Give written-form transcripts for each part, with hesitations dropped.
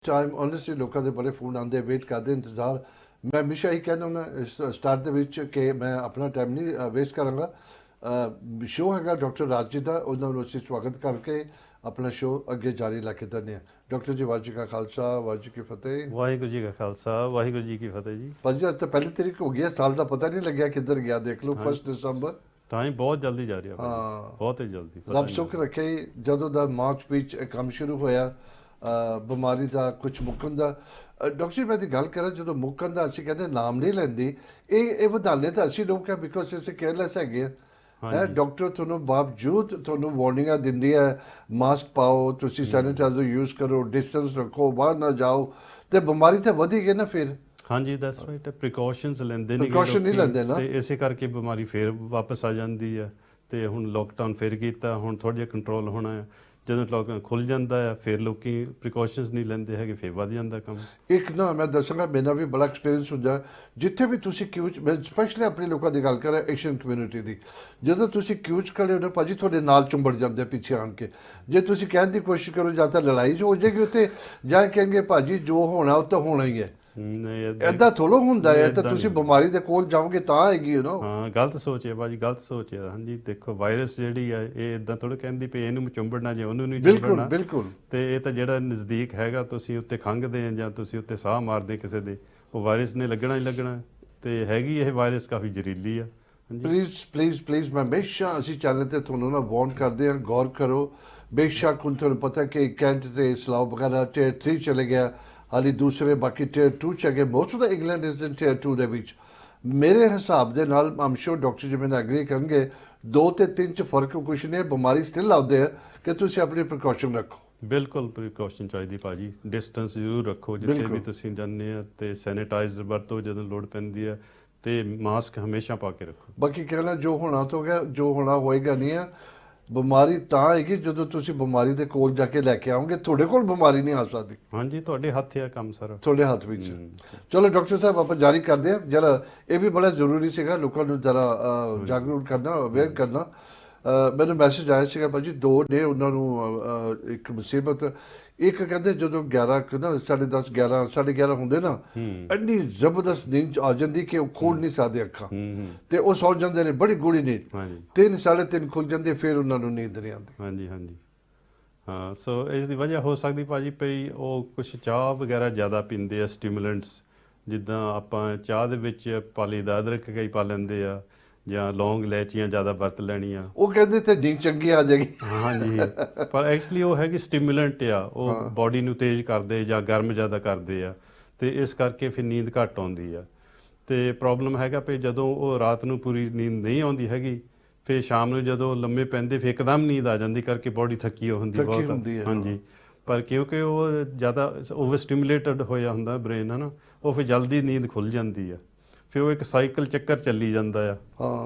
Time honestly ਲੋਕਾਂ ਦੇ ਬੜੇ ਫੋਨ ਆਉਂਦੇ, ਵੇਟ ਕਰਦੇ ਇੰਤਜ਼ਾਰ। ਮੈਂ ਹਮੇਸ਼ਾ ਹੀ ਕਹਿੰਦਾ ਹੁੰਦਾ ਸਟਾਰਟ ਦੇ ਵਿੱਚ ਕਿ ਮੈਂ ਆਪਣਾ ਟਾਈਮ ਨਹੀਂ ਵੇਸਟ ਕਰਾਂਗਾ। ਸ਼ੋਅ ਹੈਗਾ ਡਾਕਟਰ ਰਾਜ ਜੀ ਦਾ, ਉਹਨਾਂ ਨੂੰ ਅਸੀਂ ਸਵਾਗਤ ਕਰਕੇ ਆਪਣਾ ਸ਼ੋਅ ਅੱਗੇ ਜਾਰੀ ਲੈ ਕੇ ਦਿੰਦੇ ਹਾਂ। ਡਾਕਟਰ ਜੀ ਵਾਹਿਗੁਰੂ ਜੀ ਕਾ ਖਾਲਸਾ, ਵਾਹਿਗੁਰੂ ਜੀ ਕੀ ਫਤਿਹ। ਵਾਹਿਗੁਰੂ ਜੀ ਕਾ ਖਾਲਸਾ, ਵਾਹਿਗੁਰੂ ਜੀ ਕੀ ਫਤਿਹ ਜੀ। ਭਾਜੀ ਅੱਜ ਤਾਂ ਪਹਿਲੀ ਤਰੀਕ ਹੋ ਗਈ ਹੈ, ਸਾਲ ਦਾ ਪਤਾ ਨਹੀਂ ਲੱਗਿਆ ਕਿੱਧਰ ਗਿਆ। ਦੇਖ ਲਓ 1 ਦਸੰਬਰ। ਟਾਈਮ ਬਹੁਤ ਜਲਦੀ ਜਾ ਰਿਹਾ ਹਾਂ, ਬਹੁਤ ਹੀ ਜਲਦੀ। ਰੱਬ ਸੁੱਖ ਰੱਖੇ। ਜਦੋਂ ਦਾ ਮਾਰਚ ਵਿੱਚ ਇਹ ਕੰਮ ਸ਼ੁਰੂ ਹੋਇਆ ਬਿਮਾਰੀ ਦਾ ਕੁਝ ਮੁੱਕਣ ਦਾ, ਡਾਕਟਰ ਜੀ ਮੈਂ ਦੀ ਗੱਲ ਕਰਾਂ, ਜਦੋਂ ਮੁੱਕਣ ਦਾ ਅਸੀਂ ਕਹਿੰਦੇ ਨਾਮ ਨਹੀਂ ਲੈਂਦੀ, ਇਹ ਵਧਾਨੇ ਤਾਂ ਅਸੀਂ ਲੋਕ ਹੈ ਬਿਕੋਜ਼ ਅਸੀਂ ਕੇਅਰਲੈਸ ਹੈਗੇ ਆ। ਡਾਕਟਰ ਤੁਹਾਨੂੰ ਬਾਵਜੂਦ ਤੁਹਾਨੂੰ ਵਾਰਨਿੰਗਾਂ ਦਿੰਦੀ ਹੈ, ਮਾਸਕ ਪਾਓ, ਤੁਸੀਂ ਸੈਨੀਟਾਈਜ਼ਰ ਯੂਜ਼ ਕਰੋ, ਡਿਸਟੈਂਸ ਰੱਖੋ, ਬਾਹਰ ਨਾ ਜਾਓ, ਤੇ ਬਿਮਾਰੀ ਤਾਂ ਵਧੀ ਗਈ ਨਾ ਫਿਰ। ਹਾਂਜੀ ਦੈਟਸ ਰਾਈਟ, ਪ੍ਰੀਕਾਸ਼ਨਸ ਲੈਂਦੇ ਪ੍ਰੀਕਾਸ਼ਨ ਨਹੀਂ ਲੈਂਦੇ ਨਾ, ਤੇ ਇਸੇ ਕਰਕੇ ਬਿਮਾਰੀ ਫਿਰ ਵਾਪਸ ਆ ਜਾਂਦੀ ਹੈ। ਤੇ ਹੁਣ ਲੋਕਡਾਊਨ ਫਿਰ ਕੀਤਾ, ਹੁਣ ਥੋੜਾ ਜਿਹਾ ਕੰਟਰੋਲ ਹੋਣਾ ਹੈ। ਜਦੋਂ ਲੋਕਡਾਊਨ ਖੁੱਲ ਜਾਂਦਾ ਹੈ ਫਿਰ ਲੋਕੀ ਪ੍ਰੀਕਾਸ਼ਨਸ ਨਹੀਂ ਲੈਂਦੇ ਹੈਗੇ, ਫਿਰ ਵੱਧ ਜਾਂਦਾ ਕੰਮ। ਇੱਕ ਨਾ ਮੈਂ ਦੱਸਾਂਗਾ, ਮੇਰਾ ਵੀ ਬੜਾ ਐਕਸਪੀਰੀਅੰਸ ਹੁੰਦਾ ਜਿੱਥੇ ਵੀ ਤੁਸੀਂ ਕਿਊ 'ਚ, ਮੈਂ ਸਪੈਸ਼ਲੀ ਆਪਣੇ ਲੋਕਾਂ ਦੀ ਗੱਲ ਕਰਾਂ, ਏਸ਼ੀਅਨ ਕਮਿਊਨਿਟੀ ਦੀ, ਜਦੋਂ ਤੁਸੀਂ ਕਿਊ 'ਚ ਖੜੇ ਹੋ ਨਾ ਭਾਜੀ, ਤੁਹਾਡੇ ਨਾਲ ਚੁੰਬੜ ਜਾਂਦੇ ਪਿੱਛੇ ਆਣ ਕੇ। ਜੇ ਤੁਸੀਂ ਕਹਿਣ ਦੀ ਕੋਸ਼ਿਸ਼ ਕਰੋ ਜਾਂ ਤਾਂ ਲੜਾਈ 'ਚ ਹੋ ਜਾਏਗੀ ਉੱਥੇ, ਜਾਂ ਕਹਿਣਗੇ ਭਾਜੀ ਜੋ ਹੋਣਾ ਉਹ ਤਾਂ ਹੋਣਾ ਹੀ ਹੈ। ਏਦਾਂ ਥੋੜ੍ਹਾ ਹੁੰਦਾ ਹੈ, ਤਾਂ ਤੁਸੀਂ ਬਿਮਾਰੀ ਦੇ ਕੋਲ ਜਾਓਗੇ ਤਾਂ ਆਏਗੀ ਨਾ। ਹਾਂ ਗਲਤ ਸੋਚ ਹੈ ਭਾਜੀ, ਗਲਤ ਸੋਚ ਹੈ। ਹਾਂਜੀ ਦੇਖੋ ਵਾਇਰਸ ਜਿਹੜੀ ਹੈ ਇਹ ਇਦਾਂ ਥੋੜਾ ਕਹਿੰਦੀ ਪਈ ਇਹਨੂੰ ਚੁੰਬੜਨਾ ਜੇ ਉਹਨੂੰ ਨਹੀਂ ਚੁੰਬੜਨਾ। ਬਿਲਕੁਲ। ਤੇ ਇਹ ਤਾਂ ਜਿਹੜਾ ਨਜ਼ਦੀਕ ਹੈਗਾ, ਤੁਸੀਂ ਉੱਤੇ ਖੰਘਦੇ ਆ ਜਾਂ ਤੁਸੀਂ ਉੱਤੇ ਸਾਹ ਮਾਰਦੇ ਕਿਸੇ ਦੇ, ਉਹ ਵਾਇਰਸ ਨੇ ਲੱਗਣਾ ਹੀ ਲੱਗਣਾ। ਤੇ ਹੈਗੀ ਇਹ ਵਾਇਰਸ ਕਾਫੀ ਜ਼ਹਿਰੀਲੀ ਆ। ਪਲੀਜ਼ ਮੈਂ ਹਮੇਸ਼ਾ ਅਸੀਂ ਚੈਨਲ ਤੇ ਤੁਹਾਨੂੰ ਨਾ ਵਾਰਨ ਕਰਦੇ ਹਾਂ, ਗੌਰ ਕਰੋ। ਬੇਸ਼ੱਕ ਹੁਣ ਤੁਹਾਨੂੰ ਪਤਾ ਕਿ ਕੈਂਟ ਤੇ ਸਲਾਓ ਵਗੈਰਾ ਟੀਅਰ 3 ਚਲੇ ਗਿਆ, ਹਾਲੀ ਦੂਸਰੇ ਬਾਕੀ ਟੀਅਰ 2 ਚ ਗਏ। Most of the England is in tier 2 ਦੇ ਵਿੱਚ। ਮੇਰੇ ਹਿਸਾਬ ਦੇ ਨਾਲ ਆਮ ਸ਼ੋਰ ਡਾਕਟਰ ਜੀ ਮੈਨੂੰ ਐਗਰੀ ਕਰਨਗੇ, 2 ਤੇ 3 ਚ ਫਰਕ ਕੁਛ ਨਹੀਂ, ਬਿਮਾਰੀ ਸਟਿਲ ਆਉਂਦੇ ਹੈ ਕਿ ਤੁਸੀਂ ਆਪਣੀ ਪ੍ਰੀਕਾਸ਼ਨ ਰੱਖੋ। ਬਿਲਕੁਲ ਪ੍ਰੀਕਾਸ਼ਨ ਚਾਹੀਦੀ ਭਾਜੀ, ਡਿਸਟੈਂਸ ਜ਼ਰੂਰ ਰੱਖੋ ਜਿੱਥੇ ਵੀ ਤੁਸੀਂ ਜਾਂਦੇ ਆ, ਤੇ ਸੈਨੀਟਾਈਜ਼ਰ ਵਰਤੋ ਜਦੋਂ ਲੋੜ ਪੈਂਦੀ ਹੈ, ਤੇ ਮਾਸਕ ਹਮੇਸ਼ਾ ਪਾ ਕੇ ਰੱਖੋ। ਬਾਕੀ ਕਹਿਣਾ ਜੋ ਹੋਣਾ ਤੋਂ ਗਿਆ, ਜੋ ਹੋਣਾ ਹੋਏਗਾ ਨਹੀਂ ਹੈ। ਬਿਮਾਰੀ ਤਾਂ ਆਏਗੀ ਜਦੋਂ ਤੁਸੀਂ ਬਿਮਾਰੀ ਦੇ ਕੋਲ ਜਾ ਕੇ ਲੈ ਕੇ ਆਓਗੇ, ਤੁਹਾਡੇ ਕੋਲ ਬਿਮਾਰੀ ਨਹੀਂ ਆ ਸਕਦੀ। ਹਾਂਜੀ ਤੁਹਾਡੇ ਹੱਥ ਹੈ ਕੰਮ ਸਾਰਾ, ਤੁਹਾਡੇ ਹੱਥ ਵਿੱਚ। ਚਲੋ ਡਾਕਟਰ ਸਾਹਿਬ ਆਪਾਂ ਜਾਰੀ ਕਰਦੇ ਹਾਂ ਜਰਾ, ਇਹ ਵੀ ਬੜਾ ਜ਼ਰੂਰੀ ਸੀਗਾ ਲੋਕਾਂ ਨੂੰ ਜਰਾ ਜਾਗਰੂਕ ਕਰਨਾ, ਅਵੇਅਰ ਕਰਨਾ। ਮੈਨੂੰ ਮੈਸੇਜ ਆਇਆ ਸੀਗਾ ਭਾਜੀ, 2 ਨੇ ਉਹਨਾਂ ਨੂੰ ਇੱਕ ਮੁਸੀਬਤ। ਇੱਕ ਕਹਿੰਦੇ ਜਦੋਂ 11 ਨਾ 10:30 11:30 ਹੁੰਦੇ ਨਾ, ਇੰਨੀ ਜ਼ਬਰਦਸਤ ਨੀਂਦ ਆ ਜਾਂਦੀ ਕਿ ਉਹ ਖੋਲ ਨਹੀਂ ਸਕਦੇ ਅੱਖਾਂ, ਤੇ ਉਹ ਸੌ ਜਾਂਦੇ ਨੇ ਬੜੀ ਗੂੜੀ ਨੀਂਦ। 3 3:30 ਖੁੱਲ ਜਾਂਦੇ, ਫਿਰ ਉਹਨਾਂ ਨੂੰ ਨੀਂਦ ਨਹੀਂ ਆਉਂਦੀ। ਹਾਂਜੀ ਹਾਂਜੀ ਹਾਂ। ਸੋ ਇਸ ਦੀ ਵਜ੍ਹਾ ਹੋ ਸਕਦੀ ਭਾਜੀ ਪਈ ਉਹ ਕੁਛ ਚਾਹ ਵਗੈਰਾ ਜ਼ਿਆਦਾ ਪੀਂਦੇ ਆ, ਸਟਿਮੂਲੈਂਟਸ। ਜਿੱਦਾਂ ਆਪਾਂ ਚਾਹ ਦੇ ਵਿੱਚ ਪਾ ਲਈਦਾ, ਅਦਰਕ ਕਈ ਪਾ ਲੈਂਦੇ ਆ, ਜਾਂ ਲੌਂਗ ਇਲਾਇਚੀਆਂ ਜ਼ਿਆਦਾ ਵਰਤ ਲੈਣੀਆਂ। ਉਹ ਕਹਿੰਦੇ ਤੇ ਨੀਂਦ ਚੰਗੀ ਆ ਜਾਏਗੀ। ਹਾਂਜੀ ਪਰ ਐਕਚੁਅਲੀ ਉਹ ਹੈਗੀ ਸਟਿਮੂਲੈਂਟ ਆ, ਉਹ ਬਾਡੀ ਨੂੰ ਤੇਜ਼ ਕਰਦੇ ਜਾਂ ਗਰਮ ਜ਼ਿਆਦਾ ਕਰਦੇ ਆ, ਤੇ ਇਸ ਕਰਕੇ ਫਿਰ ਨੀਂਦ ਘੱਟ ਆਉਂਦੀ ਆ। ਤੇ ਪ੍ਰੋਬਲਮ ਹੈਗਾ ਵੀ ਜਦੋਂ ਉਹ ਰਾਤ ਨੂੰ ਪੂਰੀ ਨੀਂਦ ਨਹੀਂ ਆਉਂਦੀ ਹੈਗੀ, ਫਿਰ ਸ਼ਾਮ ਨੂੰ ਜਦੋਂ ਲੰਮੇ ਪੈਂਦੇ ਫਿਰ ਇੱਕਦਮ ਨੀਂਦ ਆ ਜਾਂਦੀ, ਕਰਕੇ ਬਾਡੀ ਥੱਕੀ ਹੁੰਦੀ ਬਹੁਤ। ਹਾਂਜੀ ਪਰ ਕਿਉਂਕਿ ਉਹ ਜ਼ਿਆਦਾ ਓਵਰ ਸਟਿਮੂਲੇਟਡ ਹੋਇਆ ਹੁੰਦਾ ਬ੍ਰੇਨ, ਹੈ ਨਾ, ਉਹ ਫਿਰ ਜਲਦੀ ਨੀਂਦ ਖੁੱਲ੍ਹ ਜਾਂਦੀ ਆ। ਫਿਰ ਉਹ ਇੱਕ ਸਾਈਕਲ ਚੱਕਰ ਚੱਲੀ ਜਾਂਦਾ ਆ।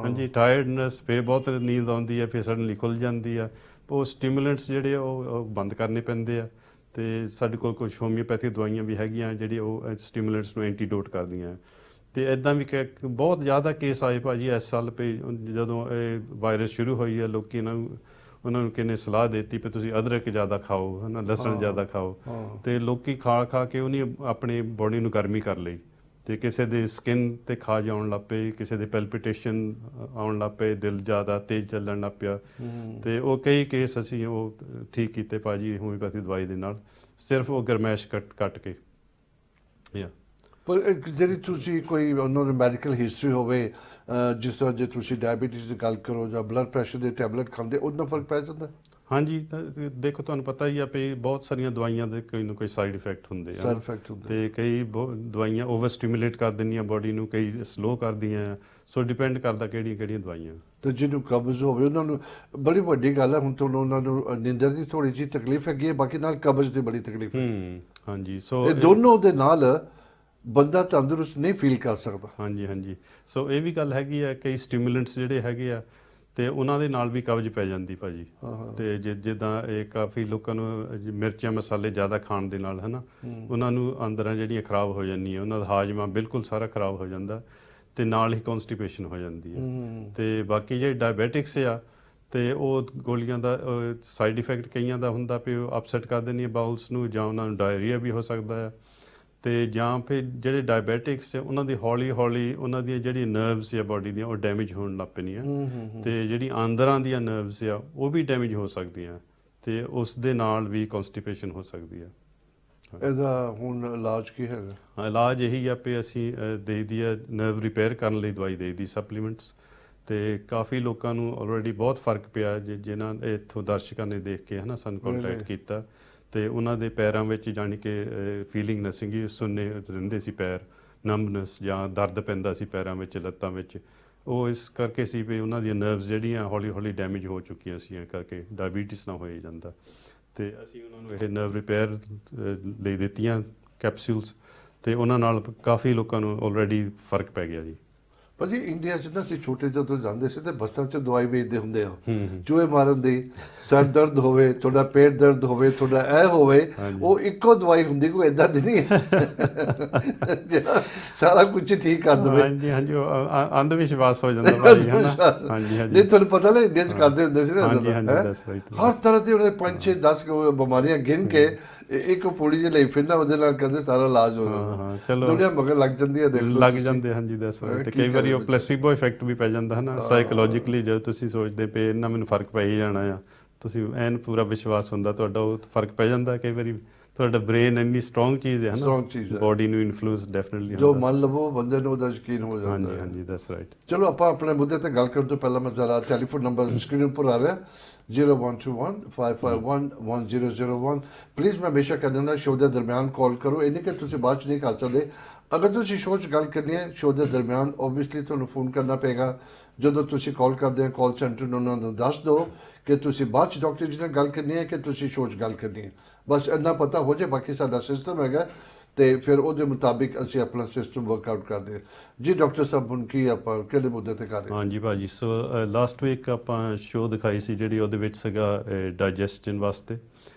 ਹਾਂਜੀ ਟਾਇਰਡਨੈਸ, ਫਿਰ ਬਹੁਤ ਨੀਂਦ ਆਉਂਦੀ ਹੈ, ਫਿਰ ਸਡਨਲੀ ਖੁੱਲ੍ਹ ਜਾਂਦੀ ਆ। ਉਹ ਸਟਿਮੂਲੈਂਟਸ ਜਿਹੜੇ ਉਹ ਬੰਦ ਕਰਨੇ ਪੈਂਦੇ ਆ। ਅਤੇ ਸਾਡੇ ਕੋਲ ਕੁਝ ਹੋਮਿਓਪੈਥਿਕ ਦਵਾਈਆਂ ਵੀ ਹੈਗੀਆਂ ਜਿਹੜੀਆਂ ਉਹ ਸਟਿਮੂਲੈਂਟਸ ਨੂੰ ਐਂਟੀਡੋਟ ਕਰਦੀਆਂ। ਅਤੇ ਇੱਦਾਂ ਵੀ ਬਹੁਤ ਜ਼ਿਆਦਾ ਕੇਸ ਆਏ ਭਾਜੀ ਇਸ ਸਾਲ ਪਈ, ਜਦੋਂ ਇਹ ਵਾਇਰਸ ਸ਼ੁਰੂ ਹੋਈ ਹੈ। ਲੋਕ ਉਹਨਾਂ ਨੂੰ ਕਿੰਨੇ ਸਲਾਹ ਦਿੱਤੀ ਵੀ ਤੁਸੀਂ ਅਦਰਕ ਜ਼ਿਆਦਾ ਖਾਓ, ਹੈ ਨਾ, ਲਸਣ ਜ਼ਿਆਦਾ ਖਾਓ, ਅਤੇ ਲੋਕ ਖਾ ਕੇ ਉਹਨੇ ਆਪਣੀ ਬੋਡੀ ਨੂੰ ਗਰਮੀ ਕਰ ਲਈ, ਅਤੇ ਕਿਸੇ ਦੇ ਸਕਿਨ 'ਤੇ ਖਾਜ ਆਉਣ ਲੱਗ ਪਈ, ਕਿਸੇ ਦੇ ਪੈਲਪੀਟੇਸ਼ਨ ਆਉਣ ਲੱਗ ਪਏ, ਦਿਲ ਜ਼ਿਆਦਾ ਤੇਜ਼ ਚੱਲਣ ਲੱਗ ਪਿਆ। ਅਤੇ ਉਹ ਕਈ ਕੇਸ ਅਸੀਂ ਉਹ ਠੀਕ ਕੀਤੇ ਭਾਜੀ ਹੋਮਿਓਪੈਥੀ ਦਵਾਈ ਦੇ ਨਾਲ, ਸਿਰਫ ਉਹ ਗਰਮੈਸ਼ ਕੱਟ ਕੇ। ਪਰ ਜਿਹੜੀ ਤੁਸੀਂ ਕੋਈ ਉਹਨਾਂ ਦੀ ਮੈਡੀਕਲ ਹਿਸਟਰੀ ਹੋਵੇ, ਜਿਸ ਤਰ੍ਹਾਂ ਜੇ ਤੁਸੀਂ ਡਾਇਬਟੀਜ਼ ਦੀ ਗੱਲ ਕਰੋ ਜਾਂ ਬਲੱਡ ਪ੍ਰੈਸ਼ਰ ਦੇ ਟੈਬਲੇਟ ਖਾਂਦੇ, ਉਹਦੇ ਨਾਲ ਫਰਕ ਪੈ ਜਾਂਦਾ? ਹਾਂਜੀ ਤਾਂ ਦੇਖੋ ਤੁਹਾਨੂੰ ਪਤਾ ਹੀ ਆ ਵੀ ਬਹੁਤ ਸਾਰੀਆਂ ਦਵਾਈਆਂ ਦੇ ਕੋਈ ਨਾ ਕੋਈ ਸਾਈਡ ਇਫੈਕਟ ਹੁੰਦੇ ਆ, ਅਤੇ ਕਈ ਦਵਾਈਆਂ ਓਵਰ ਸਟਿਮੂਲੇਟ ਕਰ ਦਿੰਦੀਆਂ ਬਾਡੀ ਨੂੰ, ਕਈ ਸਲੋ ਕਰਦੀਆਂ। ਸੋ ਡਿਪੈਂਡ ਕਰਦਾ ਕਿਹੜੀਆਂ ਦਵਾਈਆਂ। ਅਤੇ ਜਿਹਨੂੰ ਕਬਜ਼ ਹੋਵੇ ਉਹਨਾਂ ਨੂੰ ਬੜੀ ਵੱਡੀ ਗੱਲ ਹੈ। ਹੁਣ ਤੁਹਾਨੂੰ ਉਹਨਾਂ ਨੂੰ ਨੀਂਦਰ ਦੀ ਥੋੜ੍ਹੀ ਜਿਹੀ ਤਕਲੀਫ ਹੈਗੀ ਹੈ, ਬਾਕੀ ਨਾਲ ਕਬਜ਼ ਦੀ ਬੜੀ ਤਕਲੀਫ ਹੈ। ਹਾਂਜੀ ਸੋ ਇਹ ਦੋਨੋਂ ਦੇ ਨਾਲ ਬੰਦਾ ਤੰਦਰੁਸਤ ਨਹੀਂ ਫੀਲ ਕਰ ਸਕਦਾ। ਹਾਂਜੀ ਸੋ ਇਹ ਵੀ ਗੱਲ ਹੈਗੀ ਆ, ਕਈ ਸਟਿਮੂਲੈਂਟਸ ਜਿਹੜੇ ਹੈਗੇ ਆ ਅਤੇ ਉਹਨਾਂ ਦੇ ਨਾਲ ਵੀ ਕਬਜ਼ ਪੈ ਜਾਂਦੀ ਭਾਜੀ। ਅਤੇ ਜਿੱਦਾਂ ਇਹ ਕਾਫੀ ਲੋਕਾਂ ਨੂੰ ਮਿਰਚਾਂ ਮਸਾਲੇ ਜ਼ਿਆਦਾ ਖਾਣ ਦੇ ਨਾਲ, ਹੈ ਨਾ, ਉਹਨਾਂ ਨੂੰ ਅੰਦਰਾਂ ਜਿਹੜੀਆਂ ਖਰਾਬ ਹੋ ਜਾਂਦੀਆਂ, ਉਹਨਾਂ ਦਾ ਹਾਜ਼ਮਾ ਬਿਲਕੁਲ ਸਾਰਾ ਖਰਾਬ ਹੋ ਜਾਂਦਾ, ਅਤੇ ਨਾਲ ਹੀ ਕੌਨਸਟੀਪੇਸ਼ਨ ਹੋ ਜਾਂਦੀ ਹੈ। ਅਤੇ ਬਾਕੀ ਜਿਹੜੇ ਡਾਇਬੈਟਿਕਸ ਆ, ਤੇ ਉਹ ਗੋਲੀਆਂ ਦਾ ਸਾਈਡ ਇਫੈਕਟ ਕਈਆਂ ਦਾ ਹੁੰਦਾ ਵੀ ਉਹ ਅਪਸੈਟ ਕਰ ਦਿੰਦੀਆਂ ਬਾਊਲਸ ਨੂੰ, ਜਾਂ ਉਹਨਾਂ ਨੂੰ ਡਾਇਰੀਆ ਵੀ ਹੋ ਸਕਦਾ ਆ। ਤੇ ਜਾਂ ਫਿਰ ਜਿਹੜੇ ਡਾਇਬੈਟਿਕਸ ਆ ਉਹਨਾਂ ਦੀ ਹੌਲੀ ਹੌਲੀ ਉਹਨਾਂ ਦੀਆਂ ਜਿਹੜੀਆਂ ਨਰਵਸ ਆ ਬਾਡੀ ਦੀਆਂ ਉਹ ਡੈਮੇਜ ਹੋਣ ਲੱਗ ਪੈਣੀਆਂ, ਤੇ ਜਿਹੜੀ ਆਂਦਰਾਂ ਦੀਆਂ ਨਰਵਸ ਆ ਉਹ ਵੀ ਡੈਮੇਜ ਹੋ ਸਕਦੀਆਂ, ਤੇ ਉਸ ਦੇ ਨਾਲ ਵੀ ਕਨਸਟੀਪੇਸ਼ਨ ਹੋ ਸਕਦੀ ਆ। ਇਹਦਾ ਹੁਣ ਇਲਾਜ ਕੀ ਹੈਗਾ? ਇਲਾਜ ਇਹੀ ਆ ਵੀ ਅਸੀਂ ਦੇਈਦੀ ਆ ਨਰਵ ਰਿਪੇਅਰ ਕਰਨ ਲਈ ਦਵਾਈ ਦੇਈਦੀ ਸਪਲੀਮੈਂਟਸ, ਤੇ ਕਾਫੀ ਲੋਕਾਂ ਨੂੰ ਆਲਰੇਡੀ ਬਹੁਤ ਫਰਕ ਪਿਆ ਜਿਨ੍ਹਾਂ ਇੱਥੋਂ ਦਰਸ਼ਕਾਂ ਨੇ ਦੇਖ ਕੇ ਹਨਾ ਸਾਨੂੰ ਕੰਟੈਕਟ ਕੀਤਾ, ਤੇ ਉਹਨਾਂ ਦੇ ਪੈਰਾਂ ਵਿੱਚ ਜਾਣੀ ਕਿ ਫੀਲਿੰਗ ਨਾ ਸੀਗੀ, ਸੁੰਨੇ ਰਹਿੰਦੇ ਸੀ ਪੈਰ, ਨੰਬਨੈਸ ਜਾਂ ਦਰਦ ਪੈਂਦਾ ਸੀ ਪੈਰਾਂ ਵਿੱਚ, ਲੱਤਾਂ ਵਿੱਚ। ਉਹ ਇਸ ਕਰਕੇ ਸੀ ਵੀ ਉਹਨਾਂ ਦੀਆਂ ਨਰਵਸ ਜਿਹੜੀਆਂ ਹੌਲੀ ਹੌਲੀ ਡੈਮੇਜ ਹੋ ਚੁੱਕੀਆਂ ਸੀ, ਕਰਕੇ ਡਾਇਬੀਟਿਸ ਨਾ ਹੋਏ ਜਾਂਦਾ। ਤੇ ਅਸੀਂ ਉਹਨਾਂ ਨੂੰ ਇਹ ਨਰਵ ਰਿਪੇਅਰ ਲਈ ਦਿੱਤੀਆਂ ਕੈਪਸੂਲਸ, ਤੇ ਉਹਨਾਂ ਨਾਲ ਕਾਫੀ ਲੋਕਾਂ ਨੂੰ ਆਲਰੇਡੀ ਫਰਕ ਪੈ ਗਿਆ ਜੀ। ਭਾਜੀ ਇੰਡੀਆ 'ਚ ਨਾ ਅਸੀਂ ਛੋਟੇ ਜਦੋਂ ਜਾਂਦੇ ਸੀ ਤੇ ਬੱਸਾਂ 'ਚ ਦਵਾਈ ਵੇਚਦੇ ਹੁੰਦੇ ਆ, ਚੂਹੇ ਮਾਰਨ ਦੀ, ਸਰ ਦਰਦ ਹੋਵੇ, ਤੁਹਾਡਾ ਪੇਟ ਦਰਦ ਹੋਵੇ, ਤੁਹਾਡਾ ਇਹ ਹੋਵੇ, ਉਹ ਇੱਕੋ ਦਵਾਈ ਹੁੰਦੀ, ਕੋਈ ਏਦਾਂ ਦੀ ਨਹੀਂ ਸਾਰਾ ਕੁਝ ਠੀਕ ਕਰ ਦੇਵੇ। ਹਾਂਜੀ ਹਾਂਜੀ, ਉਹ ਅੰਧ ਵਿਸ਼ਵਾਸ ਹੋ ਜਾਂਦਾ ਭਾਜੀ, ਹਨਾ। ਹਾਂਜੀ ਹਾਂਜੀ, ਨਹੀਂ ਤੁਹਾਨੂੰ ਪਤਾ ਨਾ ਇੰਡੀਆ 'ਚ ਕਰਦੇ ਹੁੰਦੇ ਸੀ ਨਾ, ਹਾਂਜੀ ਹਾਂਜੀ, ਦੱਸ ਰਾਈਟ। ਹਰ ਤਰ੍ਹਾਂ ਦੀ ਉਹਨੇ 5 6 10 ਬਿਮਾਰੀਆਂ ਗਿਣ ਕੇ ਇੱਕ ਪੌੜੀ ਜਿਹੀ ਲਈ ਫਿਰਨਾ, ਉਹਦੇ ਨਾਲ ਕਹਿੰਦੇ ਸਾਰਾ ਇਲਾਜ ਹੋ ਜਾਂਦਾ। ਚਲੋ ਦੁਨੀਆ ਮਗਰ ਲੱਗ ਜਾਂਦੀ ਹੈ, ਦੇਖ ਲਓ ਲੱਗ ਜਾਂਦੇ। ਹਾਂਜੀ ਦੱਸ ਰਾਈਟ। ਤੇ ਕਈ ਵਾਰੀ ਉਹ ਪਲੇਸਿਬੋ ਇਫੈਕਟ ਵੀ ਪੈ ਜਾਂਦਾ ਹਨਾ, ਸਾਈਕੋਲੋਜਿਕਲੀ ਜਦੋਂ ਤੁਸੀਂ ਸੋਚਦੇ ਪਏ ਇਹਨਾਂ ਮੈਨੂੰ ਫਰਕ ਪੈ ਹੀ ਜਾਣਾ ਆ, ਤੁਸੀਂ ਐਨ ਪੂਰਾ ਵਿਸ਼ਵਾਸ ਹੁੰਦਾ ਤੁਹਾਡਾ, ਉਹ ਫਰਕ ਪੈ ਜਾਂਦਾ। ਕਈ ਵਾਰੀ ਤੁਹਾਡਾ ਬ੍ਰੇਨ ਇੰਨੀ ਸਟਰੋਂਗ ਚੀਜ਼ ਹੈ ਹਨਾ, ਬੋਡੀ ਨੂੰ ਇਨਫਲੂਐਂਸ ਡੈਫੀਨਿਟਲੀ ਜੋ ਮੰਨ ਲਵੋ ਬੰਦੇ ਨੂੰ ਉਹਦਾ ਯਕੀਨ ਹੋ ਜਾਂਦਾ। ਹਾਂਜੀ ਹਾਂਜੀ, ਦੈਟਸ ਰਾਈਟ। ਚਲੋ ਆਪਾਂ ਆਪਣੇ ਮੁੱਦੇ ਤੇ ਗੱਲ ਕਰਨ ਤੋਂ ਪਹਿਲਾਂ ਮੈਂ ਜ਼ਰਾ ਟੈਲੀਫੋਨ ਨੰਬਰ ਸਕਰੀਨ ਉੱਪਰ ਆ ਰਿਹਾ 0121551001। ਪਲੀਜ਼ ਮੈਂ ਬੇਸ਼ੱਕ ਕਹਿੰਦਾ ਸ਼ੋਅ ਦੇ ਦਰਮਿਆਨ ਕਾਲ ਕਰੋ, ਇਹ ਨਹੀਂ ਕਿ ਤੁਸੀਂ ਬਾਅਦ ਚ ਨਹੀਂ ਕਰ ਸਕਦੇ। ਅਗਰ ਤੁਸੀਂ ਸ਼ੋਅ 'ਚ ਗੱਲ ਕਰਨੀ ਹੈ ਸ਼ੋਅ ਦੇ ਦਰਮਿਆਨ, ਓਬਵੀਅਸਲੀ ਤੁਹਾਨੂੰ ਫੋਨ ਕਰਨਾ ਪਏਗਾ। ਜਦੋਂ ਤੁਸੀਂ ਕਾਲ ਕਰਦੇ ਹੋ ਕਾਲ ਸੈਂਟਰ ਨੂੰ ਉਹਨਾਂ ਨੂੰ ਦੱਸ ਦਿਓ ਕਿ ਤੁਸੀਂ ਬਾਅਦ 'ਚ ਡਾਕਟਰ ਜੀ ਨਾਲ ਗੱਲ ਕਰਨੀ ਹੈ ਕਿ ਤੁਸੀਂ ਸ਼ੋਅ 'ਚ ਗੱਲ ਕਰਨੀ ਹੈ, ਬਸ ਇੰਨਾ ਪਤਾ ਹੋ ਜਾਏ। ਬਾਕੀ ਸਾਡਾ ਸਿਸਟਮ ਹੈਗਾ ਤੇ ਫਿਰ ਉਹਦੇ ਮੁਤਾਬਿਕ ਅਸੀਂ ਆਪਣਾ ਸਿਸਟਮ ਵਰਕਆਊਟ ਕਰਦੇ ਹਾਂ ਜੀ। ਡਾਕਟਰ ਸਾਹਿਬ ਹੁਣ ਕੀ ਆਪਾਂ ਕਿਹੜੇ ਮੁੱਦੇ ਤੇ ਕਰ ਰਹੇ ਹਾਂ? ਹਾਂਜੀ ਭਾਜੀ, ਸੋ ਲਾਸਟ ਵੀਕ ਆਪਾਂ ਸ਼ੋਅ ਦਿਖਾਈ ਸੀ ਜਿਹੜੀ ਉਹਦੇ ਵਿੱਚ ਸੀਗਾ ਡਾਈਜੈਸਸ਼ਨ ਵਾਸਤੇ,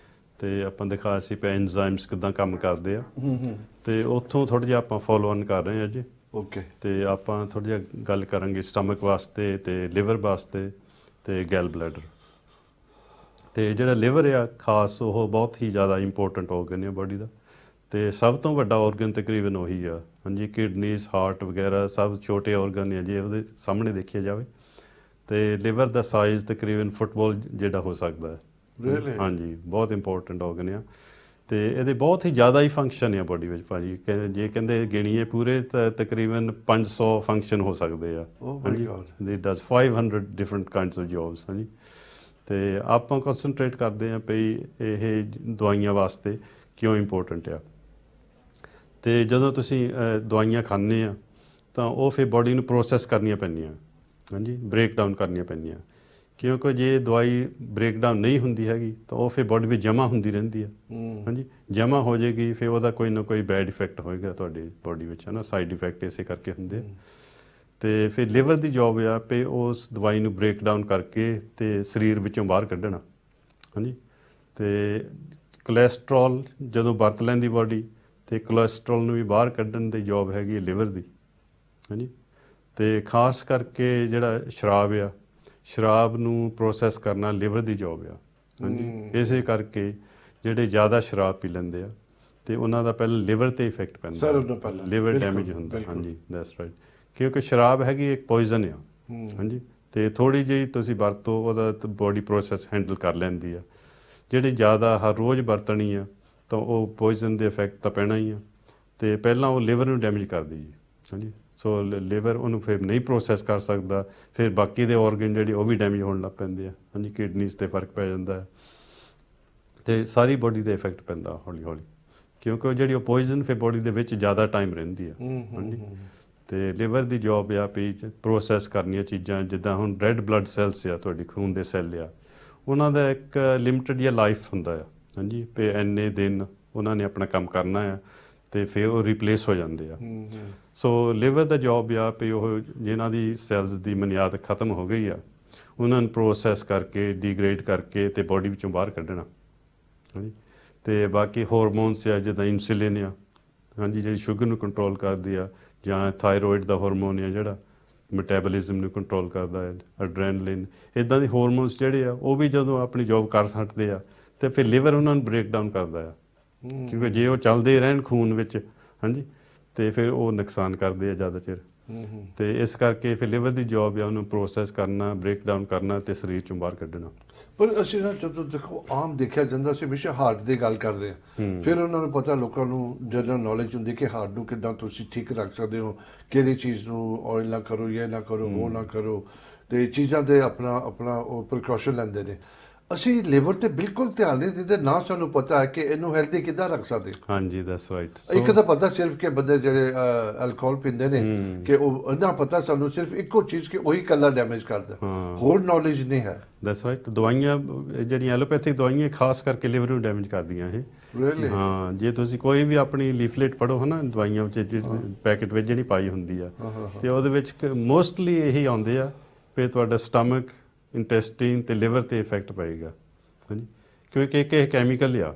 ਤੇ ਆਪਾਂ ਦਿਖਾਇਆ ਸੀ ਪੈ ਐਨਜ਼ਾਈਮਸ ਕਿੱਦਾਂ ਕੰਮ ਕਰਦੇ ਆ, ਤੇ ਉੱਥੋਂ ਥੋੜ੍ਹਾ ਜਿਹਾ ਆਪਾਂ ਫੋਲੋ ਔਨ ਕਰ ਰਹੇ ਹਾਂ ਜੀ। ਓਕੇ। ਤੇ ਆਪਾਂ ਥੋੜ੍ਹਾ ਜਿਹਾ ਗੱਲ ਕਰਾਂਗੇ ਸਟਮਕ ਵਾਸਤੇ ਤੇ ਲਿਵਰ ਵਾਸਤੇ ਤੇ ਗੈਲ ਬਲੈਡਰ। ਤੇ ਜਿਹੜਾ ਲਿਵਰ ਆ ਖਾਸ, ਉਹ ਬਹੁਤ ਹੀ ਜ਼ਿਆਦਾ ਇੰਪੋਰਟੈਂਟ ਔਰਗਨ ਹੈ ਬਾਡੀ ਦਾ, ਤੇ ਸਭ ਤੋਂ ਵੱਡਾ ਔਰਗਨ ਤਕਰੀਬਨ ਉਹੀ ਆ। ਹਾਂਜੀ, ਕਿਡਨੀਜ਼, ਹਾਰਟ ਵਗੈਰਾ ਸਭ ਛੋਟੇ ਔਰਗਨ ਆ ਜੇ ਉਹਦੇ ਸਾਹਮਣੇ ਦੇਖਿਆ ਜਾਵੇ। ਤੇ ਲਿਵਰ ਦਾ ਸਾਈਜ਼ ਤਕਰੀਬਨ ਫੁੱਟਬਾਲ ਜਿਹੜਾ ਹੋ ਸਕਦਾ ਹੈ। ਹਾਂਜੀ, ਬਹੁਤ ਇੰਪੋਰਟੈਂਟ ਔਰਗਨ ਆ, ਤੇ ਇਹਦੇ ਬਹੁਤ ਹੀ ਜ਼ਿਆਦਾ ਹੀ ਫੰਕਸ਼ਨ ਆ ਬਾਡੀ ਵਿੱਚ ਭਾਜੀ। ਜੇ ਕਹਿੰਦੇ ਗਿਣੀਏ ਪੂਰੇ ਤਾਂ ਤਕਰੀਬਨ 500 ਫੰਕਸ਼ਨ ਹੋ ਸਕਦੇ ਆ। ਹਾਂਜੀ, ਦੇ does 500 different kinds of jobs. ਹਾਂਜੀ, ਤੇ ਆਪਾਂ ਕਨਸਨਟਰੇਟ ਕਰਦੇ ਹਾਂ ਪਈ ਇਹ ਦਵਾਈਆਂ ਵਾਸਤੇ ਕਿਉਂ ਇੰਪੋਰਟੈਂਟ ਆ। ਤੇ ਜਦੋਂ ਤੁਸੀਂ ਦਵਾਈਆਂ ਖਾਂਦੇ ਆ ਤਾਂ ਉਹ ਫਿਰ ਬਾਡੀ ਨੂੰ ਪ੍ਰੋਸੈਸ ਕਰਨੀਆਂ ਪੈਂਦੀਆਂ। ਹਾਂਜੀ, ਬ੍ਰੇਕ ਡਾਊਨ ਕਰਨੀਆਂ ਪੈਂਦੀਆਂ, ਕਿਉਂਕਿ ਜੇ ਦਵਾਈ ਬ੍ਰੇਕ ਡਾਊਨ ਨਹੀਂ ਹੁੰਦੀ ਹੈਗੀ ਤਾਂ ਉਹ ਫਿਰ ਬਾਡੀ ਵਿੱਚ ਜਮ੍ਹਾਂ ਹੁੰਦੀ ਰਹਿੰਦੀ ਆ। ਹਾਂਜੀ, ਜਮ੍ਹਾਂ ਹੋ ਜਾਏਗੀ, ਫਿਰ ਉਹਦਾ ਕੋਈ ਨਾ ਕੋਈ ਬੈਡ ਇਫੈਕਟ ਹੋਏਗਾ ਤੁਹਾਡੀ ਬਾਡੀ ਵਿੱਚ, ਹੈ ਨਾ। ਸਾਈਡ ਇਫੈਕਟ ਇਸੇ ਕਰਕੇ ਹੁੰਦੇ ਆ। ਤੇ ਫਿਰ ਲਿਵਰ ਦੀ ਜੋਬ ਆ ਵੀ ਉਸ ਦਵਾਈ ਨੂੰ ਬ੍ਰੇਕ ਡਾਊਨ ਕਰਕੇ ਤੇ ਸਰੀਰ ਵਿੱਚੋਂ ਬਾਹਰ ਕੱਢਣਾ। ਹਾਂਜੀ, ਤੇ ਕੋਲੈਸਟਰੋਲ ਜਦੋਂ ਵਰਤ ਲੈਂਦੀ ਬਾਡੀ, ਤੇ ਕੋਲੈਸਟਰੋਲ ਨੂੰ ਵੀ ਬਾਹਰ ਕੱਢਣ ਦੀ ਜੋਬ ਹੈਗੀ ਲਿਵਰ ਦੀ। ਹਾਂਜੀ, ਤੇ ਖਾਸ ਕਰਕੇ ਜਿਹੜਾ ਸ਼ਰਾਬ ਆ, ਸ਼ਰਾਬ ਨੂੰ ਪ੍ਰੋਸੈਸ ਕਰਨਾ ਲਿਵਰ ਦੀ ਜੋਬ ਆ। ਹਾਂਜੀ, ਇਸੇ ਕਰਕੇ ਜਿਹੜੇ ਜ਼ਿਆਦਾ ਸ਼ਰਾਬ ਪੀ ਲੈਂਦੇ ਆ ਤੇ ਉਹਨਾਂ ਦਾ ਪਹਿਲਾਂ ਲਿਵਰ ਤੇ ਇਫੈਕਟ ਪੈਂਦਾ, ਲਿਵਰ ਡੈਮੇਜ ਹੁੰਦਾ। ਹਾਂਜੀ, ਦੈਟਸ ਰਾਈਟ, ਕਿਉਂਕਿ ਸ਼ਰਾਬ ਹੈਗੀ ਇੱਕ ਪੋਇਜ਼ਨ ਆ। ਹਾਂਜੀ, ਤੇ ਥੋੜ੍ਹੀ ਜਿਹੀ ਤੁਸੀਂ ਵਰਤੋ ਉਹਦਾ ਬੋਡੀ ਪ੍ਰੋਸੈਸ ਹੈਂਡਲ ਕਰ ਲੈਂਦੀ ਆ। ਜਿਹੜੀ ਜ਼ਿਆਦਾ ਹਰ ਰੋਜ਼ ਵਰਤਣੀ ਆ ਤਾਂ ਉਹ ਪੋਇਜ਼ਨ ਦੇ ਇਫੈਕਟ ਤਾਂ ਪੈਣਾ ਹੀ ਆ, ਤੇ ਪਹਿਲਾਂ ਉਹ ਲਿਵਰ ਨੂੰ ਡੈਮੇਜ ਕਰਦੀ ਜੀ। ਹਾਂਜੀ, ਸੋ ਲਿਵਰ ਉਹਨੂੰ ਫਿਰ ਨਹੀਂ ਪ੍ਰੋਸੈਸ ਕਰ ਸਕਦਾ, ਫਿਰ ਬਾਕੀ ਦੇ ਔਰਗਨ ਜਿਹੜੇ ਉਹ ਵੀ ਡੈਮੇਜ ਹੋਣ ਲੱਗ ਪੈਂਦੇ ਆ। ਹਾਂਜੀ, ਕਿਡਨੀਜ਼ 'ਤੇ ਫਰਕ ਪੈ ਜਾਂਦਾ ਹੈ, ਤੇ ਸਾਰੀ ਬੋਡੀ 'ਤੇ ਇਫੈਕਟ ਪੈਂਦਾ ਹੌਲੀ ਹੌਲੀ, ਕਿਉਂਕਿ ਉਹ ਜਿਹੜੀ ਉਹ ਪੋਇਜ਼ਨ ਫਿਰ ਬੋਡੀ ਦੇ ਵਿੱਚ ਜ਼ਿਆਦਾ ਟਾਈਮ ਰਹਿੰਦੀ ਆ। ਹਾਂਜੀ, ਤੇ ਲਿਵਰ ਦੀ ਜੋਬ ਆ ਵੀ ਪ੍ਰੋਸੈਸ ਕਰਨੀਆਂ ਚੀਜ਼ਾਂ, ਜਿੱਦਾਂ ਹੁਣ ਰੈੱਡ ਬਲੱਡ ਸੈੱਲਸ ਆ, ਤੁਹਾਡੀ ਖੂਨ ਦੇ ਸੈੱਲ ਆ, ਉਹਨਾਂ ਦਾ ਇੱਕ ਲਿਮਟਡ ਜਿਹਾ ਲਾਈਫ ਹੁੰਦਾ ਆ। ਹਾਂਜੀ, ਵੀ ਇੰਨੇ ਦਿਨ ਉਹਨਾਂ ਨੇ ਆਪਣਾ ਕੰਮ ਕਰਨਾ ਆ ਤੇ ਫਿਰ ਉਹ ਰਿਪਲੇਸ ਹੋ ਜਾਂਦੇ ਆ। ਸੋ ਲਿਵਰ ਦਾ ਜੋਬ ਆ ਵੀ ਉਹ ਜਿਨ੍ਹਾਂ ਦੀ ਸੈਲਸ ਦੀ ਬੁਨਿਆਦ ਖਤਮ ਹੋ ਗਈ ਆ ਉਹਨਾਂ ਨੂੰ ਪ੍ਰੋਸੈਸ ਕਰਕੇ ਡੀਗ੍ਰੇਡ ਕਰਕੇ ਤੇ ਬੋਡੀ ਵਿੱਚੋਂ ਬਾਹਰ ਕੱਢਣਾ। ਹਾਂਜੀ, ਤੇ ਬਾਕੀ ਹਾਰਮੋਨਸ ਆ ਜਿੱਦਾਂ ਇਨਸੂਲਿਨ ਆ, ਹਾਂਜੀ, ਜਿਹੜੀ ਸ਼ੂਗਰ ਨੂੰ ਕੰਟਰੋਲ ਕਰਦੀ ਆ, ਜਾਂ ਥਾਇਰੋਇਡ ਦਾ ਹਾਰਮੋਨ ਆ ਜਿਹੜਾ ਮੈਟਾਬੋਲਿਜ਼ਮ ਨੂੰ ਕੰਟਰੋਲ ਕਰਦਾ ਹੈ, ਐਡਰੇਨਲਿਨ, ਇਦਾਂ ਦੇ ਹਾਰਮੋਨਸ ਜਿਹੜੇ ਆ ਉਹ ਵੀ ਜਦੋਂ ਆਪਣੀ ਜੋਬ ਕਰ ਹਟਦੇ ਆ ਤੇ ਫਿਰ ਲਿਵਰ ਉਹਨਾਂ ਨੂੰ ਬ੍ਰੇਕ ਡਾਊਨ ਕਰਦਾ ਆ, ਕਿਉਂਕਿ ਜੇ ਉਹ ਚੱਲਦੇ ਰਹਿਣ ਖੂਨ ਵਿੱਚ, ਹਾਂਜੀ, ਤੇ ਫਿਰ ਉਹ ਨੁਕਸਾਨ ਕਰਦੇ ਆ ਜ਼ਿਆਦਾ ਚਿਰ। ਤੇ ਇਸ ਕਰਕੇ ਫਿਰ ਲਿਵਰ ਦੀ ਜੋਬ ਆ ਉਹਨੂੰ ਪ੍ਰੋਸੈਸ ਕਰਨਾ, ਬ੍ਰੇਕ ਡਾਊਨ ਕਰਨਾ ਤੇ ਸਰੀਰ ਚੋਂ ਬਾਹਰ ਕੱਢਣਾ। ਪਰ ਅਸੀਂ ਨਾ ਜਦੋਂ ਦੇਖੋ ਆਮ ਦੇਖਿਆ ਜਾਂਦਾ, ਅਸੀਂ ਹਮੇਸ਼ਾ ਹਾਰਟ ਦੀ ਗੱਲ ਕਰਦੇ ਹਾਂ, ਫਿਰ ਉਹਨਾਂ ਨੂੰ ਪਤਾ, ਲੋਕਾਂ ਨੂੰ ਜਨਰਲ ਨੌਲੇਜ ਹੁੰਦੀ ਕਿ ਹਾਰਟ ਨੂੰ ਕਿੱਦਾਂ ਤੁਸੀਂ ਠੀਕ ਰੱਖ ਸਕਦੇ ਹੋ, ਕਿਹੜੀ ਚੀਜ਼ ਨੂੰ ਆਇਲ ਨਾ ਕਰੋ, ਇਹ ਨਾ ਕਰੋ, ਉਹ ਨਾ ਕਰੋ, ਤੇ ਚੀਜ਼ਾਂ ਦੇ ਆਪਣਾ ਆਪਣਾ ਉਹ ਪ੍ਰੀਕਾਸ਼ਨ ਲੈਂਦੇ ਨੇ। ਅਸੀਂ ਲਿਵਰ ਤੇ ਬਿਲਕੁਲ ਧਿਆਨ ਨਹੀਂ ਦਿੰਦੇ, ਨਾ ਸਾਨੂੰ ਪਤਾ ਹੈ ਕਿ ਇਹਨੂੰ ਹੈਲਦੀ ਕਿੱਦਾਂ ਰੱਖ ਸਕਦੇ। ਹਾਂਜੀ, ਦੈਟਸ ਰਾਈਟ। ਇੱਕ ਤਾਂ ਪਤਾ ਸਿਰਫ ਕਿ ਬੰਦੇ ਜਿਹੜੇ ਅਲਕੋਹਲ ਪੀਂਦੇ ਨੇ ਕਿ ਉਹ ਇੰਨਾ ਪਤਾ ਸਾਨੂੰ ਸਿਰਫ ਇੱਕੋ ਚੀਜ਼ ਕਿ ਉਹੀ ਕੱਲਾ ਡੈਮੇਜ ਕਰਦਾ, ਹੋਰ ਨੌਲੇਜ ਨਹੀਂ ਹੈ। That's right. ਦਵਾਈਆਂ ਜਿਹੜੀਆਂ ਐਲੋਪੈਥਿਕ ਦਵਾਈਆਂ ਖਾਸ ਕਰਕੇ ਲਿਵਰ ਨੂੰ ਡੈਮੇਜ ਕਰਦੀਆਂ ਇਹ। Really? ਹਾਂ, ਜੇ ਤੁਸੀਂ ਕੋਈ ਵੀ ਆਪਣੀ ਲੀਫਲੇਟ ਪੜ੍ਹੋ ਹੈ ਨਾ, ਦਵਾਈਆਂ ਵਿੱਚ ਪੈਕੇਟ ਵਿੱਚ ਜਿਹੜੀ ਪਾਈ ਹੁੰਦੀ ਆ, ਤੇ ਉਹਦੇ ਵਿੱਚ ਮੋਸਟਲੀ ਇਹੀ ਆਉਂਦੇ ਆ ਵੀ ਤੁਹਾਡਾ ਸਟਮਕ, ਇੰਟੈਸਟੀਨ ਤੇ ਲਿਵਰ ਤੇ ਇਫੈਕਟ ਪਏਗਾ, ਹਾਂਜੀ, ਕਿਉਂਕਿ ਇਹ ਕੈਮੀਕਲ ਆ,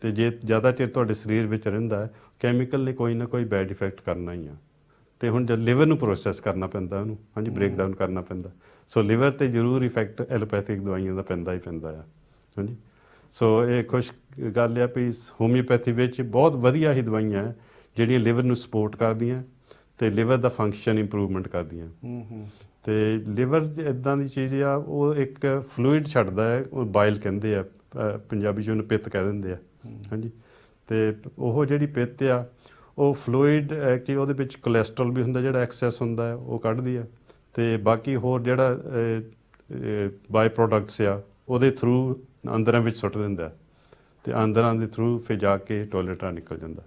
ਤੇ ਜੇ ਜ਼ਿਆਦਾ ਚਿਰ ਤੁਹਾਡੇ ਸਰੀਰ ਵਿੱਚ ਰਹਿੰਦਾ ਹੈ ਕੈਮੀਕਲ ਨੇ ਕੋਈ ਨਾ ਕੋਈ ਬੈਡ ਇਫੈਕਟ ਕਰਨਾ ਹੀ ਆ। ਤੇ ਹੁਣ ਜਦ ਲਿਵਰ ਨੂੰ ਪ੍ਰੋਸੈਸ ਕਰਨਾ ਪੈਂਦਾ ਉਹਨੂੰ, ਹਾਂਜੀ, ਬ੍ਰੇਕ ਡਾਊਨ ਕਰਨਾ ਪੈਂਦਾ, ਸੋ ਲਿਵਰ ਤੇ ਜ਼ਰੂਰ ਇਫੈਕਟ ਐਲੋਪੈਥਿਕ ਦਵਾਈਆਂ ਦਾ ਪੈਂਦਾ ਹੀ ਪੈਂਦਾ ਆ, ਹਾਂਜੀ। ਸੋ ਇਹ ਖੁਸ਼ ਗੱਲ ਆ ਵੀ ਹੋਮਿਓਪੈਥੀ ਵਿੱਚ ਬਹੁਤ ਵਧੀਆ ਹੀ ਦਵਾਈਆਂ ਹੈ ਜਿਹੜੀਆਂ ਲਿਵਰ ਨੂੰ ਸਪੋਰਟ ਕਰਦੀਆਂ ਤੇ ਲਿਵਰ ਦਾ ਫੰਕਸ਼ਨ ਇੰਪਰੂਵਮੈਂਟ ਕਰਦੀਆਂ। ਤੇ ਲਿਵਰ ਇੱਦਾਂ ਦੀ ਚੀਜ਼ ਆ, ਉਹ ਇੱਕ ਫਲੂਇਡ ਛੱਡਦਾ ਹੈ, ਉਹ ਬਾਇਲ ਕਹਿੰਦੇ ਆ, ਪੰਜਾਬੀ 'ਚ ਉਹਨੂੰ ਪਿੱਤ ਕਹਿ ਦਿੰਦੇ ਆ, ਹਾਂਜੀ। ਤੇ ਉਹ ਜਿਹੜੀ ਪਿੱਤ ਆ ਉਹ ਫਲੂਇਡ ਕਿ ਉਹਦੇ ਵਿੱਚ ਕੋਲੈਸਟਰੋਲ ਵੀ ਹੁੰਦਾ, ਜਿਹੜਾ ਐਕਸੈਸ ਹੁੰਦਾ ਹੈ ਉਹ ਕੱਢਦੀ ਆ, ਤੇ ਬਾਕੀ ਹੋਰ ਜਿਹੜਾ ਬਾਈ ਪ੍ਰੋਡਕਟਸ ਆ ਉਹਦੇ ਥਰੂ ਅੰਦਰਾਂ ਵਿੱਚ ਸੁੱਟ ਦਿੰਦਾ, ਤੇ ਅੰਦਰਾਂ ਦੇ ਥਰੂ ਫਿਰ ਜਾ ਕੇ ਟੋਇਲਟਾਂ ਨਿਕਲ ਜਾਂਦਾ,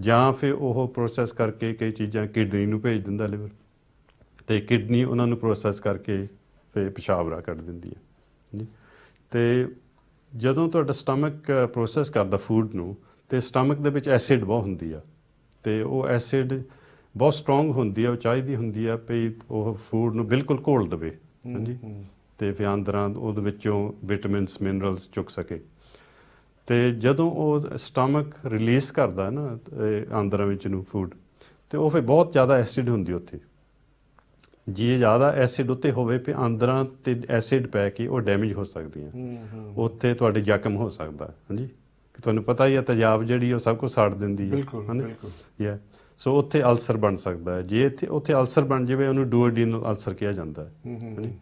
ਜਾਂ ਫਿਰ ਉਹ ਪ੍ਰੋਸੈਸ ਕਰਕੇ ਕਈ ਚੀਜ਼ਾਂ ਕਿਡਨੀ ਨੂੰ ਭੇਜ ਦਿੰਦਾ ਲਿਵਰ, ਤੇ ਕਿਡਨੀ ਉਹਨਾਂ ਨੂੰ ਪ੍ਰੋਸੈਸ ਕਰਕੇ ਫਿਰ ਪਿਸ਼ਾਬ ਰਾਹ ਕੱਢ ਦਿੰਦੀ ਹੈ ਜੀ। ਤੇ ਜਦੋਂ ਤੁਹਾਡਾ ਸਟਮਕ ਪ੍ਰੋਸੈਸ ਕਰਦਾ ਫੂਡ ਨੂੰ, ਤੇ ਸਟਮਕ ਦੇ ਵਿੱਚ ਐਸਿਡ ਬਹੁਤ ਹੁੰਦੀ ਆ, ਤੇ ਉਹ ਐਸਿਡ ਬਹੁਤ ਸਟਰੋਂਗ ਹੁੰਦੀ ਆ, ਉਹ ਚਾਹੀਦੀ ਹੁੰਦੀ ਆ ਵੀ ਉਹ ਫੂਡ ਨੂੰ ਬਿਲਕੁਲ ਘੋਲ ਦੇਵੇ, ਹਾਂਜੀ, ਤੇ ਫਿਰ ਅੰਦਰਾਂ ਉਹਦੇ ਵਿੱਚੋਂ ਵਿਟਾਮਿਨਸ, ਮਿਨਰਲਸ ਚੁੱਕ ਸਕੇ। ਤੇ ਜਦੋਂ ਉਹ ਸਟਮਕ ਰਿਲੀਜ਼ ਕਰਦਾ ਨਾ ਅੰਦਰਾਂ ਵਿੱਚ ਨੂੰ ਫੂਡ, ਤੇ ਉਹ ਫਿਰ ਬਹੁਤ ਜ਼ਿਆਦਾ ਐਸਿਡ ਹੁੰਦੀ ਉੱਥੇ। ਜੇ ਜ਼ਿਆਦਾ ਐਸਿਡ ਉੱਤੇ ਹੋਵੇ ਵੀ ਅੰਦਰਾਂ ਤੇ ਐਸਿਡ ਪੈ ਕੇ ਉਹ ਡੈਮੇਜ ਹੋ ਸਕਦੀਆਂ, ਉੱਥੇ ਤੁਹਾਡੇ ਜ਼ਖਮ ਹੋ ਸਕਦਾ, ਹਾਂਜੀ, ਕਿ ਤੁਹਾਨੂੰ ਪਤਾ ਹੀ ਹੈ ਤੇਜ਼ਾਬ ਜਿਹੜੀ ਉਹ ਸਭ ਕੁਝ ਸਾੜ ਦਿੰਦੀ ਹੈ, ਹਾਂਜੀ। ਸੋ ਉੱਥੇ ਅਲਸਰ ਬਣ ਸਕਦਾ ਹੈ, ਜੇ ਉੱਥੇ ਅਲਸਰ ਬਣ ਜਾਵੇ ਉਹਨੂੰ ਡੂਓਡੀਨਲ ਅਲਸਰ ਕਿਹਾ ਜਾਂਦਾ ਹੈ, ਹਾਂਜੀ।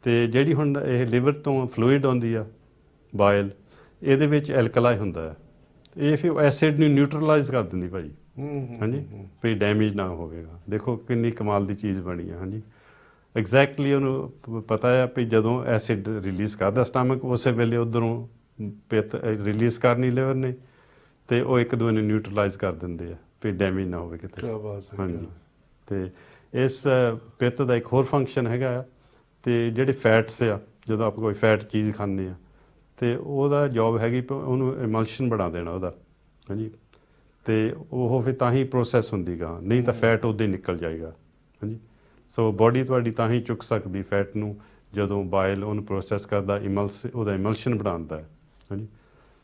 ਤੇ ਜਿਹੜੀ ਹੁਣ ਇਹ ਲਿਵਰ ਤੋਂ ਫਲੂਇਡ ਆਉਂਦੀ ਆ ਬਾਇਲ, ਇਹਦੇ ਵਿੱਚ ਐਲਕਲਾਈ ਹੁੰਦਾ ਹੈ, ਇਹ ਫਿਰ ਐਸਿਡ ਨੂੰ ਨਿਊਟਰਲਾਈਜ਼ ਕਰ ਦਿੰਦੀ ਭਾਜੀ, ਹਾਂਜੀ, ਵੀ ਡੈਮੇਜ ਨਾ ਹੋਵੇਗਾ। ਦੇਖੋ ਕਿੰਨੀ ਕਮਾਲ ਦੀ ਚੀਜ਼ ਬਣੀ ਆ, ਹਾਂਜੀ। ਐਗਜ਼ੈਕਟਲੀ ਉਹਨੂੰ ਪਤਾ ਆ ਵੀ ਜਦੋਂ ਐਸਿਡ ਰਿਲੀਜ਼ ਕਰਦਾ ਸਟਮਕ, ਉਸੇ ਵੇਲੇ ਉੱਧਰੋਂ ਪਿੱਤ ਰਿਲੀਜ਼ ਕਰਨੀ ਲਿਵਰ ਨੇ, ਤੇ ਉਹ ਇੱਕ ਦੂਜੇ ਨੂੰ ਨਿਊਟਰਲਾਈਜ਼ ਕਰ ਦਿੰਦੇ ਆ ਵੀ ਡੈਮੇਜ ਨਾ ਹੋਵੇ ਕਿਤੇ, ਹਾਂਜੀ। ਤੇ ਇਸ ਪਿੱਤ ਦਾ ਇੱਕ ਹੋਰ ਫੰਕਸ਼ਨ ਹੈਗਾ ਆ, ਤੇ ਜਿਹੜੇ ਫੈਟਸ ਆ, ਜਦੋਂ ਆਪਾਂ ਕੋਈ ਫੈਟ ਚੀਜ਼ ਖਾਂਦੇ ਆ, ਤੇ ਉਹਦਾ ਜੋਬ ਹੈਗੀ ਉਹਨੂੰ ਇਮਲਸ਼ਨ ਬਣਾ ਦੇਣਾ ਉਹਦਾ, ਹਾਂਜੀ, ਤੇ ਉਹ ਫਿਰ ਤਾਂ ਹੀ ਪ੍ਰੋਸੈਸ ਹੁੰਦੀ ਗਾ, ਨਹੀਂ ਤਾਂ ਫੈਟ ਉੱਦਾਂ ਹੀ ਨਿਕਲ ਜਾਏਗਾ, ਹਾਂਜੀ। ਸੋ ਬੋਡੀ ਤੁਹਾਡੀ ਤਾਂ ਹੀ ਚੁੱਕ ਸਕਦੀ ਫੈਟ ਨੂੰ ਜਦੋਂ ਬਾਇਲ ਉਹਨੂੰ ਪ੍ਰੋਸੈਸ ਕਰਦਾ, ਉਹਦਾ ਇਮਲਸ਼ਨ ਬਣਾਉਂਦਾ ਹੈ, ਹਾਂਜੀ।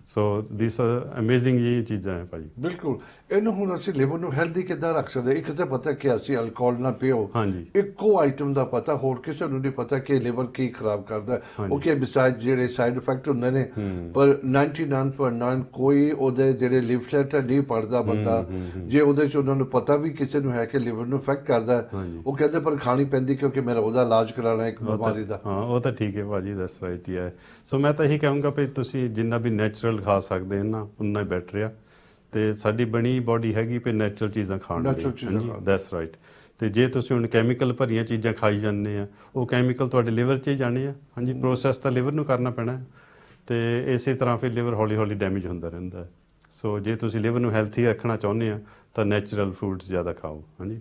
ਸੋ ਦਿਸ ਅਮੇਜ਼ਿੰਗ ਜੀ ਚੀਜ਼ਾਂ ਹੈ ਭਾਜੀ। ਬਿਲਕੁਲ। ਇਹਨੂੰ ਹੁਣ ਅਸੀਂ ਲਿਵਰ ਨੂੰ ਹੈਲਦੀ ਕਿੱਦਾਂ ਰੱਖ ਸਕਦੇ? ਇੱਕ ਤਾਂ ਪਤਾ ਕਿ ਅਸੀਂ ਅਲਕੋਹਲ ਨਾ ਪੀਓ, ਹਾਂਜੀ, ਇੱਕੋ ਆਈਟਮ ਦਾ ਪਤਾ, ਹੋਰ ਕਿਸੇ ਨੂੰ ਨਹੀਂ ਪਤਾ ਕਿ ਲਿਵਰ ਕੀ ਖਰਾਬ ਕਰਦਾ, ਓਕੇ, ਬਿਸਾਈਡ ਜਿਹੜੇ ਸਾਈਡ ਇਫੈਕਟ ਹੁੰਦੇ ਨੇ, ਪਰ 99.9 ਕੋਈ ਉਹਦੇ ਜਿਹੜੇ ਲਿਫਲੇਟ ਨਹੀਂ ਪੜਦਾ ਬੰਦਾ, ਜੇ ਉਹਦੇ 'ਚ ਉਹਨਾਂ ਨੂੰ ਪਤਾ ਵੀ ਕਿਸੇ ਨੂੰ ਹੈ ਕਿ ਲਿਵਰ ਨੂੰ ਇਫੈਕਟ ਕਰਦਾ, ਉਹ ਕਹਿੰਦੇ ਪਰ ਖਾਣੀ ਪੈਂਦੀ ਕਿਉਂਕਿ ਮੇਰਾ ਉਹਦਾ ਇਲਾਜ ਕਰਾਉਣਾ ਇੱਕ ਬਿਮਾਰੀ ਦਾ। ਹਾਂ, ਉਹ ਤਾਂ ਠੀਕ ਹੈ ਭਾਜੀ, ਦੱਸ ਰਾਈਟ ਹੀ ਹੈ। ਸੋ ਮੈਂ ਤਾਂ ਇਹੀ ਕਹੂੰਗਾ ਵੀ ਤੁਸੀਂ ਜਿੰਨਾ ਵੀ ਨੈਚੁਰਲ ਖਾ ਸਕਦੇ ਹੋ ਨਾ, ਉਨਾ ਹੀ ਬੈਟਰ ਆ, ਤੇ ਸਾਡੀ ਬਣੀ ਬੋਡੀ ਹੈਗੀ ਵੀ ਨੈਚੁਰਲ ਚੀਜ਼ਾਂ ਖਾਣ ਲਈ, ਹਾਂਜੀ, ਦੈਟਸ ਰਾਈਟ। ਤੇ ਜੇ ਤੁਸੀਂ ਹੁਣ ਕੈਮੀਕਲ ਭਰੀਆਂ ਚੀਜ਼ਾਂ ਖਾਈ ਜਾਂਦੇ ਆ, ਉਹ ਕੈਮੀਕਲ ਤੁਹਾਡੇ ਲਿਵਰ 'ਚ ਹੀ ਜਾਣੇ ਆ, ਹਾਂਜੀ, ਪ੍ਰੋਸੈਸ ਤਾਂ ਲਿਵਰ ਨੂੰ ਕਰਨਾ ਪੈਣਾ, ਤੇ ਇਸੇ ਤਰ੍ਹਾਂ ਫਿਰ ਲਿਵਰ ਹੌਲੀ ਹੌਲੀ ਡੈਮੇਜ ਹੁੰਦਾ ਰਹਿੰਦਾ। ਸੋ ਜੇ ਤੁਸੀਂ ਲਿਵਰ ਨੂੰ ਹੈਲਥੀ ਰੱਖਣਾ ਚਾਹੁੰਦੇ ਆ ਤਾਂ ਨੈਚੁਰਲ ਫੂਡਸ ਜ਼ਿਆਦਾ ਖਾਓ, ਹਾਂਜੀ,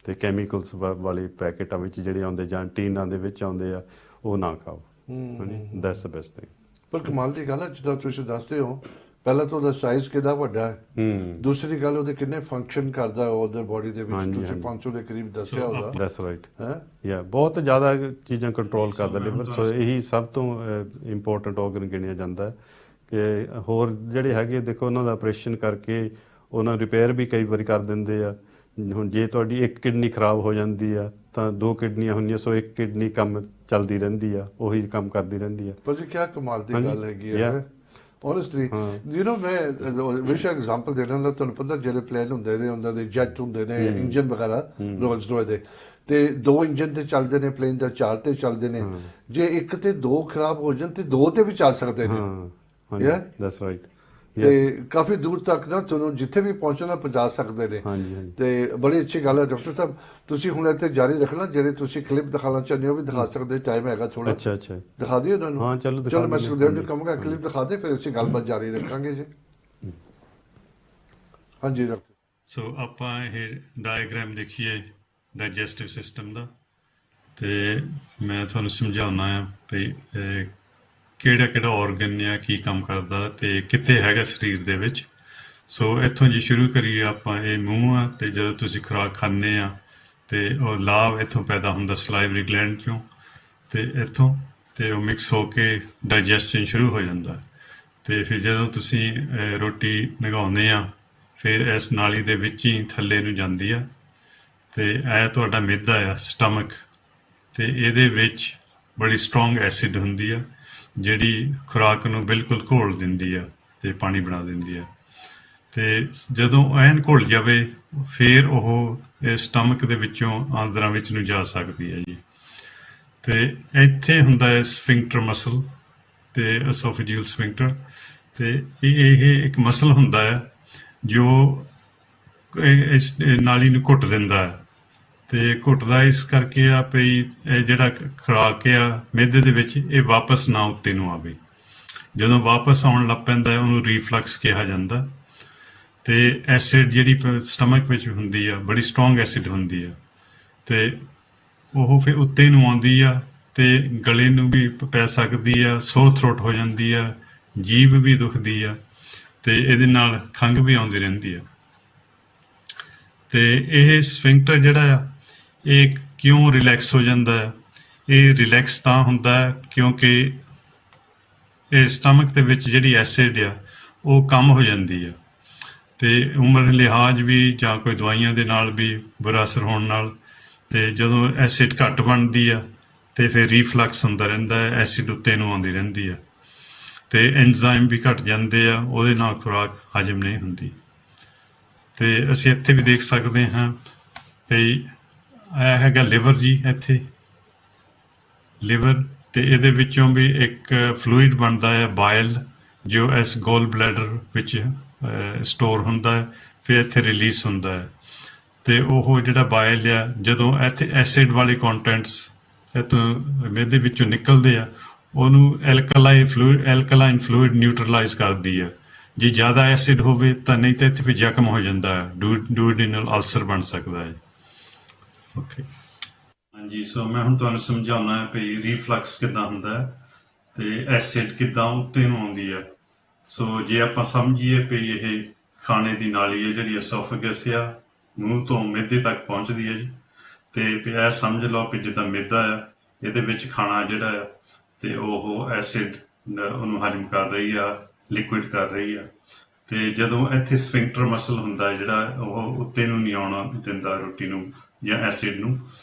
ਤੇ ਕੈਮੀਕਲਸ ਵਾਲੇ ਪੈਕੇਟਾਂ ਵਿੱਚ ਜਿਹੜੇ ਆਉਂਦੇ ਜਾਂ ਟੀਨਾਂ ਦੇ ਵਿੱਚ ਆਉਂਦੇ ਆ ਉਹ ਨਾ ਖਾਓ, ਹਾਂਜੀ, ਦੈਟਸ ਦ ਬੈਸਟ ਥਿੰਗ। ਪਰ ਕਮਾਲ ਦੀ ਗੱਲ ਹੈ, ਜਿੱਦਾਂ ਤੁਸੀਂ ਦੱਸਦੇ ਹੋ, ਪਹਿਲਾਂ ਤਾਂ ਉਹਦਾ ਸਾਈਜ਼ ਕਿੰਨਾ ਵੱਡਾ ਹੈ, ਦੂਸਰੀ ਗੱਲ ਉਹਦੇ ਕਿੰਨੇ ਫੰਕਸ਼ਨ ਕਰਦਾ ਉਹਦੇ ਬੋਡੀ ਦੇ ਵਿੱਚ, ਤੁਸੀਂ 500 ਦੇ ਕਰੀਬ ਦੱਸਿਆ ਉਹਦਾ, ਦੈਟਸ ਰਾਈਟ, ਯਾ ਬਹੁਤ ਜ਼ਿਆਦਾ ਚੀਜ਼ਾਂ ਕੰਟਰੋਲ ਕਰਦਾ ਲਿਵਰ। ਸੋ ਇਹੀ ਸਭ ਤੋਂ ਇੰਪੋਰਟੈਂਟ ਆਰਗਨ ਗਿਣਿਆ ਜਾਂਦਾ ਹੈ। ਕਿ ਹੋਰ ਜਿਹੜੇ ਹੈਗੇ ਦੇਖੋ ਉਹਨਾਂ ਦਾ ਆਪਰੇਸ਼ਨ ਕਰਕੇ ਉਹਨਾਂ ਰਿਪੇਅਰ ਵੀ ਕਈ ਵਾਰੀ ਕਰ ਦਿੰਦੇ ਆ, ਹੁਣ ਜੇ ਤੁਹਾਡੀ ਇੱਕ ਕਿਡਨੀ ਖਰਾਬ ਹੋ ਜਾਂਦੀ ਆ ਤਾਂ ਦੋ ਕਿਡਨੀਆਂ ਹੁੰਦੀਆਂ, ਸੋ ਇੱਕ ਕਿਡਨੀ ਕੰਮ ਚੱਲਦੀ ਰਹਿੰਦੀ ਆ, ਉਹੀ ਕੰਮ ਕਰਦੀ ਰਹਿੰਦੀ ਆ। ਪਰ ਜੀ ਕੀ ਕਮਾਲ ਦੀ ਹਾਂਜੀ, ਗੱਲ ਹੈਗੀ yeah. ਹੈ honestly ਹਾਂ। you know ਮੈਂ ਵਿਸ਼ ਐਗਜ਼ਾਮਪਲ ਦੇਣਾ ਲਾ, ਤੁਹਾਨੂੰ ਪਤਾ ਜਿਹੜੇ ਪਲੇਨ ਹੁੰਦੇ ਨੇ ਉਹਨਾਂ ਦੇ ਜੈਟ ਹੁੰਦੇ ਨੇ, ਇੰਜਨ ਵਗੈਰਾ ਰੋਲਸ ਰੋਏ ਦੇ, ਤੇ 2 ਇੰਜਨ ਤੇ ਚੱਲਦੇ ਨੇ ਪਲੇਨ ਦਾ, 4 ਤੇ ਚੱਲਦੇ ਨੇ। ਜੇ ਇੱਕ ਤੇ 2 ਖਰਾਬ ਹੋ ਜਾਣ ਤੇ 2 ਤੇ ਵੀ ਚੱਲ ਸਕਦੇ ਨੇ। ਹਾਂ ਹਾਂਜੀ, Yeah? That's right. ਤੇ ਕਾਫੀ ਦੂਰ ਤੱਕ ਨਾ ਤੁਹਾਨੂੰ ਜਿੱਥੇ ਵੀ ਪਹੁੰਚਣਾ ਪਹੁੰਚਾ ਸਕਦੇ ਨੇ। ਹਾਂਜੀ ਹਾਂਜੀ ਤੇ ਬੜੀ ਅੱਛੀ ਗੱਲ ਹੈ ਡਾਕਟਰ ਸਾਹਿਬ, ਤੁਸੀਂ ਹੁਣ ਇੱਥੇ ਜਾਰੀ ਰੱਖਣਾ, ਜਿਹੜੇ ਤੁਸੀਂ ਕਲਿੱਪ ਦਿਖਾਉਣਾ ਚਾਹੁੰਦੇ ਹੋ ਵੀ ਦਿਖਾ ਸਕਦੇ, ਟਾਈਮ ਹੈਗਾ ਥੋੜਾ। ਅੱਛਾ ਅੱਛਾ ਦਿਖਾ ਦਿਓ ਉਹਨਾਂ ਨੂੰ। ਹਾਂ ਚਲੋ ਦਿਖਾ ਚਲੋ ਮੈਂ ਦਿੰਦੇ ਹਾਂ। ਸੁਖਦੇਵ ਨੂੰ ਕਹਾਂਗਾ ਕਲਿੱਪ ਦਿਖਾ ਦੇ, ਫਿਰ ਅਸੀਂ ਗੱਲਬਾਤ ਜਾਰੀ ਰੱਖਾਂਗੇ ਜੀ। ਹਾਂਜੀ ਡਾਕਟਰ। ਸੋ ਆਪਾਂ ਇਹ ਡਾਇਗਰਾਮ ਦੇਖੀਏ ਡਾਈਜੈਸਟਿਵ ਸਿਸਟਮ ਦਾ, ਤੇ ਮੈਂ ਤੁਹਾਨੂੰ ਸਮਝਾਉਣਾ ਆ ਵੀ ਕਿਹੜਾ ਕਿਹੜਾ ਆਰਗਨ ਆ, ਕੀ ਕੰਮ ਕਰਦਾ ਤੇ ਕਿੱਥੇ ਹੈਗਾ ਸਰੀਰ ਦੇ ਵਿੱਚ। ਸੋ ਇੱਥੋਂ ਜੀ ਸ਼ੁਰੂ ਕਰੀਏ ਆਪਾਂ। ਇਹ ਮੂੰਹ ਆ, ਤੇ ਜਦੋਂ ਤੁਸੀਂ ਖੁਰਾਕ ਖਾਂਦੇ ਆ ਤੇ ਉਹ ਲਾਭ ਇੱਥੋਂ ਪੈਦਾ ਹੁੰਦਾ ਸਲਾਈਵਰੀ ਗਲੈਂਡ ਚੋਂ, ਤੇ ਇੱਥੋਂ ਤੇ ਉਹ ਮਿਕਸ ਹੋ ਕੇ ਡਾਈਜੈਸਸ਼ਨ ਸ਼ੁਰੂ ਹੋ ਜਾਂਦਾ। ਤੇ ਫਿਰ ਜਦੋਂ ਤੁਸੀਂ ਰੋਟੀ ਲੰਘਾਉਂਦੇ ਆ, ਫਿਰ ਇਸ ਨਾਲੀ ਦੇ ਵਿੱਚ ਹੀ ਥੱਲੇ ਨੂੰ ਜਾਂਦੀ ਆ, ਤੇ ਇਹ ਤੁਹਾਡਾ ਮਿੱਦਾ ਆ ਸਟਮਕ, ਤੇ ਇਹਦੇ ਵਿੱਚ ਬੜੀ ਸਟਰੋਂਗ ਐਸਿਡ ਹੁੰਦੀ ਆ ਜਿਹੜੀ ਖੁਰਾਕ ਨੂੰ ਬਿਲਕੁਲ ਘੋਲ ਦਿੰਦੀ ਆ ਤੇ ਪਾਣੀ ਬਣਾ ਦਿੰਦੀ ਆ। ਤੇ ਜਦੋਂ ਐਨ ਘੁਲ ਜਾਵੇ ਫਿਰ ਉਹ ਸਟਮਕ ਦੇ ਵਿੱਚੋਂ ਆਂਦਰਾਂ ਵਿੱਚ ਨੂੰ ਜਾ ਸਕਦੀ ਹੈ ਜੀ। ਤੇ ਇੱਥੇ ਹੁੰਦਾ ਹੈ ਸਫਿੰਕਟਰ ਮਸਲ ਤੇ ਐਸੋਫੇਜੀਅਲ ਸਫਿੰਕਟਰ, ਤੇ ਇਹ ਇੱਕ ਮਸਲ ਹੁੰਦਾ ਹੈ ਜੋ ਇਸ ਨਾਲੀ ਨੂੰ ਘੁੱਟ ਦਿੰਦਾ ਹੈ। ਤੇ ਘੁੱਟਦਾ ਇਸ ਕਰਕੇ ਆ ਵੀ ਇਹ ਜਿਹੜਾ ਖੁਰਾਕ ਆ ਮਿਹਦੇ ਦੇ ਵਿੱਚ ਇਹ ਵਾਪਸ ਨਾ ਉੱਤੇ ਨੂੰ ਆਵੇ। ਜਦੋਂ ਵਾਪਸ ਆਉਣ ਲੱਗ ਪੈਂਦਾ ਉਹਨੂੰ ਰੀਫਲਕਸ ਕਿਹਾ ਜਾਂਦਾ। ਤੇ ਐਸਿਡ ਜਿਹੜੀ ਸਟਮਕ ਵਿੱਚ ਹੁੰਦੀ ਆ ਬੜੀ ਸਟਰੋਂਗ ਐਸਿਡ ਹੁੰਦੀ ਆ, ਤੇ ਉਹ ਫਿਰ ਉੱਤੇ ਨੂੰ ਆਉਂਦੀ ਆ ਤੇ ਗਲੇ ਨੂੰ ਵੀ ਪੈ ਸਕਦੀ ਆ, ਸੋਰ ਥਰੋਟ ਹੋ ਜਾਂਦੀ ਆ, ਜੀਭ ਵੀ ਦੁਖਦੀ ਆ, ਤੇ ਇਹਦੇ ਨਾਲ ਖੰਘ ਵੀ ਆਉਂਦੀ ਰਹਿੰਦੀ ਆ। ਤੇ ਇਹ ਸਫਿੰਕਟਰ ਜਿਹੜਾ ਆ ਇਹ ਕਿਉਂ ਰਿਲੈਕਸ ਹੋ ਜਾਂਦਾ ਹੈ? ਇਹ ਰਿਲੈਕਸ ਤਾਂ ਹੁੰਦਾ ਹੈ ਕਿਉਂਕਿ ਇਹ ਸਟਮਕ ਦੇ ਵਿੱਚ ਜਿਹੜੀ ਐਸਿਡ ਆ ਉਹ ਕਮ ਹੋ ਜਾਂਦੀ ਆ, ਤੇ ਉਮਰ ਲਿਹਾਜ਼ ਵੀ ਜਾਂ ਕੋਈ ਦਵਾਈਆਂ ਦੇ ਨਾਲ ਵੀ ਬੁਰਾ ਅਸਰ ਹੋਣ ਨਾਲ, ਤੇ ਜਦੋਂ ਐਸਿਡ ਘੱਟ ਬਣਦੀ ਆ ਤੇ ਫਿਰ ਰੀਫਲਕਸ ਹੁੰਦਾ ਰਹਿੰਦਾ ਹੈ, ਐਸਿਡ ਉੱਤੇ ਨੂੰ ਆਉਂਦੀ ਰਹਿੰਦੀ ਆ, ਤੇ ਐਂਜ਼ਾਈਮ ਵੀ ਘੱਟ ਜਾਂਦੇ ਆ, ਉਹਦੇ ਨਾਲ ਖੁਰਾਕ ਹਜਮ ਨਹੀਂ ਹੁੰਦੀ। ਤੇ ਅਸੀਂ ਇੱਥੇ ਵੀ ਦੇਖ ਸਕਦੇ ਹਾਂ ਵੀ ਇਹ ਹੈਗਾ ਲਿਵਰ ਜੀ, ਇੱਥੇ ਲਿਵਰ, ਤੇ ਇਹਦੇ ਵਿੱਚੋਂ ਵੀ ਇੱਕ ਫਲੂਇਡ ਬਣਦਾ ਹੈ ਬਾਇਲ, ਜੋ ਇਸ ਗੋਲ ਬਲੈਡਰ ਵਿੱਚ ਸਟੋਰ ਹੁੰਦਾ ਹੈ, ਫਿਰ ਇੱਥੇ ਰਿਲੀਜ਼ ਹੁੰਦਾ ਹੈ। ਤੇ ਉਹ ਜਿਹੜਾ ਬਾਇਲ ਆ ਜਦੋਂ ਇੱਥੇ ਐਸਿਡ ਵਾਲੇ ਕੰਟੈਂਟਸ ਇੱਥੋਂ ਮਿਹਦੇ ਵਿੱਚੋਂ ਨਿਕਲਦੇ ਆ, ਉਹਨੂੰ ਐਲਕਲਾਈਨ ਫਲੂਇਡ ਨਿਊਟਰਲਾਈਜ਼ ਕਰਦੀ ਆ। ਜੇ ਜ਼ਿਆਦਾ ਐਸਿਡ ਹੋਵੇ ਤਾਂ ਨਹੀਂ ਤਾਂ ਇੱਥੇ ਫਿਰ ਜ਼ਖਮ ਹੋ ਜਾਂਦਾ ਹੈ, ਡੂਓਡੀਨਲ ਅਲਸਰ ਬਣ ਸਕਦਾ ਹੈ। ਓਕੇ ਹਾਂਜੀ, ਸੋ ਮੈਂ ਹੁਣ ਤੁਹਾਨੂੰ ਸਮਝਾਉਣਾ ਹੈ ਵੀ ਰੀਫਲਕਸ ਕਿੱਦਾਂ ਹੁੰਦਾ ਹੈ ਤੇ ਐਸਿਡ ਕਿੱਦਾਂ ਉੱਤੇ ਨੂੰ ਆਉਂਦੀ ਹੈ। ਸੋ ਜੇ ਆਪਾਂ ਸਮਝੀਏ ਵੀ ਇਹ ਖਾਣੇ ਦੀ ਨਾਲੀ ਹੈ ਜਿਹੜੀ ਐਸੋਫੇਗਸ ਆ, ਮੂੰਹ ਤੋਂ ਮਿਹਦੇ ਤੱਕ ਪਹੁੰਚਦੀ ਹੈ ਜੀ, ਤੇ ਵੀ ਇਹ ਸਮਝ ਲਓ ਵੀ ਜਿੱਦਾਂ ਮਿਹਦਾ ਆ ਇਹਦੇ ਵਿੱਚ ਖਾਣਾ ਜਿਹੜਾ ਆ ਤੇ ਉਹ ਐਸਿਡ ਉਹਨੂੰ ਹਜਮ ਕਰ ਰਹੀ ਆ, ਲਿਕੁਇਡ ਕਰ ਰਹੀ ਆ। ਤੇ ਜਦੋਂ ਇੱਥੇ ਸਫਿੰਕਟਰ ਮਸਲ ਹੁੰਦਾ ਜਿਹੜਾ ਉਹ ਉੱਤੇ ਨੂੰ ਨਹੀਂ ਆਉਣਾ ਦਿੰਦਾ ਰੋਟੀ ਨੂੰ ਜਾਂ ਐਸਿਡ ਨੂੰ,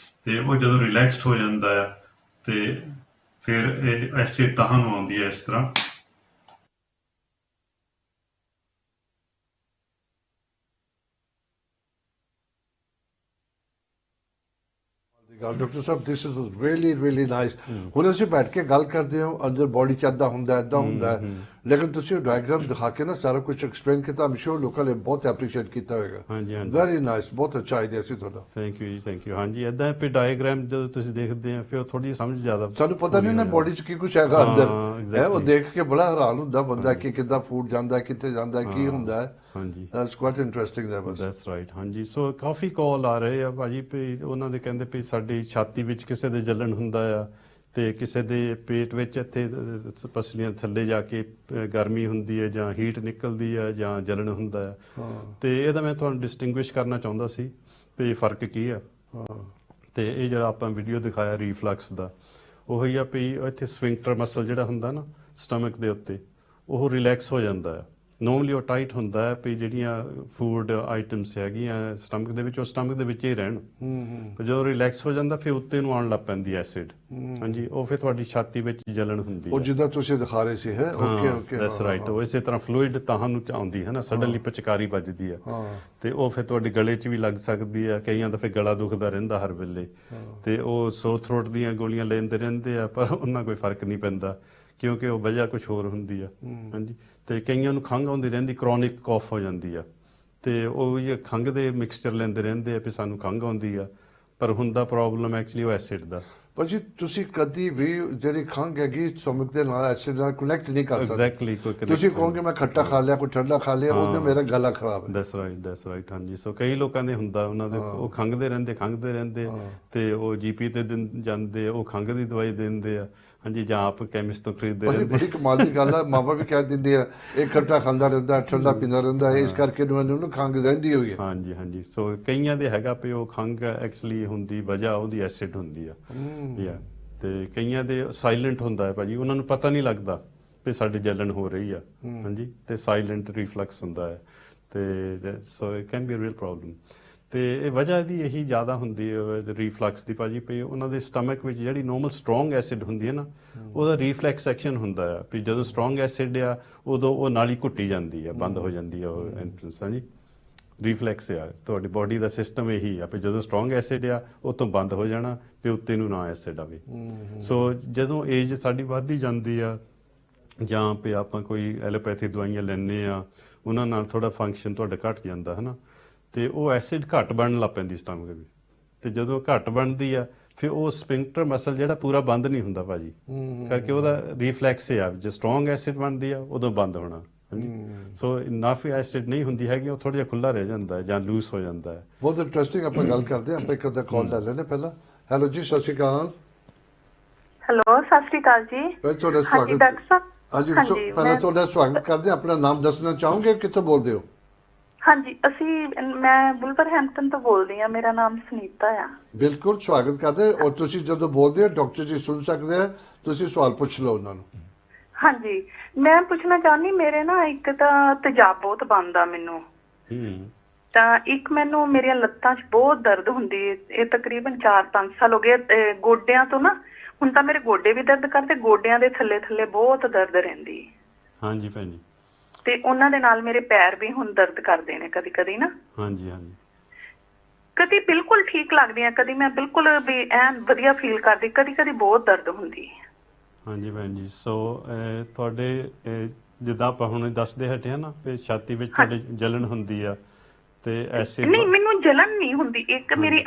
ਤੇ ਉਹ ਜਦੋਂ ਰਿਲੈਕਸਡ ਹੋ ਜਾਂਦਾ ਆ ਤੇ ਫਿਰ ਇਹ ਐਸਿਡ ਤਾਂ ਨੂੰ ਆਉਂਦੀ ਹੈ ਇਸ ਤਰ੍ਹਾਂ। Doctor Sahib this is really nice. ਹੁਣ ਅਸੀਂ ਬੈਠ ਕੇ ਗੱਲ ਕਰਦੇ ਹਾਂ, ਅੰਦਰ ਬੋਡੀ ਚ ਏਦਾਂ ਹੁੰਦਾ ਹੈ, ਲੇਕਿਨ ਤੁਸੀਂ ਡਾਇਗਰਾਮ ਦਿਖਾ ਕੇ ਨਾ ਸਾਰਾ ਕੁਝ ਐਕਸਪਲੇਨ ਕੀਤਾ, ਆਮ ਸ਼ੋਰ ਲੋਕਾਂ ਨੇ ਬਹੁਤ ਐਪਰੀਸ਼ੀਏਟ ਕੀਤਾ ਹੋਵੇਗਾ। ਹਾਂਜੀ ਹਾਂਜੀ, ਵੈਰੀ ਨਾਈਸ, ਬਹੁਤ ਅੱਛਾ ਆਈਡੀਆ ਸੀ ਤੁਹਾਡਾ। ਥੈਂਕ ਯੂ ਜੀ, ਥੈਂਕ ਯੂ। ਹਾਂਜੀ, ਏਦਾਂ ਵੀ ਡਾਇਗਰਾਮ ਜਦੋਂ ਤੁਸੀਂ ਦੇਖਦੇ ਆ ਫਿਰ ਥੋੜੀ ਜਿਹੀ ਸਮਝ ਜ਼ਿਆਦਾ, ਸਾਨੂੰ ਪਤਾ ਨਹੀਂ ਨਾ ਬੋਡੀ ਚ ਕੀ ਕੁਝ ਹੈਗਾ ਅੰਦਰ, ਹੈ ਉਹ exactly. ਦੇਖ ਕੇ ਬੜਾ ਹੈਰਾਨ ਹੁੰਦਾ ਬੰਦਾ ਕਿ ਕਿੱਦਾਂ ਫੂਡ ਜਾਂਦਾ, ਕਿੱਥੇ ਜਾਂਦਾ, ਕੀ ਹੁੰਦਾ ਹੈ। ਹਾਂਜੀ, that's quite interesting that was. That's right. ਹਾਂਜੀ, ਸੋ ਕਾਫੀ ਕਾਲ ਆ ਰਹੇ ਆ ਭਾਜੀ ਵੀ ਉਹਨਾਂ ਦੇ ਕਹਿੰਦੇ ਵੀ ਸਾਡੀ ਛਾਤੀ ਵਿੱਚ ਕਿਸੇ ਦੇ ਜਲਣ ਹੁੰਦਾ ਆ, ਤੇ ਕਿਸੇ ਦੇ ਪੇਟ ਵਿੱਚ ਇੱਥੇ ਪਸਲੀਆਂ ਥੱਲੇ ਜਾ ਕੇ ਗਰਮੀ ਹੁੰਦੀ ਹੈ ਜਾਂ ਹੀਟ ਨਿਕਲਦੀ ਹੈ ਜਾਂ ਜਲਣ ਹੁੰਦਾ ਹੈ। ਤੇ ਇਹਦਾ ਮੈਂ ਤੁਹਾਨੂੰ ਡਿਸਟਿੰਗੁਇਸ਼ ਕਰਨਾ ਚਾਹੁੰਦਾ ਸੀ ਵੀ ਫਰਕ ਕੀ ਆ। ਤੇ ਇਹ ਜਿਹੜਾ ਆਪਾਂ ਵੀਡੀਓ ਦਿਖਾਇਆ ਰੀਫਲਕਸ ਦਾ, ਉਹੀ ਆ ਵੀ ਇੱਥੇ ਸਫਿੰਕਟਰ ਮਸਲ ਜਿਹੜਾ ਹੁੰਦਾ ਨਾ ਸਟਮਕ ਦੇ ਉੱਤੇ, ਉਹ ਰਿਲੈਕਸ ਹੋ ਜਾਂਦਾ ਹੈ, ਨੋਰਮਲੀ ਉਹ ਟਾਈਟ ਹੁੰਦਾ ਹੈ ਵੀ ਜਿਹੜੀਆਂ ਫੂਡ ਆਈਟਮਸ ਹੈਗੀਆਂ ਸਟਮਕ ਦੇ ਵਿੱਚ, ਉਹ ਸਟਮਕ ਦੇ ਵਿੱਚ ਹੀ ਰਹਿਣ। ਪਰ ਜਦੋਂ ਰਿਲੈਕਸ ਹੋ ਜਾਂਦਾ ਫਿਰ ਉੱਤੇ ਨੂੰ ਆਉਣ ਲੱਗ ਪੈਂਦੀ ਐਸਿਡ। ਹਾਂਜੀ, ਉਹ ਫਿਰ ਤੁਹਾਡੀ ਛਾਤੀ ਵਿੱਚ ਜਲਣ ਹੁੰਦੀ ਉਹ ਹੈ। ਜਿੱਦਾਂ ਤੁਸੀਂ ਦਿਖਾ ਰਹੇ ਸੀ ਹੈ। Okay okay, that's right. ਉਹ ਇਸੇ ਤਰ੍ਹਾਂ ਫਲੂਇਡ ਤੁਹਾਨੂੰ ਆਉਂਦੀ ਹੈ ਨਾ, ਸਡਨਲੀ ਪਚਕਾਰੀ ਵੱਜਦੀ ਹੈ ਤੇ ਉਹ ਫਿਰ ਤੁਹਾਡੇ ਗਲੇ 'ਚ ਵੀ ਲੱਗ ਸਕਦੀ ਹੈ। ਕਈਆਂ ਦਾ ਫਿਰ ਗਲਾ ਦੁਖਦਾ ਰਹਿੰਦਾ ਹਰ ਵੇਲੇ, ਤੇ ਉਹ ਸੋਰ ਥਰੋਟ ਦੀਆਂ ਗੋਲੀਆਂ ਲੈਂਦੇ ਰਹਿੰਦੇ ਆ, ਪਰ ਉਹਨਾਂ ਕੋਈ ਫਰਕ ਨਹੀਂ ਪੈਂਦਾ ਕਿਉਂਕਿ ਉਹ ਵਜ੍ਹਾ ਕੁਝ ਹੋਰ ਹੁੰਦੀ ਆ। ਹਾਂਜੀ, ਤੇ ਕਈਆਂ ਨੂੰ ਖੰਘ ਆਉਂਦੀ ਰਹਿੰਦੀ, ਕ੍ਰੋਨਿਕ ਕਾਫ ਹੋ ਜਾਂਦੀ ਆ, ਤੇ ਉਹ ਇਹ ਖੰਘ ਦੇ ਮਿਕਸਚਰ ਲੈਂਦੇ ਰਹਿੰਦੇ ਆ ਵੀ ਸਾਨੂੰ ਖੰਘ ਆਉਂਦੀ ਆ, ਪਰ ਹੁੰਦਾ ਪ੍ਰੋਬਲਮ ਐਕਚੁਅਲੀ ਉਹ ਐਸਿਡ ਦਾ। ਪਰ ਜੀ ਤੁਸੀਂ ਕਦੀ ਵੀ ਜਿਹੜੀ ਖੰਘ ਹੈਗੀ ਸਟਮਕ ਦੇ ਨਾਲ ਐਸਿਡ ਨਾਲ ਕਨੈਕਟ ਨਹੀਂ ਕਰ ਸਕਦੇ। ਐਗਜ਼ੈਕਟਲੀ, ਕੋਈ ਤੁਸੀਂ ਕਹੋਗੇ ਮੈਂ ਖੱਟਾ ਖਾ ਲਿਆ, ਕੋਈ ਠੰਡਾ ਖਾ ਲਿਆ, ਉਹਦੇ ਮੇਰਾ ਗਲਾ ਖਰਾਬ ਹੈ। That's right. ਹਾਂਜੀ, ਸੋ ਕਈ ਲੋਕਾਂ ਦੇ ਹੁੰਦਾ, ਉਹਨਾਂ ਦੇ ਉਹ ਖੰਘਦੇ ਰਹਿੰਦੇ ਤੇ ਉਹ ਜੀਪੀ ਤੇ ਜਾਂਦੇ, ਉਹ ਖੰਘ ਦੀ ਦਵਾਈ ਦਿੰਦੇ ਆ। ਹਾਂਜੀ, ਜਾਂ ਆਪ ਕੈਮਿਸਟ ਤੋਂ ਖਰੀਦਦੇ ਰਹਿੰਦੇ। ਬੜੀ ਕਮਾਲ ਦੀ ਗੱਲ ਹੈ, ਮਾਪਾ ਵੀ ਕਹਿ ਦਿੰਦੇ ਆ ਇਹ ਖੱਟਾ ਖਾਂਦਾ ਰਹਿੰਦਾ, ਠੰਡਾ ਪੀਂਦਾ ਰਹਿੰਦਾ, ਇਸ ਕਰਕੇ ਉਹਨੂੰ ਖੰਘ ਰਹਿੰਦੀ ਹੋਈ ਹੈ। ਹਾਂਜੀ, ਸੋ ਕਈਆਂ ਦੇ ਹੈਗਾ ਵੀ ਉਹ ਖੰਘ ਐਕਚੁਅਲੀ ਹੁੰਦੀ ਵਜ੍ਹਾ ਉਹਦੀ ਐਸਿਡ ਹੁੰਦੀ ਆ। ਤੇ ਕਈਆਂ ਦੇ ਸਾਇਲੈਂਟ ਹੁੰਦਾ ਹੈ ਭਾਜੀ, ਉਹਨਾਂ ਨੂੰ ਪਤਾ ਨਹੀਂ ਲੱਗਦਾ ਵੀ ਸਾਡੇ ਜਲਣ ਹੋ ਰਹੀ ਆ। ਹਾਂਜੀ, ਤੇ ਸਾਇਲੈਂਟ ਰਿਫਲਕਸ ਹੁੰਦਾ ਹੈ, ਤੇ so it can be a real problem. ਤੇ ਇਹ ਵਜ੍ਹਾ ਇਹਦੀ ਇਹੀ ਜ਼ਿਆਦਾ ਹੁੰਦੀ ਹੈ ਰੀਫਲਕਸ ਦੀ ਭਾਜੀ, ਵੀ ਉਹਨਾਂ ਦੇ ਸਟਮਕ ਵਿੱਚ ਜਿਹੜੀ ਨੋਰਮਲ ਸਟਰੋਂਗ ਐਸਿਡ ਹੁੰਦੀ ਹੈ ਨਾ, ਉਹਦਾ ਰੀਫਲੈਕਸ ਐਕਸ਼ਨ ਹੁੰਦਾ ਆ ਵੀ ਜਦੋਂ ਸਟਰੋਂਗ ਐਸਿਡ ਆ ਉਦੋਂ ਉਹ ਨਾਲੀ ਘੁੱਟੀ ਜਾਂਦੀ ਆ, ਬੰਦ ਹੋ ਜਾਂਦੀ ਆ ਉਹ ਐਂਟਰੈਂਸ। ਹਾਂਜੀ, ਰੀਫਲੈਕਸ ਆ ਤੁਹਾਡੀ ਬੋਡੀ ਦਾ ਸਿਸਟਮ ਇਹੀ ਆ ਵੀ ਜਦੋਂ ਸਟਰੋਂਗ ਐਸਿਡ ਆ ਉਹ ਤੋਂ ਬੰਦ ਹੋ ਜਾਣਾ ਵੀ ਉੱਤੇ ਨੂੰ ਨਾ ਐਸਿਡ ਆਵੇ। ਸੋ ਜਦੋਂ ਏਜ ਸਾਡੀ ਵੱਧਦੀ ਜਾਂਦੀ ਆ ਜਾਂ ਵੀ ਆਪਾਂ ਕੋਈ ਐਲੋਪੈਥੀ ਦਵਾਈਆਂ ਲੈਂਦੇ ਆ, ਉਹਨਾਂ ਨਾਲ ਥੋੜਾ ਫੰਕਸ਼ਨ ਤੁਹਾਡਾ ਘਟ ਜਾਂਦਾ ਹੈ ਨਾ, ਤੇ ਉਹ ਐਸਿਡ ਘੱਟ ਬਣਨ ਲੱਗ ਪੈਂਦੀ ਸਟਮਕ ਵਿੱਚ, ਤੇ ਜਦੋਂ ਘੱਟ ਬਣਦੀ ਆ ਫਿਰ ਉਹ ਸਪਿੰਕਟਰ ਮਸਲ ਜਿਹੜਾ ਪੂਰਾ ਬੰਦ ਨਹੀਂ ਹੁੰਦਾ ਭਾਜੀ, ਕਰਕੇ ਉਹਦਾ ਰੀਫਲੈਕਸ ਆ ਜੇ ਸਟਰੋਂਗ ਐਸਿਡ ਬਣਦੀ ਆ ਉਦੋਂ ਬੰਦ ਹੋਣਾ। ਹਾਂਜੀ, ਸੋ ਇਨਫ ਐਸਿਡ ਨਹੀਂ ਹੁੰਦੀ ਹੈਗੀ, ਉਹ ਥੋੜਾ ਜਿਹਾ ਖੁੱਲਾ ਰਹਿ ਜਾਂਦਾ ਹੈ ਜਾਂ ਲੂਸ ਹੋ ਜਾਂਦਾ ਹੈ। ਬਹੁਤ ਇੰਟਰਸਟਿੰਗ। ਆਪਾਂ ਗੱਲ ਕਰਦੇ ਹਾਂ, ਆਪਾਂ ਇੱਕ ਅੱਧਾ ਕਾਲ ਲੈ ਲੈਣੇ ਪਹਿਲਾਂ। ਹੈਲੋ ਜੀ, ਸਤਿ ਸ਼੍ਰੀ ਅਕਾਲ। ਹੈਲੋ, ਸਤਿ ਸ਼੍ਰੀ ਅਕਾਲ ਜੀ। ਤੁਹਾਡਾ ਹਾਂਜੀ ਸਵਾਗਤ। ਡਾਕਟਰ ਸਾਹਿਬ। ਹਾਂਜੀ, ਪਹਿਲਾਂ ਤੁਹਾਡਾ ਸਵਾਗਤ ਕਰਦੇ ਹਾਂ। ਆਪਣਾ ਨਾਮ ਦੱਸਣਾ ਚਾਹੋਗੇ, ਕਿੱਥੋਂ ਬੋਲਦੇ ਹੋ? ਹਾਂਜੀ, ਮੈਂ ਵੁਲਵਰਹੈਂਪਟਨ ਤੋਂ ਬੋਲਦੀ ਹਾਂ, ਮੇਰਾ ਨਾਮ ਸੁਨੀਤਾ ਆ। ਬਿਲਕੁਲ ਸਵਾਗਤ ਕਰਦੇ। ਔਰ ਤੁਸੀਂ ਜਦੋਂ ਬੋਲਦੇ ਹੋ ਡਾਕਟਰ ਜੀ ਸੁਣ ਸਕਦੇ ਆ, ਤੁਸੀਂ ਸਵਾਲ ਪੁੱਛ ਲਓ ਉਹਨਾਂ ਨੂੰ। ਹਾਂਜੀ, ਮੈਂ ਪੁੱਛਣਾ ਚਾਹੁੰਦੀ, ਮੇਰੇ ਨਾ ਇੱਕ ਤਾਂ ਤੇਜ਼ਾਬ ਬਹੁਤ ਬਣਦਾ ਮੈਨੂੰ, ਤਾਂ ਇੱਕ ਮੈਨੂੰ ਮੇਰੀਆਂ ਲੱਤਾਂ 'ਚ ਬਹੁਤ ਦਰਦ ਹੁੰਦੀ ਹੈ। ਇਹ ਤਕਰੀਬਨ 4-5 ਸਾਲ ਹੋ ਗਏ। ਗੋਡਿਆਂ ਤੋਂ ਨਾ ਹੁਣ ਤਾਂ ਮੇਰੇ ਗੋਡੇ ਵੀ ਦਰਦ ਕਰਦੇ, ਗੋਡਿਆਂ ਦੇ ਥੱਲੇ ਬਹੁਤ ਦਰਦ ਰਹਿੰਦੀ। ਹਾਂਜੀ ਭੈਣ ਜੀ। ਤੇ ਉਹਨਾਂ ਦੇ ਨਾਲ ਮੇਰੇ ਪੈਰ ਵੀ ਹੁਣ ਦਰਦ ਕਰਦੇ ਨੇ ਕਦੀ ਕਦੀ ਨਾ। ਹਾਂਜੀ, ਕਦੀ ਬਿਲਕੁਲ ਠੀਕ ਲੱਗਦੀ ਆ, ਕਦੀ ਮੈਂ ਬਿਲਕੁਲ ਵੀ ਐਨ ਵਧੀਆ ਫੀਲ ਕਰਦੀ, ਕਦੀ ਕਦੀ ਬਹੁਤ ਦਰਦ ਹੁੰਦੀ ਹੈ। ਹਾਂਜੀ ਭੈਣ ਜੀ, ਸੋ ਤੁਹਾਡੇ ਜਿੱਦਾਂ ਆਪਾਂ ਹੁਣ ਦੱਸਦੇ ਹਟੇ ਨਾ ਵੀ ਛਾਤੀ ਵਿੱਚ ਤੁਹਾਡੇ ਜਲਣ ਹੁੰਦੀ ਆ ਤੇ ਐਸਿਡ। ਨਹੀਂ, ਮੈਨੂੰ ਜਲਣ ਨਹੀਂ ਹੁੰਦੀ। ਇੱਕ ਮੇਰੀ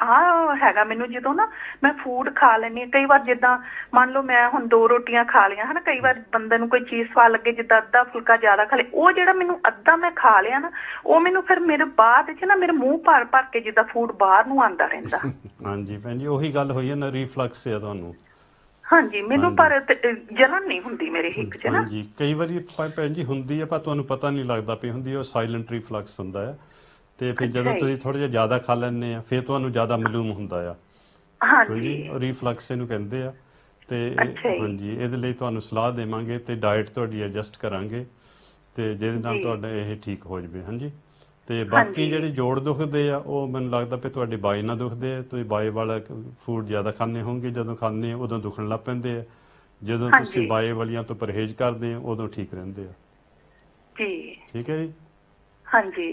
ਹੈਗਾ, ਮੈਨੂੰ ਜਦੋਂ ਨਾ ਮੈਂ ਫੂਡ ਖਾ ਲੈਂਦੀ, ਕਈ ਵਾਰ ਜਿੱਦਾਂ ਮੰਨ ਲਓ ਮੈਂ ਹੁਣ 2 ਰੋਟੀਆਂ ਖਾ ਲਈਆਂ ਹਨਾ, ਕਈ ਵਾਰ ਬੰਦੇ ਨੂੰ ਕੋਈ ਚੀਜ਼ ਸਵਾਦ ਲੱਗੇ, ਜਿੱਦਾਂ ਅੱਧਾ ਫੁਲਕਾ ਜ਼ਿਆਦਾ ਖਾ ਲੇ, ਉਹ ਜਿਹੜਾ ਮੈਨੂੰ ਅੱਧਾ ਮੈਂ ਖਾ ਲਿਆ ਨਾ, ਉਹ ਮੈਨੂੰ ਫਿਰ ਮੇਰੇ ਬਾਅਦ ਚ ਨਾ ਮੇਰੇ ਮੂੰਹ ਭਰ ਭਰ ਕੇ ਜਿੱਦਾਂ ਫੂਡ ਬਾਹਰ ਨੂੰ ਆਉਂਦਾ ਰਹਿੰਦਾ। ਹਾਂਜੀ ਭੈਣ ਜੀ, ਉਹੀ ਗੱਲ ਹੋਈ ਹੈ ਨਾ, ਰੀਫਲਕਸ ਆ ਤੁਹਾਨੂੰ। ਹਾਂਜੀ, ਮੈਨੂੰ ਪਰ ਜਲਣ ਨਹੀਂ ਹੁੰਦੀ ਮੇਰੇ ਹਿੱਕ 'ਚ ਨਾ। ਹਾਂਜੀ, ਕਈ ਵਾਰੀ ਭੈਣ ਜੀ ਹੁੰਦੀ ਆ, ਪਰ ਤੁਹਾਨੂੰ ਪਤਾ ਨਹੀਂ ਲੱਗਦਾ ਪਈ ਹੁੰਦੀ, ਉਹ ਸਾਇਲੈਂਟ ਰੀਫਲਕਸ ਹੁੰਦਾ ਹੈ। ਤੇ ਫਿਰ ਜਦੋਂ ਤੁਸੀਂ ਥੋੜਾ ਜਿਹਾ ਜ਼ਿਆਦਾ ਖਾ ਲੈਂਦੇ ਆ ਫਿਰ ਤੁਹਾਨੂੰ ਜ਼ਿਆਦਾ ਮਾਲੂਮ ਹੁੰਦਾ ਆ। ਹਾਂਜੀ, ਰੀਫਲਕਸ ਇਹਨੂੰ ਕਹਿੰਦੇ ਆ। ਤੇ ਹਾਂਜੀ, ਇਹਦੇ ਲਈ ਤੁਹਾਨੂੰ ਸਲਾਹ ਦੇਵਾਂਗੇ ਤੇ ਡਾਈਟ ਤੁਹਾਡੀ ਐਡਜਸਟ ਕਰਾਂਗੇ ਤੇ ਜਿਹਦੇ ਨਾਲ ਤੁਹਾਡਾ ਇਹ ਠੀਕ ਹੋ ਜਾਵੇ। ਹਾਂਜੀ, ਤੇ ਬਾਕੀ ਜਿਹੜੇ ਜੋੜ ਦੁਖਦੇ ਆ ਉਹ ਮੈਨੂੰ ਲੱਗਦਾ ਵੀ ਤੁਹਾਡੇ ਬਾਈ ਨਾਲ ਦੁਖਦੇ ਆ, ਤੁਸੀਂ ਬਾਈ ਵਾਲਾ ਫੂਡ ਜ਼ਿਆਦਾ ਖਾਂਦੇ ਹੋਣਗੇ, ਜਦੋਂ ਖਾਂਦੇ ਉਦੋਂ ਦੁਖਣ ਲੱਗ ਪੈਂਦੇ ਆ, ਜਦੋਂ ਤੁਸੀਂ ਬਾਈ ਵਾਲੀਆਂ ਤੋਂ ਪਰਹੇਜ਼ ਕਰਦੇ ਆ ਉਦੋਂ ਠੀਕ ਰਹਿੰਦੇ ਆ। ਜੀ ਠੀਕ ਹੈ ਜੀ। ਹਾਂਜੀ,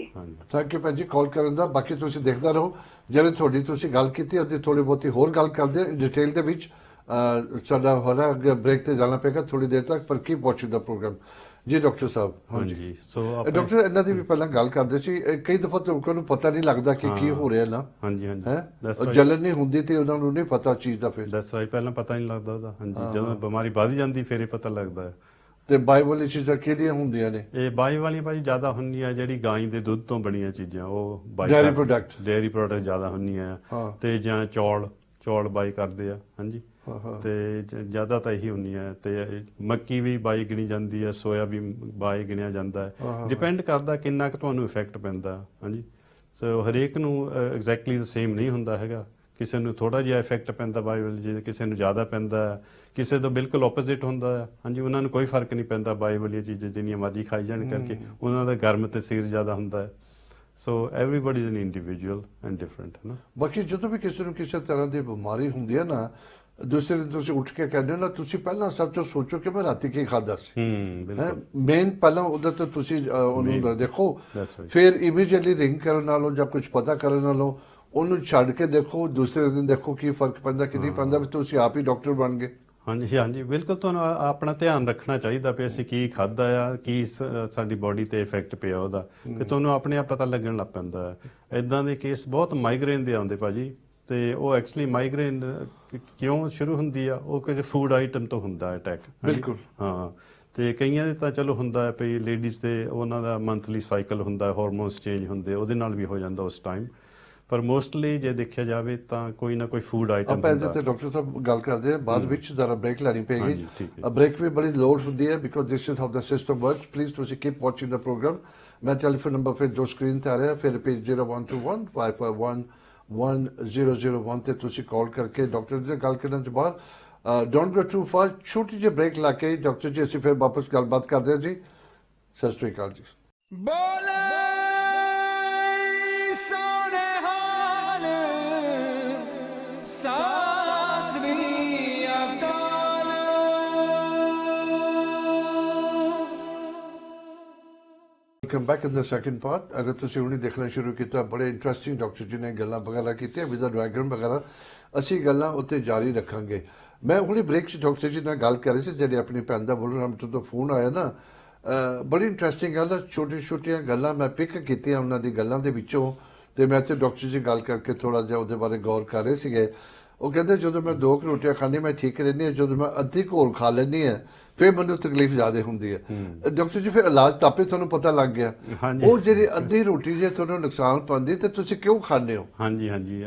ਥੈਂਕ ਯੂ ਭੈਣ ਜੀ ਕਾਲ ਕਰਨ ਦਾ। ਬਾਕੀ ਤੁਸੀਂ ਦੇਖਦਾ ਰਹੋ, ਜਿਹੜੇ ਤੁਹਾਡੀ ਤੁਸੀਂ ਗੱਲ ਕੀਤੀ ਉਹਦੀ ਥੋੜੀ ਬਹੁਤੀ ਹੋਰ ਗੱਲ ਕਰਦੇ ਡਿਟੇਲ ਦੇ ਵਿੱਚ। ਸਾਡਾ ਹੋਣਾ ਅੱਗੇ ਬ੍ਰੇਕ ਤੇ ਜਾਣਾ ਪਏਗਾ ਥੋੜੀ ਦੇਰ ਤੱਕ, ਪਰ ਕੀ ਵਾਚਿੰਗ ਦਾ ਪ੍ਰੋਗਰਾਮ ਜੀ ਡਾਕਟਰ ਸਾਹਿਬ। ਹਾਂਜੀ, ਸੋ ਡਾਕਟਰ ਇਹਨਾਂ ਦੀ ਵੀ ਪਹਿਲਾਂ ਗੱਲ ਕਰਦੇ ਸੀ, ਕਈ ਦਫਾ ਲੋਕਾਂ ਨੂੰ ਪਤਾ ਨਹੀਂ ਲੱਗਦਾ ਕਿ ਕੀ ਹੋ ਰਿਹਾ ਨਾ। ਹਾਂਜੀ, ਜਲਨ ਨਹੀਂ ਹੁੰਦੀ ਤੇ ਉਹਨਾਂ ਨੂੰ ਨਹੀਂ ਪਤਾ ਚੀਜ਼ ਦਾ। ਫਿਰ ਦੱਸ ਰਾਈ ਪਹਿਲਾਂ ਪਤਾ ਨਹੀਂ ਲੱਗਦਾ ਉਹਦਾ। ਹਾਂਜੀ, ਜਦੋਂ ਬਿਮਾਰੀ ਵੱਧ ਜਾਂਦੀ ਫਿਰ ਇਹ ਪਤਾ ਲੱਗਦਾ ਹੈ। ਤੇ ਬਾਈ ਵਾਲੀ ਚੀਜ਼ਾਂ ਕਿਹੜੀਆਂ ਹੁੰਦੀਆਂ ਨੇ? ਇਹ ਬਾਈ ਵਾਲੀਆਂ ਭਾਜੀ ਜ਼ਿਆਦਾ ਹੁੰਦੀਆਂ ਜਿਹੜੀ ਗਾਂ ਦੇ ਦੁੱਧ ਤੋਂ ਬਣੀਆਂ ਚੀਜ਼ਾਂ, ਉਹ ਡੇਅਰੀ ਪ੍ਰੋਡਕਟ ਜ਼ਿਆਦਾ ਹੁੰਦੀਆਂ ਤੇ ਜਾਂ ਚੌਲ ਬਾਈ ਕਰਦੇ ਆ। ਹਾਂਜੀ, ਤੇ ਜ਼ਿਆਦਾ ਤਾਂ ਇਹੀ ਹੁੰਦੀਆਂ। ਤੇ ਮੱਕੀ ਵੀ ਬਾਈ ਗਿਣੀ ਜਾਂਦੀ ਹੈ, ਸੋਇਆ ਵੀ ਬਾਈ ਗਿਣਿਆ ਜਾਂਦਾ ਹੈ, ਡਿਪੈਂਡ ਕਰਦਾ ਕਿੰਨਾ ਕੁ ਤੁਹਾਨੂੰ ਇਫੈਕਟ ਪੈਂਦਾ। ਹਾਂਜੀ, ਸੋ ਹਰੇਕ ਨੂੰ ਐਗਜ਼ੈਕਟਲੀ ਦ ਸੇਮ ਨਹੀਂ ਹੁੰਦਾ ਹੈਗਾ, ਕਿਸੇ ਨੂੰ ਥੋੜਾ ਜਿਹਾ ਇਫੈਕਟ ਪੈਂਦਾ ਬਾਇਓਲੋਜੀ, ਕਿਸੇ ਨੂੰ ਜ਼ਿਆਦਾ ਪੈਂਦਾ, ਕਿਸੇ ਤੋਂ ਬਿਲਕੁਲ ਆਪੋਜ਼ਿਟ ਹੁੰਦਾ ਹੈ। ਹਾਂਜੀ, ਉਹਨਾਂ ਨੂੰ ਕੋਈ ਫਰਕ ਨਹੀਂ ਪੈਂਦਾ ਬਾਈ ਵਾਲੀਆਂ ਚੀਜ਼ਾਂ ਜਿੰਨੀਆਂ ਮਰਜ਼ੀ ਖਾਈ ਜਾਣ ਕਰਕੇ, ਉਹਨਾਂ ਦਾ ਗਰਮ ਤੇ ਸੀਰ ਜ਼ਿਆਦਾ ਹੁੰਦਾ ਹੈ। So everybody is an individual and different ਹੈ ਨਾ। ਬਾਕੀ ਜਦੋਂ ਵੀ ਕਿਸੇ ਨੂੰ ਕਿਸੇ ਤਰ੍ਹਾਂ ਦੀ ਬਿਮਾਰੀ ਹੁੰਦੀ ਹੈ ਨਾ, ਦੂਸਰੇ ਦਿਨ ਤੁਸੀਂ ਉੱਠ ਕੇ ਕਹਿੰਦੇ ਹੋ ਨਾ, ਤੁਸੀਂ ਪਹਿਲਾਂ ਸਭ ਤੋਂ ਸੋਚੋ ਕਿ ਮੈਂ ਰਾਤੀ ਕੀ ਖਾਧਾ ਸੀ। ਬਿਲਕੁਲ ਮੇਨ ਪਹਿਲਾਂ ਉਹਦਾ ਤਾਂ ਤੁਸੀਂ ਉਹਨੂੰ ਦੇਖੋ, That's right. ਫਿਰ ਇਮੀਡੀਏਟਲੀ ਰਿੰਗ ਕਰਨ ਨਾਲੋਂ ਜਾਂ ਕੁਝ ਪਤਾ ਕਰਨ ਨਾਲੋਂ ਉਹਨੂੰ ਛੱਡ ਕੇ ਦੇਖੋ, ਦੂਸਰੇ ਦਿਨ ਦੇਖੋ ਕੀ ਫਰਕ ਪੈਂਦਾ ਕਿ ਨਹੀਂ ਪੈਂਦਾ, ਵੀ ਤੁਸੀਂ ਆਪ ਹੀ ਡਾਕਟਰ ਬਣ ਗਏ। ਹਾਂਜੀ ਹਾਂਜੀ, ਬਿਲਕੁਲ। ਤੁਹਾਨੂੰ ਆਪਣਾ ਧਿਆਨ ਰੱਖਣਾ ਚਾਹੀਦਾ ਵੀ ਅਸੀਂ ਕੀ ਖਾਧਾ ਆ, ਕੀ ਸਾਡੀ ਬੋਡੀ ਤੇ ਇਫੈਕਟ ਪਿਆ ਉਹਦਾ, ਤੇ ਤੁਹਾਨੂੰ ਆਪਣੇ ਆਪ ਪਤਾ ਲੱਗਣ ਲੱਗ ਪੈਂਦਾ ਹੈ। ਇਦਾਂ ਦੇ ਕੇਸ ਬਹੁਤ ਮਾਈਗ੍ਰੇਨ ਦੇ ਆਉਂਦੇ ਭਾਜੀ, ਤੇ ਉਹ ਐਕਚੁਅਲੀ ਮਾਈਗ੍ਰੇਨ ਕਿਉਂ ਸ਼ੁਰੂ ਹੁੰਦੀ ਆ, ਉਹ ਕਿਸੇ ਫੂਡ ਆਈਟਮ ਤੋਂ ਹੁੰਦਾ ਅਟੈਕ। ਬਿਲਕੁਲ। ਹਾਂ, ਤੇ ਕਈਆਂ ਦੇ ਤਾਂ ਚਲੋ ਹੁੰਦਾ ਹੈ ਵੀ ਲੇਡੀਜ਼ ਦੇ ਉਹਨਾਂ ਦਾ ਮੰਥਲੀ ਸਾਈਕਲ ਹੁੰਦਾ, ਹਾਰਮੋਨਸ ਚੇਂਜ ਹੁੰਦੇ, ਉਹਦੇ ਨਾਲ ਵੀ ਹੋ ਜਾਂਦਾ ਉਸ ਟਾਈਮ। ਪਰ ਮੋਸਟਲੀ ਜੇ ਦੇਖਿਆ ਜਾਵੇ ਤਾਂ ਕੋਈ ਨਾ ਕੋਈ ਫੂਡ ਆਈਟਮ ਆਪਾਂ ਇਹਦੇ ਤੇ ਡਾਕਟਰ ਸਾਹਿਬ ਗੱਲ ਕਰਦੇ ਆ, ਬਾਅਦ ਵਿੱਚ ਜ਼ਰਾ ਬ੍ਰੇਕ ਲੈਣੀ ਪਏਗੀ। ਹਾਂਜੀ, ਠੀਕ ਹੈ। ਬ੍ਰੇਕ ਵੀ ਬੜੀ ਲੋਡ ਹੁੰਦੀ ਹੈ because this is how the system works. Please ਤੁਸੀਂ ਕੀਪ ਵਾਚਿੰਗ ਦਾ ਪ੍ਰੋਗਰਾਮ। ਮੈਂ ਟੈਲੀਫੋਨ ਨੰਬਰ ਫਿਰ ਜੋ ਸਕਰੀਨ ਤੇ ਆ ਰਿਹਾ, ਫਿਰ ਪੇਜ 0121 551 1001 ਤੇ ਤੁਸੀਂ ਕਾਲ ਕਰਕੇ ਡਾਕਟਰ ਜੀ ਨਾਲ ਗੱਲ ਕਰਨ ਤੋਂ ਬਾਅਦ ਡੋਂਟ ਗੋ ਟੂ ਫਾਰ, ਛੋਟੀ ਜਿਹੀ ਬ੍ਰੇਕ ਲਾ ਕੇ ਡਾਕਟਰ ਜੀ ਅਸੀਂ ਫਿਰ ਵਾਪਸ ਗੱਲਬਾਤ ਕਰਦੇ ਹਾਂ ਜੀ। ਸਤਿ ਸ਼੍ਰੀ ਅਕਾਲ ਜੀ। ਬੋਲੇ ਸੋਨੇ ਹਾਲ ਸਤਿ ਸ੍ਰੀ ਅਕਾਲ। Welcome back in the second part. ਅਗਰ ਤੁਸੀਂ ਹੁਣੇ ਦੇਖਣਾ ਸ਼ੁਰੂ ਕੀਤਾ, ਬੜੇ ਇੰਟਰਸਟਿੰਗ ਡਾਕਟਰ ਜੀ ਨੇ ਗੱਲਾਂ ਵਗੈਰਾ ਕੀਤੀਆਂ ਵਿਦ ਡਾਇਗਰਾਮ ਵਗੈਰਾ, ਅਸੀਂ ਗੱਲਾਂ ਉੱਤੇ ਜਾਰੀ ਰੱਖਾਂਗੇ। ਮੈਂ ਹੁਣੇ ਬ੍ਰੇਕ 'ਚ ਡਾਕਟਰ ਜੀ ਨਾਲ ਗੱਲ ਕਰ ਰਹੀ ਸੀ, ਜਿਹੜੀ ਆਪਣੀ ਭੈਣ ਦਾ ਬੋਲਣ ਤੋਂ ਫੋਨ ਆਇਆ ਨਾ, ਬੜੀ ਇੰਟਰਸਟਿੰਗ ਗੱਲ ਹੈ। ਛੋਟੀਆਂ ਛੋਟੀਆਂ ਗੱਲਾਂ ਮੈਂ ਪਿਕ ਕੀਤੀਆਂ ਉਹਨਾਂ ਦੀ ਗੱਲਾਂ ਦੇ ਵਿੱਚੋਂ, ਤੇ ਮੈਂ ਤੇ ਡਾਕਟਰ ਜੀ ਗੱਲ ਕਰਕੇ ਥੋੜਾ ਜਿਹਾ ਉਹਦੇ ਬਾਰੇ ਗੌਰ ਕਰ ਰਹੇ ਸੀਗੇ। ਉਹ ਕਹਿੰਦੇ ਜਦੋਂ ਮੈਂ 2 ਰੋਟੀਆਂ ਖਾਂਦੀ ਮੈਂ ਠੀਕ ਰਹਿੰਦੀ ਹਾਂ, ਜਦੋਂ ਮੈਂ ਅੱਧੀ ਘੋਲ ਖਾ ਲੈਂਦੀ ਹਾਂ ਫਿਰ ਮੈਨੂੰ ਤਕਲੀਫ ਜ਼ਿਆਦਾ ਹੁੰਦੀ ਹੈ। ਡਾਕਟਰ ਜੀ ਫਿਰ ਇਲਾਜ ਤਾਪੇ ਤੁਹਾਨੂੰ ਪਤਾ ਲੱਗ ਗਿਆ, ਉਹ ਜਿਹੜੀ ਅੱਧੀ ਰੋਟੀ ਜੇ ਤੁਹਾਨੂੰ ਨੁਕਸਾਨ ਪਾਉਂਦੀ ਤੇ ਤੁਸੀਂ ਕਿਉਂ ਖਾਂਦੇ ਹੋ? ਹਾਂਜੀ ਹਾਂਜੀ,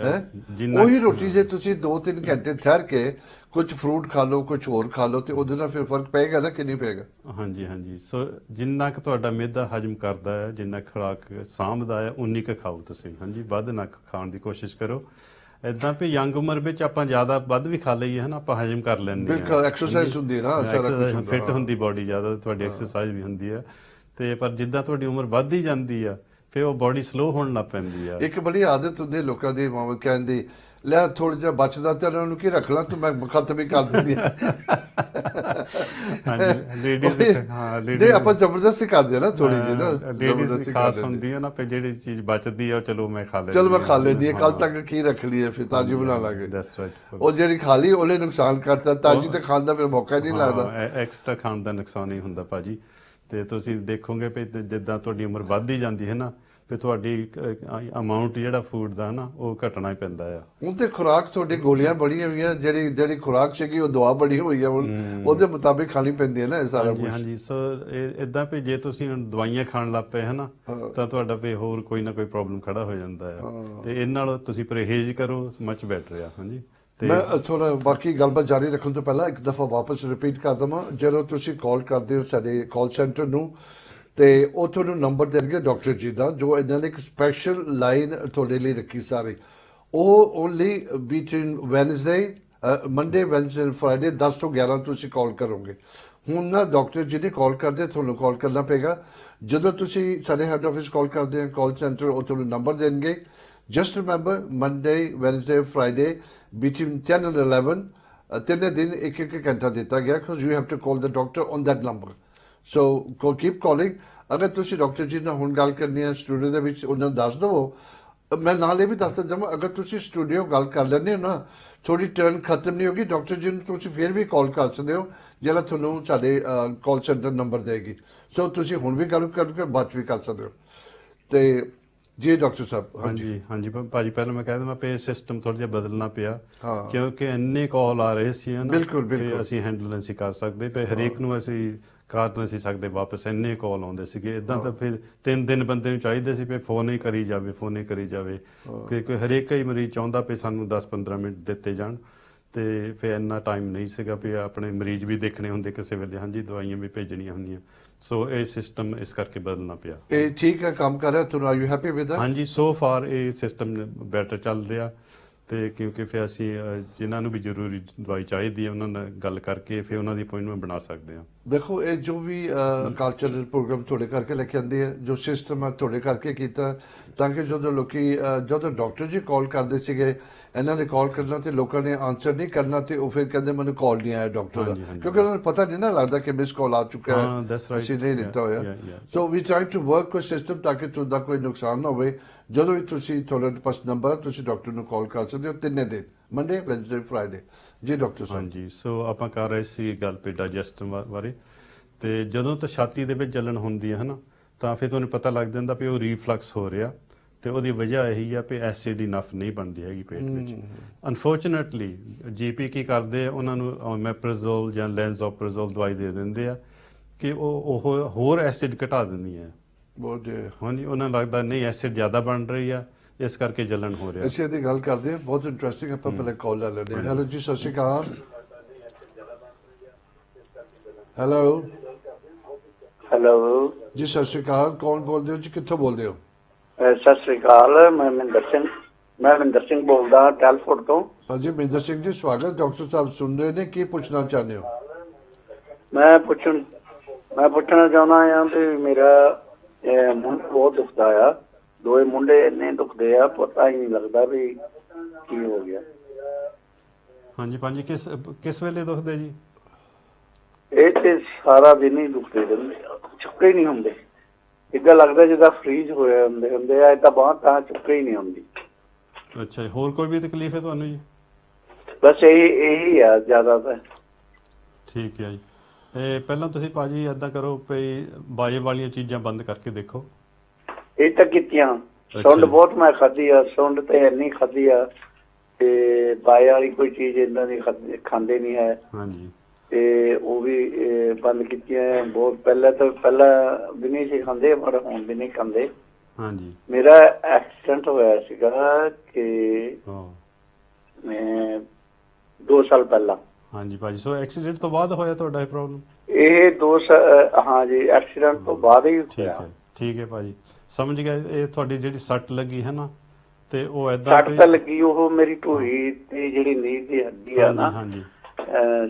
ਉਹੀ ਰੋਟੀ ਜੇ ਤੁਸੀਂ 2-3 ਘੰਟੇ ਠਹਿਰ ਕੇ ਕੁਝ ਫਰੂਟ ਖਾ ਲਓ, ਕੁਝ ਹੋਰ ਖਾ ਲਓ, ਤੇ ਉਹਦੇ ਨਾਲ ਫਿਰ ਫਰਕ ਪਏਗਾ ਨਾ ਕਿ ਨਹੀਂ ਪਏਗਾ? ਹਾਂਜੀ ਹਾਂਜੀ। ਸੋ ਜਿੰਨਾ ਕੁ ਤੁਹਾਡਾ ਮਿਹਦਾ ਹਜਮ ਕਰਦਾ ਹੈ, ਜਿੰਨਾ ਖੁਰਾਕ ਸਾਂਭਦਾ ਹੈ, ਉਨੀ ਕੁ ਖਾਓ ਤੁਸੀਂ। ਹਾਂਜੀ, ਵੱਧ ਨਾ ਖਾਣ ਦੀ ਕੋਸ਼ਿਸ਼ ਕਰੋ। ਇਦਾਂ ਵੀ ਯੰਗ ਉਮਰ ਵਿੱਚ ਆਪਾਂ ਜ਼ਿਆਦਾ ਵੱਧ ਵੀ ਖਾ ਲਈਏ ਹਨਾ, ਆਪਾਂ ਹਜਮ ਕਰ ਲੈਂਦੇ ਹਾਂ। ਬਿਲਕੁਲ, ਐਕਸਰਸਾਈਜ਼ ਹੁੰਦੀ ਹੈ ਨਾ, ਸਾਰਾ ਕੁਝ ਫਿੱਟ ਹੁੰਦੀ ਬੋਡੀ ਜ਼ਿਆਦਾ, ਤੁਹਾਡੀ ਐਕਸਰਸਾਈਜ਼ ਵੀ ਹੁੰਦੀ ਹੈ। ਤੇ ਪਰ ਜਿੱਦਾਂ ਤੁਹਾਡੀ ਉਮਰ ਵੱਧਦੀ ਜਾਂਦੀ ਆ, ਫਿਰ ਉਹ ਬੋਡੀ ਸਲੋ ਹੋਣ ਲੱਗ ਪੈਂਦੀ ਆ। ਇੱਕ ਬੜੀ ਆਦਤ ਹੁੰਦੀ ਲੋਕਾਂ ਦੀ, ਮਾਂ ਕਹਿੰਦੀ ਲੈ ਥੋੜਾ ਜਿਹਾ ਬਚਦਾ ਤੇ ਉਹਨਾਂ ਨੂੰ ਕੀ ਰੱਖ ਲਾ ਤੂੰ, ਮੈਂ ਖਤਮ ਹੀ ਕਰ ਦਿੰਦੀ ਹਾਂ। ਹਾਂਜੀ, ਲੇਡੀਜ਼ ਹਾਂ, ਨਹੀਂ ਆਪਾਂ ਜ਼ਬਰਦਸਤੀ ਕਰਦੇ ਨਾ, ਥੋੜੀ ਜਿਹੀ ਨਾ ਲੇਡੀਜ਼ ਖਾਸ ਹੁੰਦੀ ਹੈ ਨਾ, ਫਿਰ ਜਿਹੜੀ ਚੀਜ਼ ਬਚਦੀ ਆ ਉਹ ਚਲੋ ਮੈਂ ਖਾ ਲੈਂਦੀ, ਚਲ ਮੈਂ ਖਾ ਲੈਂਦੀ ਹਾਂ, ਕੱਲ ਤੱਕ ਕੀ ਰੱਖ ਲਈ ਹੈ, ਫਿਰ ਤਾਜੀ ਬਣਾ ਲਾਂਗੇ। ਉਹ ਜਿਹੜੀ ਖਾ ਲਈ ਉਹਨੇ ਨੁਕਸਾਨ ਕਰਤਾ, ਤਾਜੀ ਤੇ ਖਾਣ ਦਾ ਫਿਰ ਮੌਕਾ ਨਹੀਂ ਲੱਗਦਾ। ਐਕਸਟਰਾ ਖਾਣ ਦਾ ਨੁਕਸਾਨ ਹੀ ਹੁੰਦਾ ਭਾਜੀ। ਤੇ ਤੁਸੀਂ ਦੇਖੋਗੇ ਵੀ ਜਿੱਦਾਂ ਤੁਹਾਡੀ ਉਮਰ ਵੱਧਦੀ ਜਾਂਦੀ ਹੈ ਨਾ, ਫਿਰ ਤੁਹਾਡੀ ਅਮਾਉਂਟ ਜਿਹੜਾ ਫੂਡ ਦਾ ਨਾ ਉਹ ਘਟਣਾ ਹੀ ਪੈਂਦਾ ਆ। ਹੁਣ ਤੇ ਖੁਰਾਕ ਤੁਹਾਡੀ ਗੋਲੀਆਂ ਬੜੀਆਂ ਹੋਈਆਂ, ਜਿਹੜੀ ਖੁਰਾਕ ਸੀਗੀ ਉਹ ਦਵਾ ਬੜੀ ਹੋਈ ਆ, ਹੁਣ ਉਹਦੇ ਮੁਤਾਬਿਕ ਖਾਣੀ ਪੈਂਦੀ ਹੈ ਨਾ ਇਹ ਸਾਰਾ ਕੁਝ। ਹਾਂਜੀ, ਸੋ ਇਦਾਂ ਵੀ ਜੇ ਤੁਸੀਂ ਹੁਣ ਦਵਾਈਆਂ ਖਾਣ ਲੱਗ ਪਏ ਹਨਾ, ਤਾਂ ਤੁਹਾਡਾ ਵੀ ਹੋਰ ਕੋਈ ਨਾ ਕੋਈ ਪ੍ਰੋਬਲਮ ਖੜਾ ਹੋ ਜਾਂਦਾ ਆ। ਤੇ ਇਹ ਨਾਲ ਤੁਸੀਂ ਪਰਹੇਜ਼ ਕਰੋ, ਮਚ ਬੈਟਰ ਆ। ਹਾਂਜੀ, ਮੈਂ ਥੋੜਾ ਬਾਕੀ ਗੱਲਬਾਤ ਜਾਰੀ ਰੱਖਣ ਤੋਂ ਪਹਿਲਾਂ ਇੱਕ ਦਫਾ ਵਾਪਸ ਰਿਪੀਟ ਕਰ ਦਵਾਂ, ਜਦੋਂ ਤੁਸੀਂ ਕਾਲ ਕਰਦੇ ਹੋ ਸਾਡੇ ਕਾਲ ਸੈਂਟਰ ਨੂੰ, ਤੇ ਉਹ ਤੁਹਾਨੂੰ ਨੰਬਰ ਦੇਣਗੇ ਡਾਕਟਰ ਜੀ ਦਾ, ਜੋ ਇਹਨਾਂ ਨੇ ਇੱਕ ਸਪੈਸ਼ਲ ਲਾਈਨ ਤੁਹਾਡੇ ਲਈ ਰੱਖੀ ਸਾਰੀ। ਉਹ only between Wednesday, Monday, Wednesday, Friday 10 ਤੋਂ 11 ਤੁਸੀਂ ਕਾਲ ਕਰੋਗੇ। ਹੁਣ ਨਾ ਡਾਕਟਰ ਜੀ ਨੇ ਕਾਲ ਕਰਦੇ, ਤੁਹਾਨੂੰ ਕਾਲ ਕਰਨਾ ਪਏਗਾ। ਜਦੋਂ ਤੁਸੀਂ ਸਾਡੇ ਹੈੱਡ ਆਫਿਸ ਕਾਲ ਕਰਦੇ ਹੋ ਕਾਲ ਸੈਂਟਰ, ਉਹ ਤੁਹਾਨੂੰ ਨੰਬਰ ਦੇਣਗੇ। Just remember Monday, Wednesday, Friday between 10 and 11, ਤਿੰਨੇ ਦਿਨ ਇੱਕ ਘੰਟਾ ਦਿੱਤਾ ਗਿਆ, because you have to call the doctor on that number. So keep calling. ਅਗਰ ਤੁਸੀਂ ਡਾਕਟਰ ਜੀ ਨਾਲ ਹੁਣ ਗੱਲ ਕਰਨੀ ਹੈ ਸਟੂਡੀਓ ਦੇ ਵਿੱਚ, ਉਹਨਾਂ ਨੂੰ ਦੱਸ ਦਿਓ। ਮੈਂ ਨਾਲ ਇਹ ਵੀ ਦੱਸਦਾ ਜਾਵਾਂ, ਅਗਰ ਤੁਸੀਂ ਸਟੂਡੀਓ ਗੱਲ ਕਰ ਲੈਂਦੇ ਹੋ ਨਾ, ਥੋੜੀ ਟਰਨ ਖਤਮ ਨਹੀਂ ਹੋਗੀ, ਡਾਕਟਰ ਜੀ ਨੂੰ ਤੁਸੀਂ ਫਿਰ ਵੀ ਕਾਲ ਕਰ ਸਕਦੇ ਹੋ, ਜਿਹੜਾ ਤੁਹਾਨੂੰ ਸਾਡੇ ਕਾਲ ਸੈਂਟਰ ਨੰਬਰ ਦੇਗੀ। ਸੋ ਤੁਸੀਂ ਹੁਣ ਵੀ ਗੱਲ ਕਰਕੇ ਬਾਅਦ ਵੀ ਕਰ ਸਕਦੇ ਹੋ। ਤੇ ਜੀ ਡਾਕਟਰ ਸਾਹਿਬ। ਹਾਂਜੀ ਹਾਂਜੀ ਭਾਜੀ, ਪਹਿਲਾਂ ਮੈਂ ਕਹਿ ਦਵਾਂ ਪੇ ਸਿਸਟਮ ਥੋੜਾ ਜਿਹਾ ਬਦਲਣਾ ਪਿਆ, ਕਿਉਂਕਿ ਇੰਨੇ ਕਾਲ ਆ ਰਹੇ ਸੀ ਨਾ, ਬਿਲਕੁਲ ਅਸੀਂ ਹੈਂਡਲ ਨਹੀਂ ਸੀ ਕਰ ਸਕਦੇ ਪਏ, ਹਰੇਕ ਨੂੰ ਅਸੀਂ ਕਰ ਨਹੀਂ ਸੀ ਸਕਦੇ ਵਾਪਸ, ਇੰਨੇ ਕਾਲ ਆਉਂਦੇ ਸੀਗੇ। ਇਦਾਂ ਤਾਂ ਫਿਰ 3 ਦਿਨ ਬੰਦੇ ਨੂੰ ਚਾਹੀਦੇ ਸੀ ਵੀ ਫੋਨ ਹੀ ਕਰੀ ਜਾਵੇ, ਫੋਨ ਹੀ ਕਰੀ ਜਾਵੇ, ਕਿ ਕੋਈ ਹਰੇਕ ਹੀ ਮਰੀਜ਼ ਚਾਹੁੰਦਾ ਵੀ ਸਾਨੂੰ 10-15 ਮਿੰਟ ਦਿੱਤੇ ਜਾਣ, ਤੇ ਫਿਰ ਇੰਨਾ ਟਾਈਮ ਨਹੀਂ ਸੀਗਾ ਵੀ ਆਪਣੇ ਮਰੀਜ਼ ਵੀ ਦੇਖਣੇ ਹੁੰਦੇ ਕਿਸੇ ਵੇਲੇ। ਹਾਂਜੀ, ਦਵਾਈਆਂ ਵੀ ਭੇਜਣੀਆਂ ਹੁੰਦੀਆਂ। ਸੋ ਇਹ ਸਿਸਟਮ ਇਸ ਕਰਕੇ ਬਦਲਣਾ ਪਿਆ। ਇਹ ਠੀਕ ਹੈ, ਕੰਮ ਕਰ ਰਿਹਾ ਤੁਹਾਨੂੰ? Are you happy with that? ਹਾਂਜੀ, ਸੋ ਫਾਰ ਇਹ ਸਿਸਟਮ ਬੈਟਰ ਚੱਲ ਰਿਹਾ। ਤੇ ਕਿਉਂਕਿ ਫਿਰ ਅਸੀਂ ਜਿਨ੍ਹਾਂ ਨੂੰ ਵੀ ਜ਼ਰੂਰੀ ਦਵਾਈ ਚਾਹੀਦੀ ਹੈ ਉਹਨਾਂ ਨਾਲ ਗੱਲ ਕਰਕੇ ਫਿਰ ਉਹਨਾਂ ਦੀ ਅਪਾਇੰਟਮੈਂਟ ਬਣਾ ਸਕਦੇ ਹਾਂ। ਦੇਖੋ ਇਹ ਜੋ ਵੀ ਕਲਚਰਲ ਪ੍ਰੋਗਰਾਮ ਤੁਹਾਡੇ ਕਰਕੇ ਲੈ ਕੇ ਆਉਂਦੇ ਆ, ਜੋ ਸਿਸਟਮ ਆ ਤੁਹਾਡੇ ਕਰਕੇ ਕੀਤਾ, ਤਾਂ ਕਿ ਜਦੋਂ ਲੋਕੀ ਜਦੋਂ ਡਾਕਟਰ ਜੀ ਕਾਲ ਕਰਦੇ ਸੀਗੇ, ਇਹਨਾਂ ਨੇ ਕਾਲ ਕਰਨਾ ਤੇ ਲੋਕਾਂ ਨੇ ਆਨਸਰ ਨਹੀਂ ਕਰਨਾ ਤੇ ਉਹ ਫਿਰ ਕਹਿੰਦੇ ਮੈਨੂੰ ਕਾਲ ਨਹੀਂ ਆਇਆ ਡਾਕਟਰ ਦਾ, ਕਿਉਂਕਿ ਉਹਨਾਂ ਨੂੰ ਪਤਾ ਨਹੀਂ ਨਾ ਲੱਗਦਾ ਕਿ ਮਿਸ ਕਾਲ ਆ ਚੁੱਕਾ ਹੈ, ਅਸੀਂ ਨਹੀਂ ਦਿੱਤਾ ਹੋਇਆ। ਸੋ ਵੀ ਟ੍ਰਾਈ ਟੂ ਵਰਕ ਕੋਈ ਸਿਸਟਮ ਤਾਂ ਕਿ ਤੁਹਾਡਾ ਕੋਈ ਨੁਕਸਾਨ ਨਾ ਹੋਵੇ। ਜਦੋਂ ਵੀ ਤੁਸੀਂ ਤੁਹਾਡੇ ਪਾਸ ਨੰਬਰ ਤੁਸੀਂ ਡਾਕਟਰ ਨੂੰ ਕਾਲ ਕਰ ਸਕਦੇ ਹੋ 3 ਦਿਨ, ਮੰਡੇ, ਵੈਨਸਡੇ, ਫਰਾਈਡੇ। ਜੀ ਡਾਕਟਰ ਸਾਹਿਬ। ਹਾਂਜੀ, ਸੋ ਆਪਾਂ ਕਰ ਰਹੇ ਸੀ ਗੱਲ ਪੇ ਡਾਈਜੈਸਟਨ ਬਾਰੇ। ਤੇ ਜਦੋਂ ਤਾਂ ਛਾਤੀ ਦੇ ਵਿੱਚ ਜਲਣ ਹੁੰਦੀ ਹੈ ਹਨਾ, ਤਾਂ ਫਿਰ ਤੁਹਾਨੂੰ ਪਤਾ ਲੱਗ ਜਾਂਦਾ ਵੀ ਉਹ ਰੀਫਲਕਸ ਹੋ ਰਿਹਾ ਤੇ ਉਹਦੀ ਵਜ੍ਹਾ ਇਹੀ ਆ ਵੀ ਐਸਿਡ ਇਨਫ ਨਹੀਂ ਬਣਦੀ ਹੈਗੀ ਪੇਟ ਵਿੱਚ। ਅਨਫੋਰਚੂਨੇਟਲੀ ਜੀਪੀ ਕੀ ਕਰਦੇ ਆ, ਉਹਨਾਂ ਨੂੰ ਮੈਪਰੋਜ਼ੋਲ ਜਾਂ ਲੈਂਜ਼ੋਪਰੋਜ਼ੋਲ ਦਵਾਈ ਦੇ ਦਿੰਦੇ ਆ ਕਿ ਉਹ ਹੋਰ ਐਸਿਡ ਘਟਾ ਦਿੰਦੀ ਹੈ। ਬਹੁਤ ਹਾਂਜੀ, ਉਹਨਾਂ ਨੂੰ ਲੱਗਦਾ ਨਹੀਂ ਐਸਿਡ ਜ਼ਿਆਦਾ ਬਣ ਰਹੀ ਆ, ਇਸ ਕਰਕੇ ਜਲਣ ਹੋ ਰਿਹਾ। ਅਸੀਂ ਇਹਦੀ ਗੱਲ ਕਰਦੇ ਹਾਂ, ਬਹੁਤ ਇੰਟਰਸਟਿੰਗ। ਆਪਾਂ ਪਹਿਲੇ ਕਾਲ ਲੈ ਲੈਂਦੇ ਹਾਂ। ਹੈਲੋ ਜੀ, ਸਤਿ ਸ਼੍ਰੀ ਅਕਾਲ। ਹੈਲੋ ਹੈਲੋ ਜੀ, ਸਤਿ ਸ਼੍ਰੀ ਅਕਾਲ। ਕੌਣ ਬੋਲਦੇ ਹੋ ਜੀ, ਕਿੱਥੋਂ ਬੋਲਦੇ ਹੋ? ਸਤਿ ਸ੍ਰੀ ਅਕਾਲ, ਮੈਂ ਮਹਿੰਦਰ ਸਿੰਘ ਬੋਲਦਾ ਟੈਲਫੋਰਡ ਤੋਂ। ਹਾਂਜੀ ਮਹਿੰਦਰ ਸਿੰਘ ਜੀ, ਸਵਾਗਤ। ਡਾਕਟਰ ਸਾਹਿਬ ਸੁਣ ਰਹੇ ਨੇ, ਕੀ ਪੁੱਛਣਾ ਚਾਹੁੰਦੇ ਹੋ? ਮੈਂ ਪੁੱਛਣਾ ਚਾਹੁੰਦਾ ਆ ਵੀ ਮੇਰਾ ਮੁੰਡਾ ਬਹੁਤ ਦੁਖਦਾ ਆ, ਦੋਵੇਂ ਮੁੰਡੇ ਇੰਨੇ ਦੁਖਦੇ ਆ, ਪਤਾ ਹੀ ਨਹੀਂ ਲੱਗਦਾ ਵੀ ਕੀ ਹੋ ਗਿਆ। ਹਾਂਜੀ ਭਾਜੀ, ਕਿਸ ਵੇਲੇ ਦੁਖਦੇ ਜੀ? ਇਹ ਤੇ ਸਾਰਾ ਦਿਨ ਹੀ ਦੁਖਦੇ ਰਹਿੰਦੇ, ਚੁੱਕੇ ਹੀ ਨਹੀਂ ਹੁੰਦੇ। ਇੱਦਾਂ ਲੱਗਦਾ ਜਿੱਦਾਂ ਫ੍ਰੀਜ਼ ਹੋਏ ਹੁੰਦੇ ਆ, ਏਦਾਂ ਬਾਂਹ ਤਾਂ ਚੁੱਕੇ ਹੀ ਨਹੀਂ ਹੁੰਦੀ। ਅੱਛਾ, ਹੋਰ ਕੋਈ ਵੀ ਤਕਲੀਫ ਹੈ ਤੁਹਾਨੂੰ ਜੀ? ਬਸ ਇਹੀ ਆ ਜ਼ਿਆਦਾਤਰ। ਠੀਕ ਹੈ ਜੀ। ਪਹਿਲਾਂ ਤੁਸੀਂ ਭਾਜੀ ਏਦਾਂ ਕਰੋ ਵੀ ਬਾਏ ਵਾਲੀਆਂ ਚੀਜ਼ਾਂ ਬੰਦ ਕਰਕੇ ਦੇਖੋ। ਇਹ ਤਾਂ ਕੀਤੀਆਂ, ਸੁੰਡ ਬਹੁਤ ਮੈਂ ਖਾਧੀ ਆ, ਸੁੰਡ ਤੇ ਇੰਨੀ ਖਾਧੀ ਆ ਤੇ ਬਾਏ ਵਾਲੀ ਕੋਈ ਚੀਜ਼ ਏਦਾਂ ਦੀ ਖਾਂਦੇ ਨਹੀਂ ਹੈ। ਹਾਂਜੀ, ਤੇ ਉਹ ਵੀ ਬੰਦ ਕੀਤੀਆਂ ਬਹੁਤ। ਪਹਿਲਾਂ ਵੀ ਨਹੀਂ ਸੀ ਖਾਂਦੇ, ਪਰ ਹੁਣ ਵੀ ਨਹੀਂ ਖਾਂਦੇ। ਹਾਂਜੀ, ਮੇਰਾ ਐਕਸੀਡੈਂਟ ਹੋਇਆ ਸੀਗਾ ਕਿ ਮੈਂ 2 ਸਾਲ ਪਹਿਲਾਂ। ਹਾਂਜੀ ਭਾਜੀ, ਸੋ ਐਕਸੀਡੈਂਟ ਤੋਂ ਬਾਅਦ ਹੋਇਆ ਤੁਹਾਡਾ ਇਹ ਪ੍ਰੋਬਲਮ? ਇਹ ਹਾਂ ਜੀ, ਐਕਸੀਡੈਂਟ ਤੋਂ ਬਾਅਦ ਹੀ ਹੋਇਆ। ਠੀਕ ਹੈ ਭਾਜੀ, ਸਮਝ ਗਿਆ। ਇਹ ਤੁਹਾਡੀ ਜਿਹੜੀ ਸੱਟ ਲੱਗੀ ਹੈ ਨਾ, ਤੇ ਉਹ ਏਦਾਂ ਸੱਟ ਤਾਂ ਲੱਗੀ, ਉਹ ਮੇਰੀ ਢੂਹੀ ਤੇ ਜਿਹੜੀ ਨੀਂਹ ਦੀ ਹੱਡੀ ਆ ਨਾ, ਹਾਂਜੀ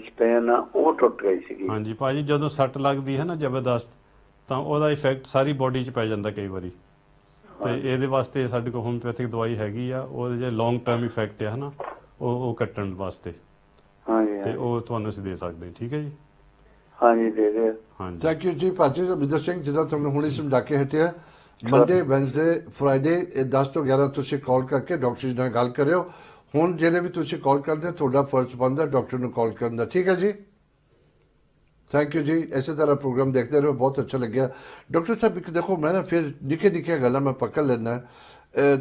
ਸਪੇਨ, ਉਹ ਟੁੱਟ ਗਈ ਸੀਗੀ। ਹਾਂਜੀ ਭਾਜੀ, ਜਦੋਂ ਸੱਟ ਲੱਗਦੀ ਹੈ ਨਾ ਜ਼ਬਰਦਸਤ, ਤਾਂ ਉਹਦਾ ਇਫੈਕਟ ਸਾਰੀ ਬੋਡੀ 'ਚ ਪੈ ਜਾਂਦਾ ਕਈ ਵਾਰੀ। ਤੇ ਇਹਦੇ ਵਾਸਤੇ ਸਾਡੇ ਕੋਲ ਹੋਮਿਓਪੈਥਿਕ ਦਵਾਈ ਹੈਗੀ ਆ, ਉਹਦੇ ਜੇ ਲੌਂਗ ਟਰਮ ਇਫੈਕਟ ਹੈ ਨਾ, ਉਹ ਕੱਟਣ ਵਾਸਤੇ। ਹਾਂਜੀ, ਤੇ ਉਹ ਤੁਹਾਨੂੰ ਅਸੀਂ ਦੇ ਸਕਦੇ। ਠੀਕ ਹੈ ਜੀ। ਹਾਂਜੀ, ਦੇ ਦੇ। ਹਾਂਜੀ, ਥੈਂਕ ਯੂ ਜੀ ਭਾਜੀ ਰਵਿੰਦਰ ਸਿੰਘ। ਜਿੱਦਾਂ ਤੁਹਾਨੂੰ ਹੁਣੇ ਸਮਝਾ ਕੇ ਹਟਿਆ, ਮੰਡੇ, ਵੈਨਸਡੇ, ਫਰਾਈਡੇ 10 ਤੋਂ 11 ਤੁਸੀਂ ਕਾਲ ਕਰਕੇ ਡਾਕਟਰ ਜੀ ਨਾਲ ਗੱਲ ਕਰਿਓ। ਹੁਣ ਜਿਹੜੇ ਵੀ ਤੁਸੀਂ ਕਾਲ ਕਰਦੇ, ਤੁਹਾਡਾ ਫਰਜ਼ ਬਣਦਾ ਡਾਕਟਰ ਨੂੰ ਕਾਲ ਕਰਨ ਦਾ। ਠੀਕ ਹੈ ਜੀ, ਥੈਂਕ ਯੂ ਜੀ। ਇਸੇ ਤਰ੍ਹਾਂ ਪ੍ਰੋਗਰਾਮ ਦੇਖਦੇ ਰਹੋ, ਬਹੁਤ ਅੱਛਾ ਲੱਗਿਆ। ਡਾਕਟਰ ਸਾਹਿਬ ਇੱਕ ਦੇਖੋ, ਮੈਂ ਨਾ ਫਿਰ ਨਿੱਕੀਆਂ ਗੱਲਾਂ ਮੈਂ ਪਕੜ ਲੈਣਾ।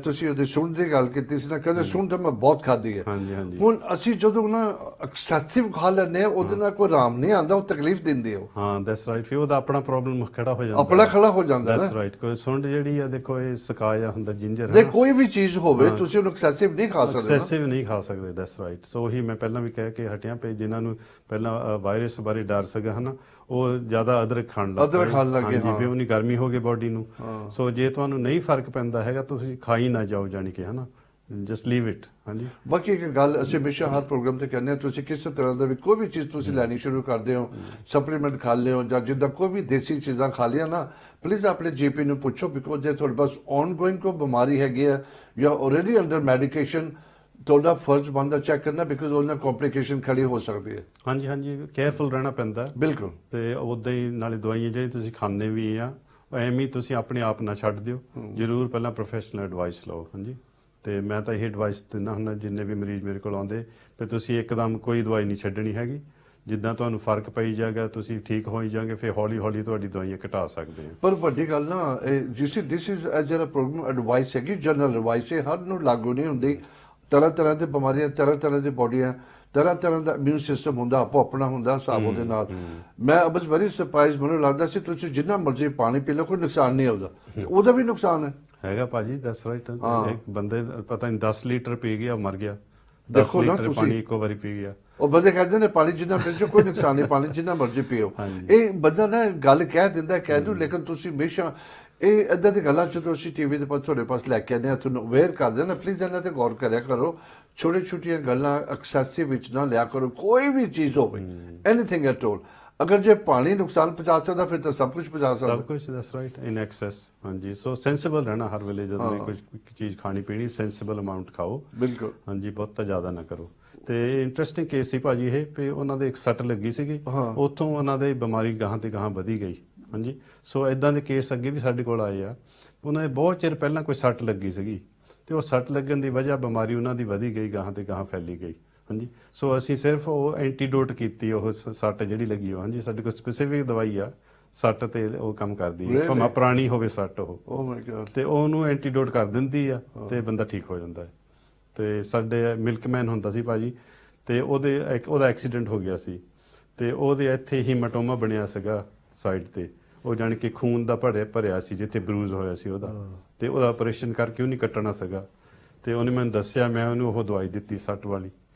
ਤੁਸੀਂ ਉਹਦੀ ਸੁੰਡ ਦੀ ਗੱਲ ਕੀਤੀ ਸੀ ਨਾ, ਕਹਿੰਦੇ ਸੁੰਡ ਤਾਂ ਮੈਂ ਬਹੁਤ ਖਾਧੀ ਹੈ। ਹਾਂਜੀ ਹਾਂਜੀ, ਹੁਣ ਅਸੀਂ ਜਦੋਂ ਨਾ ਐਕਸੈਸਿਵ ਖਾ ਲੈਂਦੇ ਆ, ਉਹਦੇ ਨਾਲ ਕੋਈ ਆਰਾਮ ਨਹੀਂ ਆਉਂਦਾ, ਉਹ ਤਕਲੀਫ ਦਿੰਦੀ ਉਹ। ਹਾਂ ਦੈਟਸ ਰਾਈਟ। ਫਿਰ ਉਹਦਾ ਆਪਣਾ ਪ੍ਰੋਬਲਮ ਖੜਾ ਹੋ ਜਾਂਦਾ, ਆਪਣਾ ਖੜਾ ਹੋ ਜਾਂਦਾ ਦੈਟਸ ਨਾ। ਰਾਈਟ। ਕੋਈ ਸੁੰਡ ਜਿਹੜੀ ਆ, ਦੇਖੋ ਇਹ ਸਕਾਇਆ ਹੁੰਦਾ, ਜਿੰਜਰ ਦੇ ਕੋਈ ਵੀ ਚੀਜ਼ ਹੋਵੇ, ਤੁਸੀਂ ਉਹਨੂੰ ਐਕਸੈਸਿਵ ਨਹੀਂ ਖਾ ਸਕਦੇ। ਐਕਸੈਸਿਵ ਨਹੀਂ ਖਾ ਸਕਦੇ, ਦੈਟਸ ਰਾਈਟ। ਸੋ ਉਹੀ ਮੈਂ ਪਹਿਲਾਂ ਵੀ ਕਹਿ ਕੇ ਹਟਿਆ ਪਈ, ਜਿਨ੍ਹਾਂ ਨੂੰ ਪਹਿਲਾਂ ਵਾਇਰਸ ਬਾਰੇ ਡਰ ਸੀਗਾ ਹਨਾ, ਉਹ ਜ਼ਿਆਦਾ ਅਦਰਕ ਖਾਣ ਲੱਗ ਪਏ। ਜਿਵੇਂ ਉਹਨੀ ਗਰਮੀ ਹੋ ਗਈ ਬੋਡੀ ਨੂੰ। ਸੋ ਜੇ ਤੁਹਾਨੂੰ ਨਹੀਂ ਫਰਕ ਪੈਂਦਾ ਹੈਗਾ, ਤੁਸੀਂ ਖਾ ਹੀ ਨਾ ਜਾਓ, ਜਾਣੀ ਕਿ ਹਨਾ, ਜਸਟ ਲੀਵ ਇਟ। ਹਾਂਜੀ, ਬਾਕੀ ਇੱਕ ਗੱਲ ਅਸੀਂ ਹਮੇਸ਼ਾ ਹਰ ਪ੍ਰੋਗਰਾਮ ਤੇ ਕਹਿੰਦੇ ਹਾਂ, ਤੁਸੀਂ ਕਿਸੇ ਤਰ੍ਹਾਂ ਦਾ ਵੀ ਕੋਈ ਵੀ ਚੀਜ਼ ਤੁਸੀਂ ਲੈਣੀ ਸ਼ੁਰੂ ਕਰਦੇ ਹੋ, ਸਪਲੀਮੈਂਟ ਖਾ ਲਿਓ ਜਾਂ ਜਿੱਦਾਂ ਕੋਈ ਵੀ ਦੇਸੀ ਚੀਜ਼ਾਂ ਖਾ ਲਿਆ ਨਾ, ਪਲੀਜ਼ ਆਪਣੇ ਜੀਪੀ ਨੂੰ ਪੁੱਛੋ। ਬਿਕੋਜ਼ ਜੇ ਤੁਹਾਡੇ ਪਾਸ ਆਨਗੋਇੰਗ ਕੋਈ ਬਿਮਾਰੀ ਹੈਗੀ ਹੈ ਜਾਂ ਆਲਰੇਡੀ ਅੰਡਰ ਮੈਡੀਕੇਸ਼ਨ, ਤੁਹਾਡਾ ਫਰਜ਼ ਬਣਦਾ ਚੈੱਕ ਕਰਨਾ, ਬਿਕੋਜ਼ ਉਹਨਾਂ ਕੰਪਲਿਕੇਸ਼ਨ ਖੜੀ ਹੋ ਸਕਦੀ ਹੈ। ਹਾਂਜੀ ਹਾਂਜੀ, ਕੇਅਰਫੁਲ ਰਹਿਣਾ ਪੈਂਦਾ ਬਿਲਕੁਲ। ਤੇ ਉਦਾਂ ਹੀ ਨਾਲੇ ਦਵਾਈਆਂ ਜਿਹੜੀ ਤੁਸੀਂ ਖਾਂਦੇ ਵੀ ਆ, ਐਵੇਂ ਹੀ ਤੁਸੀਂ ਆਪਣੇ ਆਪ ਨਾ ਛੱਡ ਦਿਓ, ਜ਼ਰੂਰ ਪਹਿਲਾਂ ਪ੍ਰੋਫੈਸ਼ਨਲ ਐਡਵਾਈਸ ਲਓ। ਹਾਂਜੀ, ਤੇ ਮੈਂ ਤਾਂ ਇਹ ਐਡਵਾਈਸ ਦਿੰਦਾ ਹੁੰਦਾ ਜਿੰਨੇ ਵੀ ਮਰੀਜ਼ ਮੇਰੇ ਕੋਲ ਆਉਂਦੇ, ਵੀ ਤੁਸੀਂ ਇੱਕਦਮ ਕੋਈ ਦਵਾਈ ਨਹੀਂ ਛੱਡਣੀ ਹੈਗੀ। ਜਿੱਦਾਂ ਤੁਹਾਨੂੰ ਫਰਕ ਪਈ ਜਾਏਗਾ, ਤੁਸੀਂ ਠੀਕ ਹੋਈ ਜਾਓਗੇ, ਫਿਰ ਹੌਲੀ ਹੌਲੀ ਤੁਹਾਡੀ ਦਵਾਈਆਂ ਘਟਾ ਸਕਦੇ ਹੋ। ਪਰ ਵੱਡੀ ਗੱਲ ਨਾ, ਦਿਸ ਇਜ਼ ਜਿਹੜਾ ਪ੍ਰੋਗਰਾਮ ਐਡਵਾਈਸ ਹੈਗੀ, ਜਨਰਲ ਐਡਵਾਈਸ ਹੈ, ਹਰ ਨੂੰ ਲਾਗੂ ਨਹੀਂ ਹੁੰਦੀ। ਤਰ੍ਹਾਂ ਤਰ੍ਹਾਂ ਦੀ ਬਿਮਾਰੀਆਂ, ਤਰ੍ਹਾਂ ਤਰ੍ਹਾਂ ਦੀ ਬੋਡੀਆਂ, ਤਰ੍ਹਾਂ ਤਰ੍ਹਾਂ ਦਾ ਇਮਿਊਨ ਸਿਸਟਮ ਹੁੰਦਾ, ਆਪੋ ਆਪਣਾ ਹੁੰਦਾ ਹਿਸਾਬ ਉਹਦੇ ਨਾਲ। ਮੈਂ ਬਸ ਵੈਰੀ ਸਰਪ੍ਰਾਈਜ਼, ਮੈਨੂੰ ਲੱਗਦਾ ਸੀ ਤੁਸੀਂ ਜਿੰਨਾ ਮਰਜ਼ੀ ਪਾਣੀ ਪੀ ਲਓ, ਕੋਈ ਨੁਕਸਾਨ ਨਹੀਂ ਉਹਦਾ, ਉਹਦਾ ਵੀ ਨੁਕਸਾਨ ਹੈ। ਹੈਗਾ ਭਾਜੀ, ਦੈਟਸ ਰਾਈਟ। ਇੱਕ ਬੰਦੇ ਪਤਾ ਨਹੀਂ 10 ਲੀਟਰ ਪੀ ਗਿਆ, ਮਰ ਗਿਆ। 10 ਦੇਖੋ ਨਾ ਲੀਟਰ ਤੁਸੀਂ, ਪਾਣੀ ਇੱਕੋ ਵਾਰੀ ਪੀ ਗਿਆ। ਉਹ ਬੰਦੇ ਕਹਿੰਦੇ ਨੇ ਪਾਣੀ ਜਿੰਨਾ ਪੀਓ ਕੋਈ ਨੁਕਸਾਨ ਨਹੀਂ, ਪਾਣੀ ਜਿੰਨਾ ਮਰਜ਼ੀ ਪੀਓ। ਇਹ ਬੰਦਾ ਨਾ ਗੱਲ ਕਹਿ ਦਿੰਦਾ, ਕਹਿ ਦੂ, ਲੇਕਿਨ ਤੁਸੀਂ ਹਮੇਸ਼ਾ ਇਹ ਏਦਾਂ ਦੀ ਗੱਲਾਂ ਜਦੋਂ ਅਸੀਂ ਟੀਵੀ ਦੇ ਪਾਸ ਤੁਹਾਡੇ ਪਾਸ ਲੈ ਕੇ ਆਉਂਦੇ ਹਾਂ, ਤੁਹਾਨੂੰ ਅਵੇਅਰ ਕਰਦੇ ਨਾ, ਪਲੀਜ਼ ਇਹਨਾਂ ਤੇ ਗੌਰ ਕਰਿਆ ਕਰੋ। ਛੋਟੇ ਛੋਟੀਆਂ ਗੱਲਾਂ ਐਕਸੈਸਿਵ ਵਿੱਚ ਨਾ ਲਿਆ ਕਰੋ, ਕੋਈ ਵੀ ਚੀਜ਼ ਹੋਵੇ, ਐਨੀਥਿੰਗ ਐਟ ਆਲ। ਅਗਰ ਜੇ ਪਾਣੀ ਨੁਕਸਾਨ ਪਹੁੰਚਾ ਸਕਦਾ ਫਿਰ ਤਾਂ ਸਭ ਕੁਝ ਪਹੁੰਚਾ ਸਭ ਸਕਦਾ। ਕੁਝ ਦੈਟਸ ਰਾਈਟ ਇਨ ਐਕਸੈਸ। ਹਾਂਜੀ, ਸੋ ਸੈਂਸਿਬਲ ਰਹਿਣਾ ਹਰ ਵੇਲੇ ਜਦੋਂ ਵੀ ਕੁਝ ਚੀਜ਼ ਖਾਣੀ ਪੀਣੀ, ਸੈਂਸਿਬਲ ਅਮਾਉਂਟ ਖਾਓ। ਬਿਲਕੁਲ। ਹਾਂਜੀ, ਬਹੁਤਾ ਜ਼ਿਆਦਾ ਨਾ ਕਰੋ। ਤੇ ਇੰਟਰਸਟਿੰਗ ਕੇਸ ਸੀ ਭਾਜੀ ਇਹ, ਵੀ ਉਹਨਾਂ ਦੇ ਇੱਕ ਸੱਟ ਲੱਗੀ ਸੀਗੀ, ਉੱਥੋਂ ਉਹਨਾਂ ਦੀ ਬਿਮਾਰੀ ਗਾਹਾਂ ਤੇ ਗਾਹਾਂ ਵਧੀ ਗਈ। ਹਾਂਜੀ, ਸੋ ਇਦਾਂ ਦੇ ਕੇਸ ਅੱਗੇ ਵੀ ਸਾਡੇ ਕੋਲ ਆਏ ਆ। ਉਹਨਾਂ ਦੇ ਬਹੁਤ ਚਿਰ ਪਹਿਲਾਂ ਕੋਈ ਸੱਟ ਲੱਗੀ ਸੀਗੀ, ਤੇ ਉਹ ਸੱਟ ਲੱਗਣ ਦੀ ਵਜ੍ਹਾ ਬਿਮਾਰੀ ਉਹਨਾਂ ਦੀ ਵਧੀ ਗਈ, ਗਾਹਾਂ ਤੇ ਗਾਹਾਂ ਫੈਲੀ ਗਈ। ਹਾਂਜੀ, ਸੋ ਅਸੀਂ ਸਿਰਫ ਉਹ ਐਂਟੀਡੋਟ ਕੀਤੀ, ਉਹ ਸੱਟ ਜਿਹੜੀ ਲੱਗੀ ਉਹ। ਹਾਂਜੀ, ਸਾਡੇ ਕੋਲ ਸਪੈਸੀਫਿਕ ਦਵਾਈ ਆ ਸੱਟ ਤੇ, ਉਹ ਕੰਮ ਕਰਦੀ ਹੈ, ਭਾਵੇਂ ਪੁਰਾਣੀ ਹੋਵੇ ਸੱਟ ਉਹ। ਓ ਮਾਈ ਗॉड। ਤੇ ਉਹਨੂੰ ਐਂਟੀਡੋਟ ਕਰ ਦਿੰਦੀ ਆ ਤੇ ਬੰਦਾ ਠੀਕ ਹੋ ਜਾਂਦਾ ਹੈ। ਤੇ ਸਾਡੇ ਮਿਲਕਮੈਨ ਹੁੰਦਾ ਸੀ ਭਾਜੀ, ਤੇ ਉਹਦਾ ਐਕਸੀਡੈਂਟ ਹੋ ਗਿਆ ਸੀ, ਤੇ ਉਹਦੇ ਇੱਥੇ ਹੀਮਾਟੋਮਾ ਬਣਿਆ ਸੀਗਾ ਸਾਈਡ ਤੇ, ਉਹ ਜਾਣੀ ਕਿ ਖੂਨ ਦਾ ਭਰਿਆ ਸੀ ਜਿੱਥੇ ਬਰੂਜ਼ ਹੋਇਆ ਸੀ ਉਹਦਾ, ਤੇ ਉਹਦਾ ਆਪਰੇਸ਼ਨ ਕਰਕੇ ਉਹ ਨਹੀਂ ਕੱਟਣਾ ਸੀਗਾ। ਤੇ ਉਹਨੇ ਮੈਨੂੰ ਦੱਸਿਆ, ਮੈਂ ਉਹਨੂੰ ਉਹ ਦਵਾਈ ਦਿੱਤੀ ਸੱਟ ਵਾਲੀ,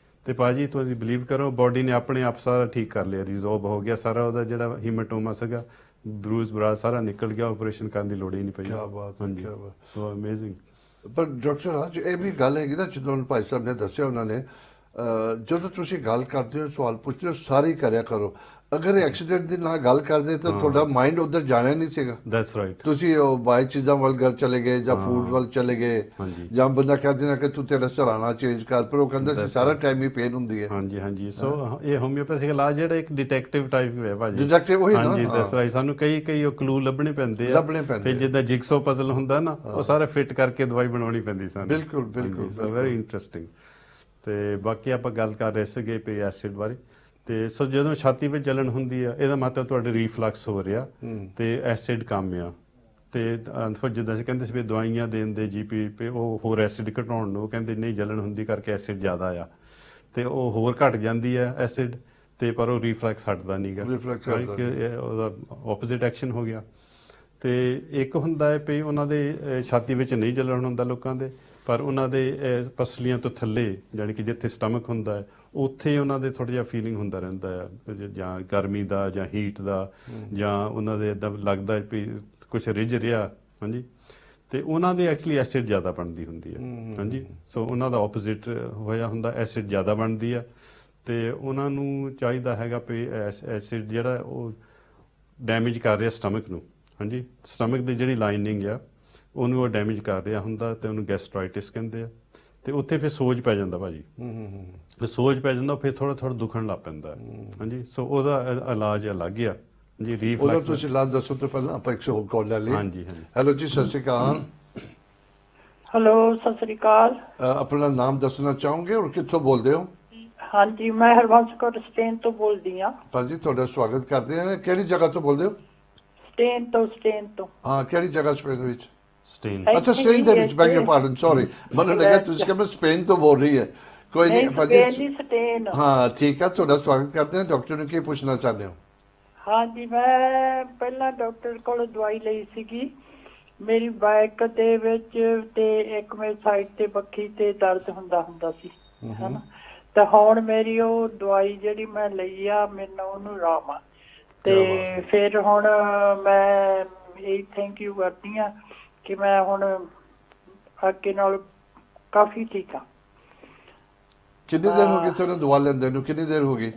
ਤੇ ਭਾਜੀ ਤੁਸੀਂ ਬਿਲੀਵ ਕਰੋ ਬੋਡੀ ਨੇ ਆਪਣੇ ਆਪ ਸਾਰਾ ਠੀਕ ਕਰ ਲਿਆ, ਰਿਜ਼ੋਲਵ ਹੋ ਗਿਆ ਸਾਰਾ। ਉਹਦਾ ਜਿਹੜਾ ਹੀਮਾਟੋਮਾ ਸੀਗਾ, ਬਰਾਜ਼ ਸਾਰਾ ਨਿਕਲ ਗਿਆ, ਆਪਰੇਸ਼ਨ ਕਰਨ ਦੀ ਲੋੜ ਹੀ ਨਹੀਂ ਪਈ। ਕਿਆ ਬਾਤ ਹੈ, ਕਿਆ ਬਾਤ। ਸੋ ਅਮੇਜ਼ਿੰਗ। ਪਰ ਡਾਕਟਰ ਰਾਜ, ਇਹ ਵੀ ਗੱਲ ਹੈਗੀ ਨਾ, ਜਦੋਂ ਭਾਈ ਸਾਹਿਬ ਨੇ ਦੱਸਿਆ ਉਹਨਾਂ ਨੇ, ਜਦੋਂ ਤੁਸੀਂ ਗੱਲ ਕਰਦੇ ਹੋ, ਸਵਾਲ ਪੁੱਛਦੇ ਹੋ, ਸਾਰੀ ਕਰਿਆ ਕਰੋ। ਅਗਰ ਐਕਸੀਡੈਂਟ ਦੀ ਨਾਲ ਗੱਲ ਕਰਦੇ ਤਾਂ ਤੁਹਾਡਾ ਮਾਈਂਡ ਉਧਰ ਜਾਣਾ ਨਹੀਂ ਸੀਗਾ। That's right. ਤੁਸੀਂ ਉਹ ਬਾਈ ਚੀਜ਼ਾਂ ਵੱਲ ਗੱਲ ਚਲੇ ਗਏ, ਜਾਂ ਫੂਡ ਵੱਲ ਚਲੇ ਗਏ, ਜਾਂ ਬੰਦਾ ਕਹਿੰਦੇ ਨਾ ਕਿ ਤੂੰ ਤੇਰਾ ਸਰਾਣਾ ਚੇਂਜ ਕਰ, ਪਰ ਉਹ ਕਹਿੰਦਾ ਸੀ ਸਾਰਾ ਟਾਈਮ ਹੀ ਪੇਨ ਹੁੰਦੀ ਹੈ। ਹਾਂਜੀ ਹਾਂਜੀ, ਸੋ ਇਹ ਹੋਮਿਓਪੈਥਿਕ ਇਲਾਜ ਜਿਹੜਾ ਇੱਕ ਡਿਟੈਕਟਿਵ ਟਾਈਪ ਹੈ ਭਾਜੀ। ਡਿਟੈਕਟਿਵ ਉਹੀ ਨਾ। ਹਾਂਜੀ, ਦੈਟਸ ਰਾਈਟ। ਸਾਨੂੰ ਕਈ ਉਹ ਕਲੂ ਲੱਭਣੇ ਪੈਂਦੇ ਆ, ਫਿਰ ਜਿੱਦਾਂ ਜਿਗਸੋ ਪਜ਼ਲ ਹੁੰਦਾ ਨਾ, ਉਹ ਸਾਰਾ ਫਿੱਟ ਕਰਕੇ ਦਵਾਈ ਬਣਾਉਣੀ ਪੈਂਦੀ ਸਾਨੂੰ। ਬਿਲਕੁਲ ਬਿਲਕੁਲ। ਸੋ ਵੈਰੀ ਇੰਟਰਸਟਿੰਗ। ਤੇ ਬਾਕੀ ਆਪਾਂ ਗੱਲ ਕਰ ਰਹੇ ਸੀਗੇ ਪੇ ਐਸਿਡ ਬਾਰੇ। ਤੇ ਸੋ ਜਦੋਂ ਛਾਤੀ ਵਿੱਚ ਜਲਣ ਹੁੰਦੀ ਆ, ਇਹਦਾ ਮਤਲਬ ਤੁਹਾਡੇ ਰੀਫਲਕਸ ਹੋ ਰਿਹਾ ਤੇ ਐਸਿਡ ਕੰਮ ਆ। ਤੇ ਫਿਰ ਜਿੱਦਾਂ ਅਸੀਂ ਕਹਿੰਦੇ ਸੀ ਵੀ ਦਵਾਈਆਂ ਦੇਣ ਦੇ ਜੀਪੀ ਪੇ, ਉਹ ਹੋਰ ਐਸਿਡ ਘਟਾਉਣ ਨੂੰ, ਉਹ ਕਹਿੰਦੇ ਨਹੀਂ ਜਲਣ ਹੁੰਦੀ ਕਰਕੇ ਐਸਿਡ ਜ਼ਿਆਦਾ ਆ, ਤੇ ਉਹ ਹੋਰ ਘਟ ਜਾਂਦੀ ਆ ਐਸਿਡ, ਤੇ ਪਰ ਉਹ ਰੀਫਲਕਸ ਹਟਦਾ ਨਹੀਂਗਾ, ਉਹਦਾ ਆਪੋਜ਼ਿਟ ਐਕਸ਼ਨ ਹੋ ਗਿਆ। ਤੇ ਇੱਕ ਹੁੰਦਾ ਹੈ ਵੀ ਉਹਨਾਂ ਦੇ ਛਾਤੀ ਵਿੱਚ ਨਹੀਂ ਜਲਣ ਹੁੰਦਾ ਲੋਕਾਂ ਦੇ, ਪਰ ਉਹਨਾਂ ਦੇ ਪਸਲੀਆਂ ਤੋਂ ਥੱਲੇ, ਜਾਣੀ ਕਿ ਜਿੱਥੇ ਸਟਮਕ ਹੁੰਦਾ ਹੈ, ਉੱਥੇ ਉਹਨਾਂ ਦੇ ਥੋੜ੍ਹਾ ਜਿਹਾ ਫੀਲਿੰਗ ਹੁੰਦਾ ਰਹਿੰਦਾ ਆ, ਜਾਂ ਗਰਮੀ ਦਾ ਜਾਂ ਹੀਟ ਦਾ, ਜਾਂ ਉਹਨਾਂ ਦੇ ਇੱਦਾਂ ਲੱਗਦਾ ਵੀ ਕੁਛ ਰਿੱਝ ਰਿਹਾ। ਹਾਂਜੀ, ਤੇ ਉਹਨਾਂ ਦੇ ਐਕਚੁਅਲੀ ਐਸਿਡ ਜ਼ਿਆਦਾ ਬਣਦੀ ਹੁੰਦੀ ਹੈ। ਹਾਂਜੀ, ਸੋ ਉਹਨਾਂ ਦਾ ਆਪੋਜ਼ਿਟ ਹੋਇਆ ਹੁੰਦਾ, ਐਸਿਡ ਜ਼ਿਆਦਾ ਬਣਦੀ ਆ, ਤੇ ਉਹਨਾਂ ਨੂੰ ਚਾਹੀਦਾ ਹੈਗਾ ਵੀ ਐਸਿਡ ਜਿਹੜਾ ਉਹ ਡੈਮੇਜ ਕਰ ਰਿਹਾ ਸਟਮਕ ਨੂੰ। ਹਾਂਜੀ, ਸਟਮਕ ਦੀ ਜਿਹੜੀ ਲਾਈਨਿੰਗ ਆ ਉਹਨੂੰ ਉਹ ਡੈਮੇਜ ਕਰ ਰਿਹਾ ਹੁੰਦਾ, ਤੇ ਉਹਨੂੰ ਗੈਸਟਰਾਈਟਿਸ ਕਹਿੰਦੇ ਆ। ਤੇ ਉੱਥੇ ਫਿਰ ਸੋਜ ਪੈ ਜਾਂਦਾ ਭਾਜੀ, ਫਿਰ ਸੋਜ ਪੈ ਜਾਂਦਾ, ਫਿਰ ਥੋੜਾ ਦੁਖਣ ਲੱਗ ਪੈਂਦਾ। ਹਾਂਜੀ, ਸੋ ਉਹਦਾ ਇਲਾਜ ਅਲੱਗ ਆ ਜੀ। ਰੀਫਲੈਕਸ ਤੁਸੀਂ ਇਲਾਜ ਦੱਸੋ ਤੋਂ ਪਹਿਲਾਂ ਆਪਾਂ ਇੱਕ ਹੋਰ ਕਾਲ ਲੈ ਲਈ। ਹਾਂਜੀ ਹਾਂਜੀ। ਹੈਲੋ ਜੀ, ਸਤਿ ਸ਼੍ਰੀ ਅਕਾਲ। ਹੈਲੋ, ਸਤਿ ਸ੍ਰੀ ਅਕਾਲ। ਆਪਣਾ ਨਾਮ ਦੱਸਣਾ ਚਾਹੋਗੇ ਔਰ ਕਿੱਥੋਂ ਬੋਲਦੇ ਹੋ? ਹਾਂਜੀ, ਮੈਂ ਹਰਬੰਸ ਕੌਰ ਸਟੇਨ ਤੋਂ ਬੋਲਦੀ ਹਾਂ। ਭਾਜੀ ਤੁਹਾਡਾ ਸਵਾਗਤ ਕਰਦੇ ਹਾਂ। ਕਿਹੜੀ ਜਗ੍ਹਾ ਤੋਂ ਬੋਲਦੇ ਹੋ? ਸਟੇਨ ਤੋਂ। ਹਾਂ, ਕਿਹੜੀ ਜਗ੍ਹਾ ਸਪੇਨ ਵਿੱਚ? ਸਟੇਨ। ਅੱਛਾ, ਸਪੇਨ ਦੇ ਵਿੱਚ। ਬੈਗ ਯੋਰ ਪਾਰਡਨ, ਸੌਰੀ, ਮੈਨੂੰ ਲੱਗਾ ਤੁਸੀਂ ਕਹਿੰਦੇ ਸਪੇਨ ਤੋਂ ਬੋਲ ਰਹੀ ਹੈ। ਕੋਈ ਨਹੀਂ ਭਾਜੀ। ਸਟੇਨ। ਹਾਂ ਠੀਕ ਹੈ, ਤੁਹਾਡਾ ਸਵਾਗਤ ਕਰਦੇ ਹਾਂ। ਡਾਕਟਰ ਨੂੰ ਕੀ ਪੁੱਛਣਾ ਚਾਹੁੰਦੇ ਹੋ? ਹਾਂਜੀ, ਮੈਂ ਪਹਿਲਾਂ ਡਾਕਟਰ ਕੋਲ ਦਵਾਈ ਲਈ ਸੀਗੀ, ਮੇਰੀ ਬੈਕ ਦੇ ਵਿੱਚ ਤੇ ਇੱਕ ਮੇਰੀ ਸਾਈਡ ਤੇ ਬੱਖੀ ਤੇ ਦਰਦ ਹੁੰਦਾ ਸੀ, ਹਨਾ। ਤੇ ਹੁਣ ਮੇਰੀ ਉਹ ਦਵਾਈ ਜਿਹੜੀ ਮੈਂ ਲਈ ਆ, ਮੈਨੂੰ ਉਹਨੂੰ ਆਰਾਮ ਆ। ਤੇ ਫਿਰ ਹੁਣ ਮੈਂ ਇਹ ਥੈਂਕ ਯੂ ਕਰਦੀ ਹਾਂ ਕਿ ਮੈਂ ਹੁਣ ਅੱਗੇ ਨਾਲ ਕਾਫੀ ਠੀਕ ਆ। ਕਿੰਨੀ ਦੇਰ ਹੋ ਗਈ ਤੁਹਾਨੂੰ ਦਵਾ ਲੈਂਦੇ ਨੂੰ? ਕਿੰਨੀ ਦੇਰ ਹੋ ਗਈ?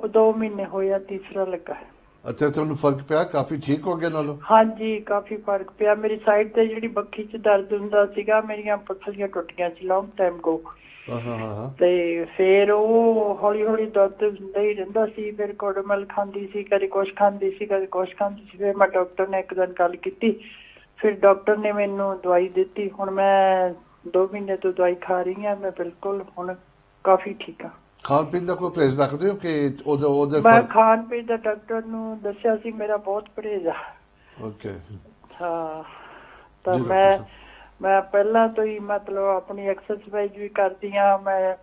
2 ਮਹੀਨੇ ਹੋਏ ਆ, ਤੀਸਰਾ ਲੱਗਾ। ਅੱਛਾ, ਤੁਹਾਨੂੰ ਫਰਕ ਪਿਆ? ਕਾਫੀ ਠੀਕ ਹੋ ਗਿਆ ਨਾਲੋਂ? ਹਾਂਜੀ, ਕਾਫੀ ਫਰਕ ਪਿਆ। ਮੇਰੀ ਸਾਈਡ ਤੇ ਜਿਹੜੀ ਬੱਖੀ 'ਚ ਦਰਦ ਹੁੰਦਾ ਸੀਗਾ, ਮੇਰੀਆਂ ਪਸਲੀਆਂ ਟੁੱਟੀਆਂ ਸੀ ਲੌਂਗ ਟਾਈਮ ਗੋ। ਤੇ ਫਿਰ ਉਹ ਹੌਲੀ ਹੌਲੀ ਦਰਦ ਹੁੰਦਾ ਹੀ ਰਹਿੰਦਾ ਸੀ। ਫਿਰ ਕੋਡੋਮਲ ਖਾਂਦੀ ਸੀ, ਕਦੇ ਕੁਛ ਖਾਂਦੀ ਸੀ, ਕਦੇ ਕੁਛ ਖਾਂਦੀ ਸੀ। ਫਿਰ ਮੈਂ ਡਾਕਟਰ ਨੇ ਇੱਕ ਦਿਨ ਗੱਲ ਕੀਤੀ, ਫਿਰ ਡਾਕਟਰ ਨੇ ਮੈਨੂੰ ਦਵਾਈ ਦਿੱਤੀ। ਹੁਣ ਮੈਂ 2 ਮਹੀਨੇ ਤੋਂ ਦਵਾਈ ਖਾ ਰਹੀ ਹਾਂ। ਮੈਂ ਬਿਲਕੁਲ ਹੁਣ ਕਾਫੀ ਠੀਕ ਆ। ਖਾਣ ਪੀਣ ਦਾ ਕੋਈ ਪਰਹੇਜ਼ ਰੱਖਦੇ ਹੋ ਕਿ ਉਹਦੇ? ਮੈਂ ਖਾਣ ਪੀਣ ਦਾ ਡਾਕਟਰ ਨੂੰ ਦੱਸਿਆ ਸੀ, ਮੇਰਾ ਬਹੁਤ ਪਰਹੇਜ਼ ਆ। ਓਕੇ। ਹਾਂ, ਤਾਂ ਮੈਂ ਪਹਿਲਾਂ ਤੋਂ ਹੀ ਮਤਲਬ ਆਪਣੀ ਐਕਸਰਸਾਈਜ਼ ਵੀ ਕਰਦੀ ਹਾਂ। ਮੈਂ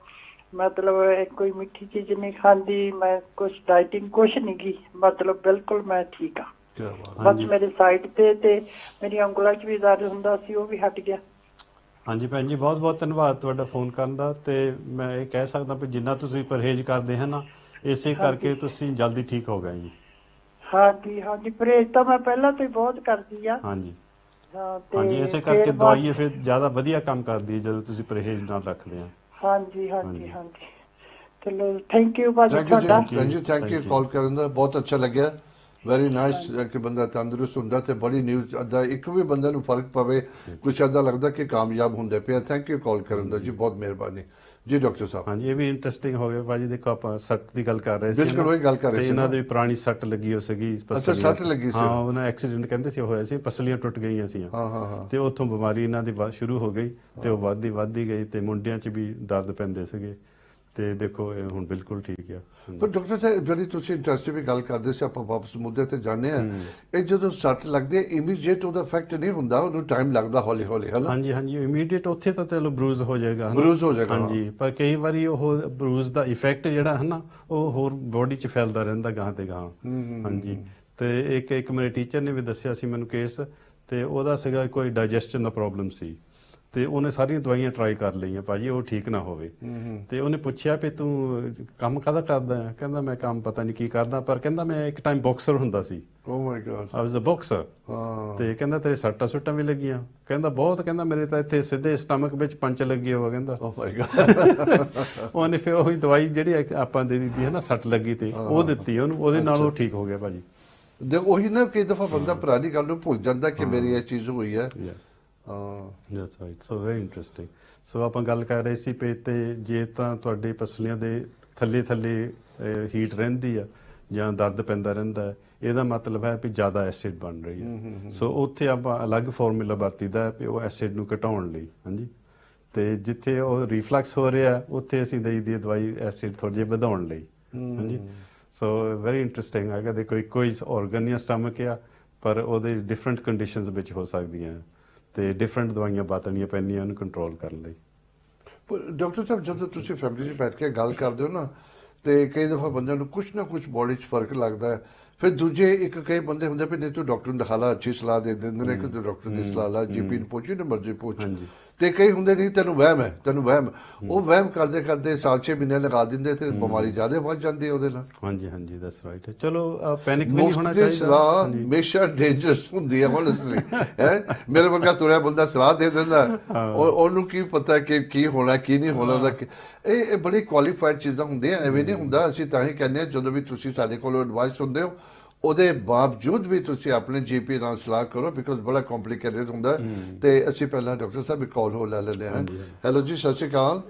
ਮਤਲਬ ਕੋਈ ਮਿੱਠੀ ਚੀਜ਼ ਨਹੀਂ ਖਾਂਦੀ, ਮੈਂ ਕੁਛ ਡਾਈਟਿੰਗ ਕੁਛ ਨਹੀਂ ਗੀ, ਮਤਲਬ ਬਿਲਕੁਲ ਮੈਂ ਠੀਕ ਆ। ਬਸ ਮੇਰੇ ਸਾਈਡ ਤੇ ਮੇਰੀ ਉਂਗਲਾਂ 'ਚ ਵੀ ਦਰਦ ਹੁੰਦਾ ਸੀ, ਉਹ ਵੀ ਹਟ ਗਿਆ। ਹਾਂਜੀ ਭੈਣ ਜੀ, ਬਹੁਤ ਬਹੁਤ ਧੰਨਵਾਦ ਤੁਹਾਡਾ ਫੋਨ ਕਰਨ ਦਾ। ਤੇ ਮੈਂ ਇਹ ਕਹਿ ਸਕਦਾ ਵੀ ਜਿੰਨਾ ਤੁਸੀਂ ਪਰਹੇਜ਼ ਕਰਦੇ ਹਨ ਨਾ, ਇਸੇ ਕਰਕੇ ਤੁਸੀਂ ਜਲਦੀ ਠੀਕ ਹੋ ਗਏ ਜੀ। ਹਾਂਜੀ, ਪਰਹੇਜ਼ ਤਾਂ ਮੈਂ ਪਹਿਲਾਂ ਤੋਂ ਹੀ ਬਹੁਤ ਕਰਦੀ ਆ। ਹਾਂਜੀ ਹਾਂਜੀ, ਇਸੇ ਕਰਕੇ ਦਵਾਈ ਫਿਰ ਜ਼ਿਆਦਾ ਵਧੀਆ ਕੰਮ ਕਰਦੀ ਹੈ ਜਦੋਂ ਤੁਸੀਂ ਪਰਹੇਜ਼ ਨਾਲ ਰੱਖਦੇ ਆ। ਹਾਂਜੀ ਹਾਂਜੀ ਹਾਂਜੀ ਚਲੋ ਥੈਂਕ ਯੂ ਭਾਜੀ ਥੈਂਕ ਯੂ ਤੁਹਾਡਾ ਜੀ ਥੈਂਕ ਯੂ ਕਾਲ ਕਰਨ ਦਾ ਬਹੁਤ ਅੱਛਾ ਲੱਗਿਆ ਵੈਰੀ ਨਾਈਸ ਕਿ ਬੰਦਾ ਤੰਦਰੁਸਤ ਹੁੰਦਾ ਤੇ ਬੜੀ ਨਿਊਜ਼ ਅੱਦਾ ਇੱਕ ਵੀ ਬੰਦੇ ਨੂੰ ਫਰਕ ਪਵੇ ਕੁਛ ਅੱਦਾ ਲੱਗਦਾ ਕਿ ਕਾਮਯਾਬ ਹੁੰਦੇ ਪਿਆ ਥੈਂਕ ਯੂ ਕਾਲ ਕਰਨ ਦਾ ਜੀ ਬਹੁਤ ਮਿਹਰਬਾਨੀ ਜੀ ਡਾਕਟਰ ਸਾਹਿਬ ਹਾਂਜੀ ਇਹ ਵੀ ਇੰਟਰਸਟਿੰਗ ਹੋ ਗਿਆ ਭਾਜੀ ਦੇਖੋ ਆਪਾਂ ਸੱਟ ਦੀ ਗੱਲ ਕਰ ਰਹੇ ਸੀ ਬਿਲਕੁਲ ਉਹੀ ਗੱਲ ਕਰ ਰਹੇ ਤੇ ਸੀ ਇਹਨਾਂ ਨਾ। ਦੀ ਪੁਰਾਣੀ ਸੱਟ ਲੱਗੀ ਹੋ ਸੀਗੀ ਅੱਛਾ, ਸੱਟ ਲੱਗੀ ਸੀ। ਹਾਂ ਉਹਨਾਂ ਐਕਸੀਡੈਂਟ ਕਹਿੰਦੇ ਸੀ ਹੋਇਆ ਸੀ ਪਸਲੀਆਂ ਟੁੱਟ ਗਈਆਂ ਸੀ ਹਾਂ ਤੇ ਉੱਥੋਂ ਬਿਮਾਰੀ ਇਹਨਾਂ ਦੀ ਸ਼ੁਰੂ ਹੋ ਗਈ ਤੇ ਉਹ ਵੱਧਦੀ ਗਈ ਤੇ ਮੁੰਡਿਆਂ 'ਚ ਵੀ ਦਰਦ ਪੈਂਦੇ ਸੀਗੇ ਤੇ ਦੇਖੋ ਇਹ ਹੁਣ ਬਿਲਕੁਲ ਠੀਕ ਆ ਪਰ ਡਾਕਟਰ ਸਾਹਿਬ ਜਿਹੜੀ ਤੁਸੀਂ ਇੰਟਰਸਟਿੰਗ ਵੀ ਗੱਲ ਕਰਦੇ ਸੀ ਆਪਾਂ ਵਾਪਸ ਮੁੱਦੇ ਤੇ ਜਾਣੇ ਆ ਇਹ ਜਦੋਂ ਸੱਟ ਲੱਗਦੀ ਹੈ ਇਮੀਡੀਏਟ ਉਹਦਾ ਇਫੈਕਟ ਨਹੀਂ ਹੁੰਦਾ ਉਹਨੂੰ ਟਾਈਮ ਲੱਗਦਾ ਹੌਲੀ ਹੌਲੀ ਹਨਾ ਹਾਂਜੀ ਇਮੀਡੀਏਟ ਉੱਥੇ ਤਾਂ ਚਲੋ ਬਰੂਜ਼ ਹੋ ਜਾਏਗਾ ਹਨਾ। ਬਰੂਜ਼ ਹੋ ਜਾਏਗਾ, ਹਾਂ। ਹਾਂਜੀ ਪਰ ਕਈ ਵਾਰੀ ਉਹ ਬਰੂਜ਼ ਦਾ ਇਫੈਕਟ ਜਿਹੜਾ ਹੈ ਨਾ ਉਹ ਹੋਰ ਬੋਡੀ 'ਚ ਫੈਲਦਾ ਰਹਿੰਦਾ ਗਾਹਾਂ ਤੇ ਗਾਹਾਂ ਹਾਂਜੀ ਤੇ ਇੱਕ ਮੇਰੇ ਟੀਚਰ ਨੇ ਵੀ ਦੱਸਿਆ ਸੀ ਮੈਨੂੰ ਕੇਸ ਤੇ ਉਹਦਾ ਸੀਗਾ ਕੋਈ ਡਾਈਜੈਸਸ਼ਨ ਦਾ ਪ੍ਰੋਬਲਮ ਸੀ ਤੇ ਉਹਨੇ ਸਾਰੀਆਂ ਦਵਾਈਆਂ ਟਰਾਈ ਕਰ ਲਈਆਂ ਭਾਜੀ ਉਹ ਠੀਕ ਨਾ ਹੋਵੇ ਤੇ ਉਹਨੇ ਪੁੱਛਿਆ ਵੀ ਤੂੰ ਕੰਮ ਕਾਹਦਾ ਕਰਦਾ ਹੈ ਕਹਿੰਦਾ ਮੈਂ ਕੰਮ ਪਤਾ ਨਹੀਂ ਕੀ ਕਰਦਾ ਪਰ ਕਹਿੰਦਾ ਮੈਂ ਇੱਕ ਟਾਈਮ ਬਾਕਸਰ ਹੁੰਦਾ ਸੀ ਓ ਮਾਈ god I was a boxer ਹਾਂ ਤੇ ਕਹਿੰਦਾ ਤੇਰੇ ਸੱਟਾਂ ਵੀ ਲੱਗੀਆਂ ਕਹਿੰਦਾ ਬਹੁਤ ਕਹਿੰਦਾ ਮੇਰੇ ਤਾਂ ਇੱਥੇ ਸਿੱਧੇ ਸਟਮਕ ਵਿੱਚ ਪੰਚ ਲੱਗੀ ਹੋਇਆ ਕਹਿੰਦਾ ਓ ਮਾਈ ਗॉड ਉਹਨੇ ਫਿਰ ਉਹੀ ਦਵਾਈ ਜਿਹੜੀ ਆਪਾਂ ਦੇ ਦਿੱਤੀ ਹੈ ਨਾ ਸੱਟ ਲੱਗੀ ਤੇ ਉਹ ਦਿੱਤੀ ਉਹਨੂੰ ਉਹਦੇ ਨਾਲ ਉਹ ਠੀਕ ਹੋ ਗਿਆ ਭਾਜੀ ਦੇ ਉਹੀ ਨਾ ਕਈ ਦਫਾ ਬੰਦਾ ਪੁਰਾਣੀ ਗੱਲ ਨੂੰ ਭੁੱਲ ਜਾਂਦਾ ਕਿ ਮੇਰੀ ਇਹ ਚੀਜ਼ ਹੋਈ ਹੈ that's right so very interesting so ਆਪਾਂ ਗੱਲ ਕਰ ਰਹੇ ਸੀ ਪੇ ਤੇ ਜੇ ਤਾਂ ਤੁਹਾਡੇ ਪਸਲੀਆਂ ਦੇ ਥੱਲੇ ਹੀਟ ਰਹਿੰਦੀ ਆ ਜਾਂ ਦਰਦ ਪੈਂਦਾ ਰਹਿੰਦਾ ਹੈ ਇਹਦਾ ਮਤਲਬ ਹੈ ਵੀ ਜ਼ਿਆਦਾ ਐਸਿਡ ਬਣ ਰਹੀ ਹੈ ਸੋ ਉੱਥੇ ਆਪਾਂ ਅਲੱਗ ਫਾਰਮੂਲਾ ਵਰਤੀਦਾ ਹੈ ਵੀ ਉਹ ਐਸਿਡ ਨੂੰ ਘਟਾਉਣ ਲਈ ਹਾਂਜੀ ਤੇ ਜਿੱਥੇ ਉਹ ਰਿਫਲਕਸ ਹੋ ਰਿਹਾ ਉੱਥੇ ਅਸੀਂ ਦੇਈਦੀ ਹੈ ਦਵਾਈ ਐਸਿਡ ਥੋੜੇ ਜਿਹਾ ਵਧਾਉਣ ਲਈ ਹਾਂਜੀ ਸੋ ਵੈਰੀ ਇੰਟਰਸਟਿੰਗ ਹੈਗਾ ਦੇਖੋ ਕੋਈ ਆਰਗਨ ਜਾਂ ਸਟਮਕ ਆ ਪਰ ਉਹਦੇ ਡਿਫਰੈਂਟ ਕੰਡੀਸ਼ਨਸ ਵਿੱਚ ਹੋ ਸਕਦੀਆਂ ਤੇ ਡਿਫਰੈਂਟ ਦਵਾਈਆਂ ਵਰਤਣੀਆਂ ਪੈਂਦੀਆਂ ਉਹਨੂੰ ਕੰਟਰੋਲ ਕਰਨ ਲਈ ਡਾਕਟਰ ਸਾਹਿਬ ਜਦੋਂ ਤੁਸੀਂ ਫੈਮਿਲੀ 'ਚ ਬੈਠ ਕੇ ਗੱਲ ਕਰਦੇ ਹੋ ਨਾ ਤੇ ਕਈ ਦਫਾ ਬੰਦਿਆਂ ਨੂੰ ਕੁਛ ਨਾ ਕੁਛ ਬੋਡੀ 'ਚ ਫਰਕ ਲੱਗਦਾ ਹੈ ਫਿਰ ਦੂਜੇ ਕਈ ਬੰਦੇ ਹੁੰਦੇ ਵੀ ਨਹੀਂ ਤੂੰ ਡਾਕਟਰ ਨੂੰ ਦਿਖਾ ਲਾ ਅੱਛੀ ਸਲਾਹ ਦੇ ਦਿੰਦੇ ਨੇ ਕਿ ਤੂੰ ਡਾਕਟਰ ਦੀ ਸਲਾਹ ਲਾ ਜੀਪੀ ਨੂੰ ਪੁੱਛ ਜਿੰਨੇ ਮਰਜ਼ੀ ਪੁੱਛ ਤੇ ਕਈ ਹੁੰਦੇ ਨਹੀਂ ਤੈਨੂੰ ਵਹਿਮ ਉਹ ਵਹਿਮ ਕਰਦੇ ਕਰਦੇ ਸਾਲ 6 ਮਹੀਨੇ ਲਗਾ ਦਿੰਦੇ ਤੇ ਬਿਮਾਰੀ ਜ਼ਿਆਦਾ ਵੱਧ ਜਾਂਦੀ ਹੈ ਉਹਦੇ ਨਾਲ ਹਾਂਜੀ ਦੈਟਸ ਰਾਈਟ ਚਲੋ ਪੈਨਿਕ ਵੀ ਨਹੀਂ ਹੋਣਾ ਮੁਫਤ ਦੀ ਸਲਾਹ ਹਮੇਸ਼ਾ ਡੇਂਜਰਸ ਹੁੰਦੀ ਹੈ honestly ਹੈ ਮੇਰੇ ਵਰਗਾ ਤੁਰਿਆ ਬੰਦਾ ਸਲਾਹ ਦੇ ਦਿੰਦਾ ਉਹਨੂੰ ਕੀ ਪਤਾ ਕਿ ਕੀ ਹੋਣਾ ਕੀ ਨਹੀਂ ਹੋਣਾ ਦਾ ਇਹ ਬੜੀ ਕੁਆਲੀਫਾਈਡ ਚੀਜ਼ਾਂ ਹੁੰਦੀਆਂ ਐਵੇਂ ਨਹੀਂ ਹੁੰਦਾ ਅਸੀਂ ਤਾਂ ਹੀ ਕਹਿੰਦੇ ਹਾਂ ਜਦੋਂ ਵੀ ਤੁਸੀਂ ਸਾਡੇ ਕੋਲੋਂ ਐਡਵਾਈਸ ਹੁੰਦੇ ਹੋ ਉਹਦੇ ਬਾਵਜੂਦ ਵੀ ਤੁਸੀਂ ਆਪਣੇ ਜੀਪੀ ਨਾਲ ਸਲਾਹ ਕਰੋ ਬਿਕਾਜ਼ ਬੜਾ ਕੰਪਲਿਕੇਟਡ ਹੁੰਦਾ ਤੇ ਅਸੀਂ ਪਹਿਲਾਂ ਡਾਕਟਰ ਸਾਹਿਬ ਇੱਕ ਕਾਲ ਹੋ ਲੈ ਲੈਂਦੇ ਹਾਂ ਹੈਲੋ ਜੀ ਸਤਿ ਸ਼੍ਰੀ ਅਕਾਲ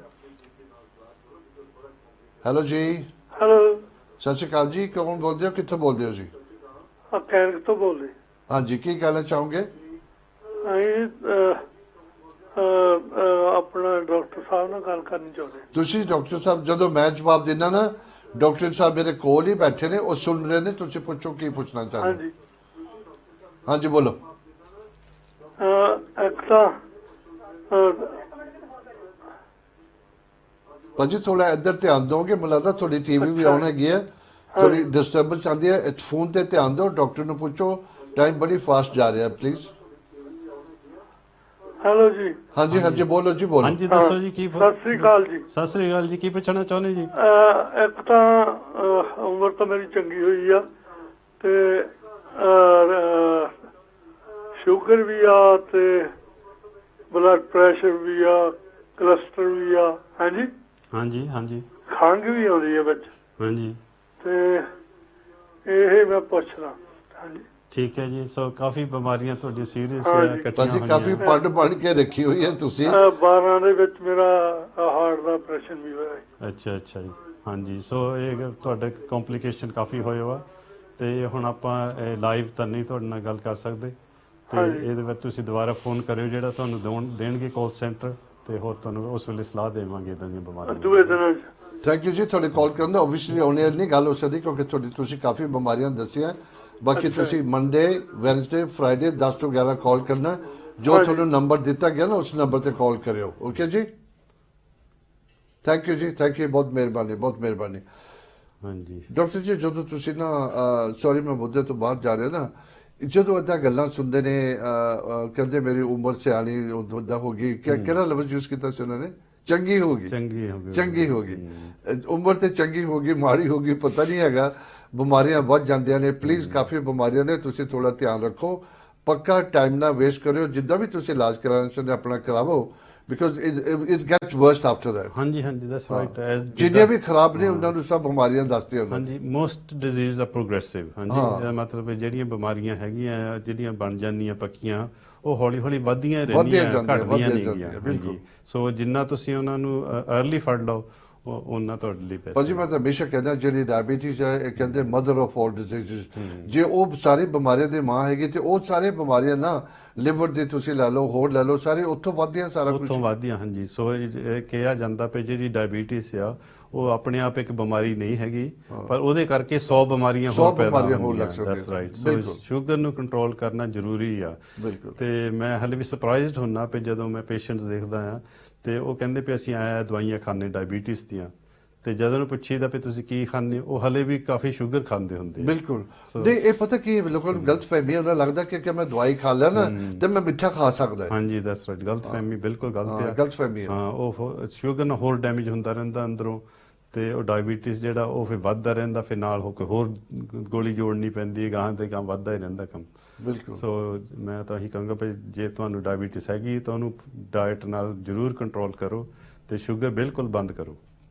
ਹੈਲੋ ਜੀ ਹੈਲੋ ਸਤਿ ਸ਼੍ਰੀ ਅਕਾਲ ਜੀ ਕੌਣ ਬੋਲਦੇ ਹੋ ਕਿੱਥੋਂ ਬੋਲਦੇ ਹੋ ਜੀ ਖੈਰ ਤੋਂ ਬੋਲਦੇ ਹਾਂਜੀ ਕੀ ਕਹਿਣਾ ਚਾਹੋਗੇ ਆਪਣਾ ਡਾਕਟਰ ਸਾਹਿਬ ਨਾਲ ਗੱਲ ਕਰਨੀ ਚਾਹੁੰਦੇ ਤੁਸੀਂ ਡਾਕਟਰ ਸਾਹਿਬ ਜਦੋਂ ਮੈਂ ਜਵਾਬ ਦਿੰਦਾ ਨਾ ਡਾਕਟਰ ਸਾਹਿਬ ਮੇਰੇ ਕੋਲ ਹੀ ਬੈਠੇ ਨੇ ਉਹ ਸੁਣ ਰਹੇ ਨੇ ਤੁਸੀਂ ਪੁੱਛੋ ਕੀ ਪੁੱਛਣਾ ਚਾਹੁੰਦੇ ਹਾਂਜੀ ਹਾਂਜੀ ਬੋਲੋ ਇੱਕ ਤਾਂ ਭਾਜੀ ਥੋੜਾ ਇੱਧਰ ਧਿਆਨ ਦਿਓਗੇ ਮੈਨੂੰ ਲੱਗਦਾ ਤੁਹਾਡੀ ਟੀਵੀ ਵੀ ਆਨ ਹੈਗੀ ਹੈ ਥੋੜੀ ਡਿਸਟਰਬੈਂਸ ਆਉਂਦੀ ਹੈ ਫੋਨ ਤੇ ਧਿਆਨ ਦਿਓ ਡਾਕਟਰ ਨੂੰ ਪੁੱਛੋ ਟਾਈਮ ਬੜੀ ਫਾਸਟ ਜਾ ਰਿਹਾ ਪਲੀਜ਼ ਹੈਲੋ ਜੀ ਹਾਂਜੀ ਬੋਲੋ ਜੀ ਬੋਲੋ ਹਾਂਜੀ ਦੱਸੋ ਜੀ ਕੀ ਸਤਿ ਸ੍ਰੀ ਅਕਾਲ ਜੀ ਸਤਿ ਸ੍ਰੀ ਅਕਾਲ ਜੀ ਕੀ ਪੁੱਛਣਾ ਚਾਹੁੰਦੇ ਜੀ ਇੱਕ ਤਾਂ ਉਮਰ ਤਾਂ ਮੇਰੀ ਚੰਗੀ ਹੋਈ ਆ ਤੇ ਸ਼ੂਗਰ ਵੀ ਆ ਤੇ ਬਲੱਡ ਪ੍ਰੈਸ਼ਰ ਵੀ ਆ ਕੋਲੇਸਟ੍ਰੋਲ ਵੀ ਆ ਹਾਂਜੀ ਖੰਘ ਵੀ ਆਉਂਦੀ ਹੈ ਵਿੱਚ ਹਾਂਜੀ ਤੇ ਇਹ ਮੈਂ ਪੁੱਛਣਾ ਹਾਂਜੀ ਠੀਕ ਹੈ ਜੀ ਸੋ ਕਾਫੀ ਬਿਮਾਰੀਆਂ ਤੁਹਾਡੀਆਂ ਸੀਰੀਅਸ ਹਾਂਜੀ। ਇਕੱਠੀਆਂ ਭਾਜੀ ਕਾਫੀ ਹੋਈਆਂ ਪੜ੍ਹ ਬਣ ਕੇ ਰੱਖੀ ਹੋਈ ਹੈ ਤੁਸੀਂ 12 ਦੇ ਵਿੱਚ ਮੇਰਾ ਹਾਰਟ ਦਾ ਆਪਰੇਸ਼ਨ ਵੀ ਹੋਇਆ ਹੈ। ਅੱਛਾ ਜੀ ਹਾਂਜੀ ਸੋ ਇਹ ਤੁਹਾਡਾ ਕੰਪਲਿਕੇਸ਼ਨ ਕਾਫੀ ਹੋਇਆ ਵਾ ਤੇ ਹੁਣ ਆਪਾਂ ਲਾਈਵ ਤਾਂ ਨਹੀਂ ਤੁਹਾਡੇ ਨਾਲ ਗੱਲ ਕਰ ਸਕਦੇ ਤੇ ਇਹਦੇ ਵਿੱਚ ਤੁਸੀਂ ਦੁਬਾਰਾ ਫੋਨ ਕਰਿਓ ਜਿਹੜਾ ਤੁਹਾਨੂੰ ਦੇਣਗੇ ਕਾਲ ਸੈਂਟਰ ਤੇ ਹੋਰ ਤੁਹਾਨੂੰ ਉਸ ਵੇਲੇ ਸਲਾਹ ਦੇਵਾਂਗੇ ਇਦਾਂ ਦੀਆਂ ਬਿਮਾਰੀਆਂ ਦੂਏ ਦਿਨਾਂ 'ਚ ਥੈਂਕ ਯੂ ਜੀ ਤੁਹਾਡੇ ਕਾਲ ਕਰਨ ਦਾ ਆਬਵੀਅਸਲੀ ਔਨ 에ਅਰ ਨਹੀਂ ਗੱਲ ਹੋ ਸਕਦੀ ਕਿਉਂਕਿ ਤੁਸੀਂ ਕਾਫੀ ਬਿਮਾਰੀਆਂ ਦੱਸੀਆਂ ਬਾਕੀ ਤੁਸੀਂ ਮੰਡੇ ਵੈਨਸਡੇ ਫਰਾਈਡੇ 10 ਤੋਂ 11 ਕਾਲ ਕਰਨਾ ਜੋ ਤੁਹਾਨੂੰ ਨੰਬਰ ਦਿੱਤਾ ਗਿਆ ਨਾ ਉਸ ਨੰਬਰ ਤੇ ਕਾਲ ਕਰਿਓ ਓਕੇ ਜੀ ਥੈਂਕ ਯੂ ਜੀ ਥੈਂਕ ਯੂ ਬਹੁਤ ਮਿਹਰਬਾਨੀ ਹਾਂਜੀ ਡਾਕਟਰ ਜੀ ਜਦੋਂ ਤੁਸੀਂ ਨਾ ਸੌਰੀ ਮੈਂ ਮੁੱਦੇ ਤੋਂ ਬਾਹਰ ਜਾ ਰਿਹਾ ਨਾ ਜਦੋਂ ਏਦਾਂ ਗੱਲਾਂ ਸੁਣਦੇ ਨੇ ਕਹਿੰਦੇ ਮੇਰੀ ਉਮਰ ਸਿਆਣੀ ਉਦਾਂ ਹੋ ਗਈ ਕਿਹੜਾ ਲਫ਼ਜ਼ ਯੂਜ਼ ਕੀਤਾ ਸੀ ਉਹਨਾਂ ਨੇ ਚੰਗੀ ਹੋ ਗਈ ਉਮਰ ਤੇ ਚੰਗੀ ਹੋ ਗਈ ਮਾੜੀ ਹੋ ਗਈ ਪਤਾ ਨਹੀਂ ਹੈਗਾ ਬਿਮਾਰੀਆਂ ਵੱਧ ਜਾਂਦੀਆਂ ਨੇ ਪਲੀਜ਼ ਕਾਫੀ ਬਿਮਾਰੀਆਂ ਨੇ ਤੁਸੀਂ ਥੋੜਾ ਧਿਆਨ ਰੱਖੋ ਪੱਕਾ ਟਾਈਮ ਨਾ ਵੇਸਟ ਕਰਿਓ ਜਿੱਦਾਂ ਵੀ ਤੁਸੀਂ ਇਲਾਜ ਕਰਾਉਣਾ ਚਾਹੁੰਦੇ ਆਪਣਾ ਕਰਾਵੋ because it gets worse after that. ਹਾਂਜੀ ਹਾਂਜੀ ਦੈਟਸ ਰਾਈਟ। ਜਿੰਨੀਆਂ ਵੀ ਖਰਾਬ ਨੇ ਉਹਨਾਂ ਨੂੰ ਸਭ ਬਿਮਾਰੀਆਂ ਦੱਸਦੇ ਹੁੰਦੇ। ਹਾਂਜੀ ਮੋਸਟ ਡਿਜ਼ੀਜ਼ ਆ ਪ੍ਰੋਗਰੈਸਿਵ। ਹਾਂਜੀ ਇਹਦਾ ਮਤਲਬ ਜਿਹੜੀਆਂ ਬਿਮਾਰੀਆਂ ਹੈਗੀਆਂ ਆ, ਜਿਹੜੀਆਂ ਬਣ ਜਾਂਦੀਆਂ ਪੱਕੀਆਂ, ਉਹ ਹੌਲੀ ਹੌਲੀ ਵੱਧਦੀਆਂ ਰਹਿੰਦੀਆਂ, ਘਟਦੀਆਂ ਨਹੀਂ ਗਈਆਂ। ਹਾਂਜੀ ਸੋ ਜਿੰਨਾ ਤੁਸੀਂ ਉਹਨਾਂ ਨੂੰ ਅਰਲੀ ਫੜ ਲਓ ਉਹਨਾਂ ਤੁਹਾਡੇ ਲਈ ਬਿਹਤਰ। ਭਾਜੀ ਮੈਂ ਤਾਂ ਹਮੇਸ਼ਾ ਕਹਿੰਦਾ ਜਿਹੜੀ ਡਾਇਬੀਟੀਜ਼ ਹੈ ਇਹ ਕਹਿੰਦੇ ਮਦਰ ਆਫ ਆਲ ਡਿਜ਼ੀਜ਼ਸ। ਜੇ ਉਹ ਸਾਰੀ ਬਿਮਾਰੀਆਂ ਦੀ ਮਾਂ ਹੈਗੀ ਤੇ ਉਹ ਸਾਰੇ ਬਿਮਾਰੀਆਂ ਨਾ ਲਿਵਰ ਦੀ ਤੁਸੀਂ ਲੈ ਲਓ, ਹੋਰ ਲੈ ਲਓ, ਸਾਰੇ ਉੱਥੋਂ ਵੱਧਦੀਆਂ ਸਾਰਾ ਕੁਝ ਉੱਥੋਂ ਵੱਧਦੀਆਂ। ਹਾਂਜੀ ਸੋ ਇਹ ਕਿਹਾ ਜਾਂਦਾ ਪਈ ਜਿਹੜੀ ਡਾਇਬੀਟੀਜ਼ ਆ ਉਹ ਆਪਣੇ ਆਪ ਇੱਕ ਬਿਮਾਰੀ ਨਹੀਂ ਹੈਗੀ, ਪਰ ਉਹਦੇ ਕਰਕੇ 100 ਬਿਮਾਰੀਆਂ ਹੋਰ ਪੈਦਾ ਹੋਣਗੀਆਂ। That's right. ਸੋ ਸ਼ੂਗਰ ਨੂੰ ਕੰਟਰੋਲ ਕਰਨਾ ਜ਼ਰੂਰੀ ਆ। ਤੇ ਮੈਂ ਹਲੇ ਵੀ ਸਰਪ੍ਰਾਈਜ਼ਡ ਹੁੰਨਾ ਪਈ ਜਦੋਂ ਮੈਂ ਪੇਸ਼ੈਂਟਸ ਦੇਖਦਾ ਆ ਤੇ ਉਹ ਕਹਿੰਦੇ ਵੀ ਅਸੀਂ ਆਇਆ ਦਵਾਈਆਂ ਖਾਣੇ ਡਾਇਬੀਟੀਜ਼ ਦੀਆਂ, ਤੇ ਜਦੋਂ ਉਹਨੂੰ ਪੁੱਛੀਦਾ ਵੀ ਤੁਸੀਂ ਕੀ ਖਾਂਦੇ, ਉਹ ਹਲੇ ਵੀ ਕਾਫੀ ਸ਼ੂਗਰ ਖਾਂਦੇ ਹੁੰਦੇ। ਬਿਲਕੁਲ ਨਹੀਂ, ਇਹ ਪਤਾ ਕੀ ਲੋਕਾਂ ਨੂੰ ਗਲਤ ਫਹਿਮੀ ਉਹਨਾਂ ਲੱਗਦਾ ਕਿ ਮੈਂ ਦਵਾਈ ਖਾ ਲਿਆ ਨਾ ਤੇ ਮੈਂ ਮਿੱਠਾ ਖਾ ਸਕਦਾ। ਹਾਂਜੀ ਦੈਟਸ ਰਾਈਟ। ਗਲਤ ਫਹਿਮੀ ਬਿਲਕੁਲ ਗਲਤ ਹੈ। ਗਲਤ ਫਹਿਮੀ ਹੈ। ਹਾਂ ਉਹ ਸ਼ੂਗਰ ਨਾਲ ਹੋਰ ਡੈਮੇਜ ਹੁੰਦਾ ਰਹਿੰਦਾ ਅੰਦਰੋਂ, ਤੇ ਉਹ ਡਾਇਬੀਟੀਜ਼ ਜਿਹੜਾ ਉਹ ਫਿਰ ਵੱਧਦਾ ਰਹਿੰਦਾ, ਫਿਰ ਨਾਲ ਹੋ ਕੇ ਹੋਰ ਗੋਲੀ ਜੋੜਨੀ ਪੈਂਦੀ ਹੈ, ਗਾਹਾਂ ਤੇ ਗਾਹਾਂ ਵੱਧਦਾ ਹੀ ਰਹਿੰਦਾ ਕੰਮ। ਬਿਲਕੁਲ। ਸੋ ਮੈਂ ਤਾਂ ਇਹੀ ਕਹਾਂਗਾ ਵੀ ਜੇ ਤੁਹਾਨੂੰ ਡਾਇਬੀਟੀਜ਼ ਹੈਗੀ ਤਾਂ ਉਹਨੂੰ ਡਾਇਟ ਨਾਲ ਜ਼ਰੂਰ ਕੰਟਰੋਲ ਕਰੋ ਤੇ ਸ਼ੂਗਰ ਬਿਲਕੁਲ ਬੰਦ ਕਰੋ।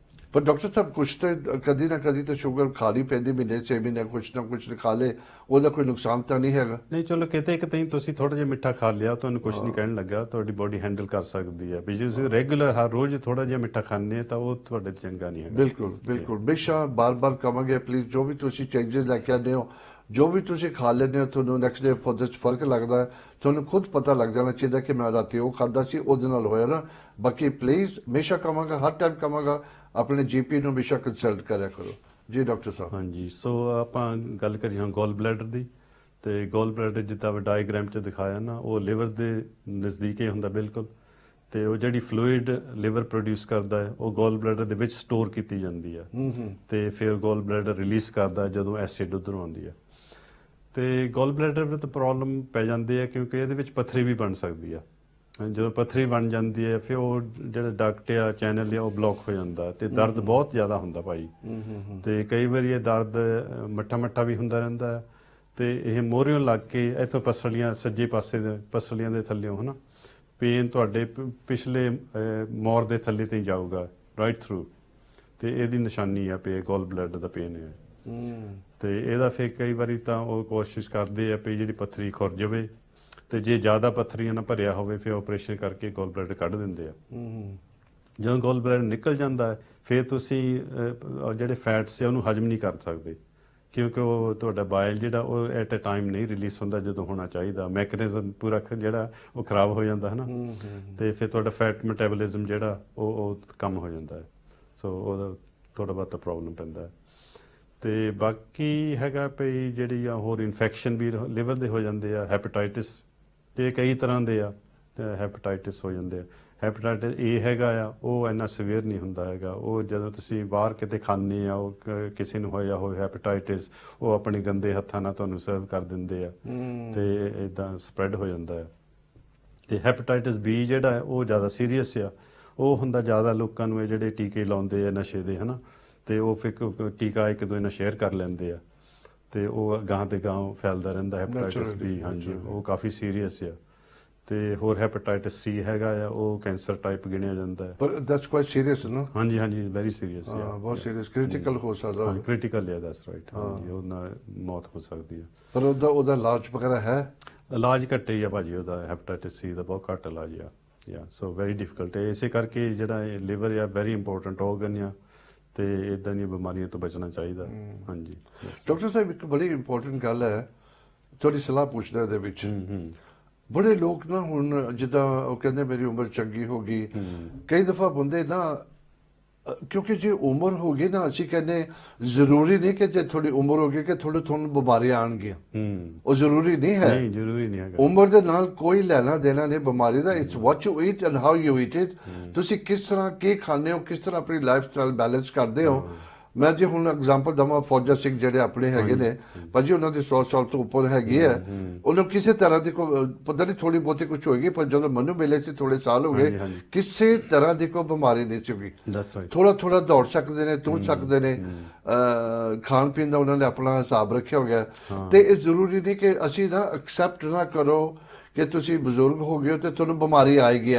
ਪਰ ਡਾਕਟਰ ਸਾਹਿਬ ਕੁਛ ਤਾਂ ਕਦੀ ਨਾ ਕਦੀ ਤਾਂ ਸ਼ੂਗਰ ਖਾਣੀ ਪੈਂਦੀ, ਮਹੀਨੇ 6 ਮਹੀਨੇ ਕੁਛ ਨਾ ਕੁਛ ਖਾ ਲੇ, ਉਹਦਾ ਕੋਈ ਨੁਕਸਾਨ ਤਾਂ ਨਹੀਂ ਹੈਗਾ? ਨਹੀਂ ਚਲੋ ਕਿਤੇ ਕਿਤੇ ਤੁਸੀਂ ਥੋੜਾ ਜਿਹਾ ਮਿੱਠਾ ਖਾ ਲਿਆ, ਤੁਹਾਨੂੰ ਕੁਝ ਨਹੀਂ ਕਹਿਣ ਲੱਗਾ, ਤੁਹਾਡੀ ਬੋਡੀ ਹੈਂਡਲ ਕਰ ਸਕਦੀ ਹੈ। ਵੀ ਜੇ ਤੁਸੀਂ ਰੈਗੂਲਰ ਹਰ ਰੋਜ਼ ਥੋੜਾ ਜਿਹਾ ਮਿੱਠਾ ਖਾਂਦੇ ਤਾਂ ਉਹ ਤੁਹਾਡੇ ਚੰਗਾ ਨਹੀਂ ਹੈਗਾ। ਬਿਲਕੁਲ ਬਿਲਕੁਲ। ਹਮੇਸ਼ਾ ਬਾਰ-ਬਾਰ ਕਹਾਂਗੇ ਪਲੀਜ਼ ਜੋ ਵੀ ਤੁਸੀਂ ਚੇਂਜਸ ਲੈ ਕੇ ਆਉਂਦੇ ਹੋ, ਜੋ ਵੀ ਤੁਸੀਂ ਖਾ ਲੈਂਦੇ ਹੋ, ਤੁਹਾਨੂੰ ਨੈਕਸਟ ਡੇ ਉਹਦੇ 'ਚ ਫਰਕ ਲੱਗਦਾ ਹੈ, ਤੁਹਾਨੂੰ ਖੁਦ ਪਤਾ ਲੱਗ ਜਾਣਾ ਚਾਹੀਦਾ ਕਿ ਮੈਂ ਰਾਤੀ ਉਹ ਖਾਦਾ ਸੀ ਉਹਦੇ ਨਾਲ ਹੋਇਆ ਨਾ। ਬਾਕੀ ਪਲੀਜ਼ ਹਮੇਸ਼ਾ ਕਹਾਂਗਾ, ਹਰ ਟਾਈਮ ਕਹਾਂਗਾ, ਆਪਣੇ ਜੀਪੀ ਨੂੰ ਹਮੇਸ਼ਾ ਕੰਸਲਟ ਕਰਿਆ ਕਰੋ। ਜੀ ਡਾਕਟਰ ਸਾਹਿਬ। ਹਾਂਜੀ ਸੋ ਆਪਾਂ ਗੱਲ ਕਰੀਏ ਹਾਂ ਗੋਲ ਬਲੈਡਰ ਦੀ, ਤੇ ਗੋਲ ਬਲੈਡਰ ਜਿੱਦਾਂ ਡਾਇਗ੍ਰਾਮ 'ਚ ਦਿਖਾਇਆ ਨਾ, ਉਹ ਲਿਵਰ ਦੇ ਨਜ਼ਦੀਕ ਹੀ ਹੁੰਦਾ ਬਿਲਕੁਲ, ਤੇ ਉਹ ਜਿਹੜੀ ਫਲੂਇਡ ਲਿਵਰ ਪ੍ਰੋਡਿਊਸ ਕਰਦਾ ਹੈ ਉਹ ਗੋਲ ਬਲੈਡਰ ਦੇ ਵਿੱਚ ਸਟੋਰ ਕੀਤੀ ਜਾਂਦੀ ਹੈ, ਤੇ ਫਿਰ ਗੋਲ ਬਲੈਡਰ ਰਿਲੀਜ਼ ਕਰਦਾ ਜਦੋਂ ਐਸਿਡ ਉੱਧਰੋਂ ਆਉਂਦੀ ਹੈ। ਤੇ ਗੋਲ ਬਲੈਡਰ ਵਿੱਚ ਪ੍ਰੋਬਲਮ ਪੈ ਜਾਂਦੀ ਹੈ ਕਿਉਂਕਿ ਇਹਦੇ ਵਿੱਚ ਪੱਥਰੀ ਵੀ ਬਣ ਸਕਦੀ ਆ। ਜਦੋਂ ਪੱਥਰੀ ਬਣ ਜਾਂਦੀ ਹੈ ਫਿਰ ਉਹ ਜਿਹੜਾ ਡਕਟ ਆ, ਚੈਨਲ ਆ, ਉਹ ਬਲੌਕ ਹੋ ਜਾਂਦਾ ਤੇ ਦਰਦ ਬਹੁਤ ਜ਼ਿਆਦਾ ਹੁੰਦਾ ਭਾਈ। ਤੇ ਕਈ ਵਾਰੀ ਇਹ ਦਰਦ ਮੱਠਾ ਮੱਠਾ ਵੀ ਹੁੰਦਾ ਰਹਿੰਦਾ ਹੈ, ਤੇ ਇਹ ਮੋਹਰਿਓਂ ਲੱਗ ਕੇ ਇੱਥੋਂ ਪਸਲੀਆਂ, ਸੱਜੇ ਪਾਸੇ ਦੇ ਪਸਲੀਆਂ ਦੇ ਥੱਲਿਓਂ ਹਨਾ, ਪੇਨ ਤੁਹਾਡੇ ਪਿਛਲੇ ਮੋਰ ਦੇ ਥੱਲੇ ਤੇ ਜਾਊਗਾ ਰਾਈਟ ਥਰੂ, ਤੇ ਇਹਦੀ ਨਿਸ਼ਾਨੀ ਆ ਪੇ ਗੋਲ ਬਲੈਡਰ ਦਾ ਪੇਨ ਹੈ। ਤੇ ਇਹਦਾ ਫਿਰ ਕਈ ਵਾਰੀ ਤਾਂ ਉਹ ਕੋਸ਼ਿਸ਼ ਕਰਦੇ ਆ ਵੀ ਜਿਹੜੀ ਪੱਥਰੀ ਖੁਰ ਜਾਵੇ, ਤੇ ਜੇ ਜ਼ਿਆਦਾ ਪੱਥਰੀਆਂ ਨਾਲ ਭਰਿਆ ਹੋਵੇ ਫਿਰ ਆਪਰੇਸ਼ਨ ਕਰਕੇ ਗੋਲ ਬਲੈਡਰ ਕੱਢ ਦਿੰਦੇ ਆ। ਜਦੋਂ ਗੋਲ ਬਲੈਡਰ ਨਿਕਲ ਜਾਂਦਾ ਹੈ ਫਿਰ ਤੁਸੀਂ ਜਿਹੜੇ ਫੈਟਸ ਆ ਉਹਨੂੰ ਹਜਮ ਨਹੀਂ ਕਰ ਸਕਦੇ, ਕਿਉਂਕਿ ਉਹ ਤੁਹਾਡਾ ਬਾਇਲ ਜਿਹੜਾ ਉਹ ਐਟ ਅ ਟਾਈਮ ਨਹੀਂ ਰਿਲੀਜ਼ ਹੁੰਦਾ ਜਦੋਂ ਹੋਣਾ ਚਾਹੀਦਾ। ਮੈਕੈਨਿਜ਼ਮ ਪੂਰਾ ਜਿਹੜਾ ਉਹ ਖਰਾਬ ਹੋ ਜਾਂਦਾ ਹੈ ਨਾ, ਤੇ ਫਿਰ ਤੁਹਾਡਾ ਫੈਟ ਮੈਟਾਬੋਲਿਜ਼ਮ ਜਿਹੜਾ ਉਹ ਕੰਮ ਹੋ ਜਾਂਦਾ ਹੈ। ਸੋ ਉਹਦਾ ਥੋੜ੍ਹਾ ਬਹੁਤਾ ਪ੍ਰੋਬਲਮ ਪੈਂਦਾ ਹੈ। ਤੇ ਬਾਕੀ ਹੈਗਾ ਵੀ ਜਿਹੜੀ ਆ ਹੋਰ ਇਨਫੈਕਸ਼ਨ ਵੀ ਲਿਵਰ ਦੇ ਹੋ ਜਾਂਦੇ ਆ, ਹੈਪੇਟਾਈਟਿਸ ਤੇ ਕਈ ਤਰ੍ਹਾਂ ਦੇ ਆ, ਹੈਪੇਟਾਈਟਿਸ ਹੋ ਜਾਂਦੇ ਆ। ਹੈਪੇਟਾਈਟਿਸ ਏ ਹੈਗਾ ਆ, ਉਹ ਇੰਨਾ ਸੀਵੀਅਰ ਨਹੀਂ ਹੁੰਦਾ ਹੈਗਾ। ਉਹ ਜਦੋਂ ਤੁਸੀਂ ਬਾਹਰ ਕਿਤੇ ਖਾਂਦੇ ਆ, ਉਹ ਕਿਸੇ ਨੂੰ ਹੋਇਆ ਹੋਵੇ ਹੈਪੇਟਾਈਟਿਸ, ਉਹ ਆਪਣੇ ਗੰਦੇ ਹੱਥਾਂ ਨਾਲ ਤੁਹਾਨੂੰ ਸਰਵ ਕਰ ਦਿੰਦੇ ਆ, ਤੇ ਇਦਾਂ ਸਪਰੈਡ ਹੋ ਜਾਂਦਾ ਹੈ। ਤੇ ਹੈਪੇਟਾਈਟਿਸ ਬੀ ਜਿਹੜਾ ਉਹ ਜ਼ਿਆਦਾ ਸੀਰੀਅਸ ਆ, ਉਹ ਹੁੰਦਾ ਜ਼ਿਆਦਾ ਲੋਕਾਂ ਨੂੰ ਇਹ ਜਿਹੜੇ ਟੀਕੇ ਲਾਉਂਦੇ ਆ ਨਸ਼ੇ ਦੇ ਹਨਾ, ਤੇ ਉਹ ਫਿਰ ਟੀਕਾ ਇੱਕ ਦੂਜੇ ਨਾਲ ਸ਼ੇਅਰ ਕਰ ਲੈਂਦੇ ਆ, ਤੇ ਉਹ ਗਾਂ ਤੇ ਗਾਂ ਫੈਲਦਾ ਰਹਿੰਦਾ ਹੈਪੇਟਾਈਟਿਸ ਬੀ। ਹਾਂਜੀ ਉਹ ਕਾਫੀ ਸੀਰੀਅਸ ਆ। ਤੇ ਹੋਰ ਹੈਪੇਟਾਈਟਿਸ ਸੀ ਹੈਗਾ ਆ, ਉਹ ਕੈਂਸਰ ਟਾਈਪ ਗਿਣਿਆ ਜਾਂਦਾ ਹੈ। ਪਰ ਦੈਟਸ ਕੁਆਇਟ ਸੀਰੀਅਸ ਨਾ? ਹਾਂਜੀ ਹਾਂਜੀ ਵੈਰੀ ਸੀਰੀਅਸ ਆ, ਬਹੁਤ ਸੀਰੀਅਸ, ਕ੍ਰਿਟੀਕਲ ਹੋ ਸਕਦਾ। ਹਾਂ ਕ੍ਰਿਟੀਕਲ ਆ, ਦੈਟਸ ਰਾਈਟ। ਹਾਂਜੀ ਉਹ ਨਾਲ ਮੌਤ ਹੋ ਸਕਦੀ ਹੈ। ਪਰ ਉਹਦਾ ਇਲਾਜ ਵਗੈਰਾ ਹੈ? ਇਲਾਜ ਘੱਟੇ ਹੀ ਆ ਭਾਜੀ, ਉਹਦਾ ਹੈਪੇਟਾਈਟਿਸ ਸੀ ਦਾ ਬਹੁਤ ਘੱਟ ਇਲਾਜ ਆ। ਸੋ ਵੈਰੀ ਡਿਫਿਕਲਟ ਹੈ। ਇਸੇ ਕਰਕੇ ਜਿਹੜਾ ਇਹ ਲਿਵਰ ਆ ਵੈਰੀ ਇੰਪੋਰਟੈਂਟ ਔਰਗਨ ਆ, ਤੇ ਇਦਾਂ ਦੀਆਂ ਬਿਮਾਰੀਆਂ ਤੋਂ ਬਚਣਾ ਚਾਹੀਦਾ। ਹਾਂਜੀ ਡਾਕਟਰ ਸਾਹਿਬ ਇੱਕ ਬੜੀ ਇੰਪੋਰਟੈਂਟ ਗੱਲ ਹੈ, ਤੁਹਾਡੀ ਸਲਾਹ ਪੁੱਛਦਾ ਇਹਦੇ ਵਿੱਚ। ਬੜੇ ਲੋਕ ਨਾ ਹੁਣ ਜਿੱਦਾਂ ਉਹ ਕਹਿੰਦੇ ਮੇਰੀ ਉਮਰ ਚੰਗੀ ਹੋ ਗਈ, ਕਈ ਦਫਾ ਬੰਦੇ ਨਾ, ਕਿਉਂਕਿ ਜੇ ਉਮਰ ਹੋ ਗਈ ਨਾ, ਅਸੀਂ ਕਹਿੰਦੇ ਜ਼ਰੂਰੀ ਨਹੀਂ ਕਿ ਜੇ ਥੋੜੀ ਉਮਰ ਹੋ ਗਈ ਕਿ ਤੁਹਾਨੂੰ ਬਿਮਾਰੀਆਂ ਆਉਣਗੀਆਂ, ਉਹ ਜ਼ਰੂਰੀ ਨਹੀਂ ਹੈ। ਨਹੀਂ ਜ਼ਰੂਰੀ ਨਹੀਂ ਹੈਗਾ। ਉਮਰ ਦੇ ਨਾਲ ਕੋਈ ਲੈਣਾ ਦੇਣਾ ਨਹੀਂ ਬਿਮਾਰੀ ਦਾ। It's what you eat and how you eat it. ਤੁਸੀਂ ਕਿਸ ਤਰ੍ਹਾਂ ਕੀ ਖਾਂਦੇ ਹੋ, ਕਿਸ ਤਰ੍ਹਾਂ ਆਪਣੀ ਲਾਈਫ ਸਟਾਈਲ ਬੈਲੈਂਸ ਕਰਦੇ ਹੋ। ਮੈਂ ਜੇ ਹੁਣ ਐਗਜ਼ਾਮਪਲ ਦਵਾਂ, ਫੌਜਾ ਸਿੰਘ ਜਿਹੜੇ ਆਪਣੇ ਹੈਗੇ ਨੇ ਭਾਜੀ, ਉਹਨਾਂ ਦੀ 100 ਸਾਲ ਤੋਂ ਉੱਪਰ ਹੈਗੀ ਹੈ, ਉਹਨੂੰ ਕਿਸੇ ਤਰ੍ਹਾਂ ਦੀ ਕੋਈ ਪਤਾ ਨਹੀਂ ਥੋੜੀ ਬਹੁਤੀ ਕੁਝ ਹੋਏਗੀ, ਪਰ ਜਦੋਂ ਮੈਨੂੰ ਮਿਲੇ ਸੀ ਥੋੜੇ ਸਾਲ ਹੋ ਗਏ, ਕਿਸੇ ਤਰ੍ਹਾਂ ਦੀ ਕੋਈ ਬਿਮਾਰੀ ਨਹੀਂ ਸੀਗੀ। ਥੋੜਾ ਥੋੜਾ ਦੌੜ ਸਕਦੇ ਨੇ, ਤੁਰ ਸਕਦੇ ਨੇ, ਖਾਣ ਪੀਣ ਦਾ ਉਹਨਾਂ ਨੇ ਆਪਣਾ ਹਿਸਾਬ ਰੱਖਿਆ ਹੋ ਗਿਆ। ਤੇ ਇਹ ਜ਼ਰੂਰੀ ਨਹੀਂ ਕਿ ਅਸੀਂ ਨਾ ਐਕਸੈਪਟ ਨਾ ਕਰੋ ਕਿ ਤੁਸੀਂ ਬਜ਼ੁਰਗ ਹੋ ਗਏ ਹੋ ਤੇ ਤੁਹਾਨੂੰ ਬਿਮਾਰੀ ਆਏਗੀ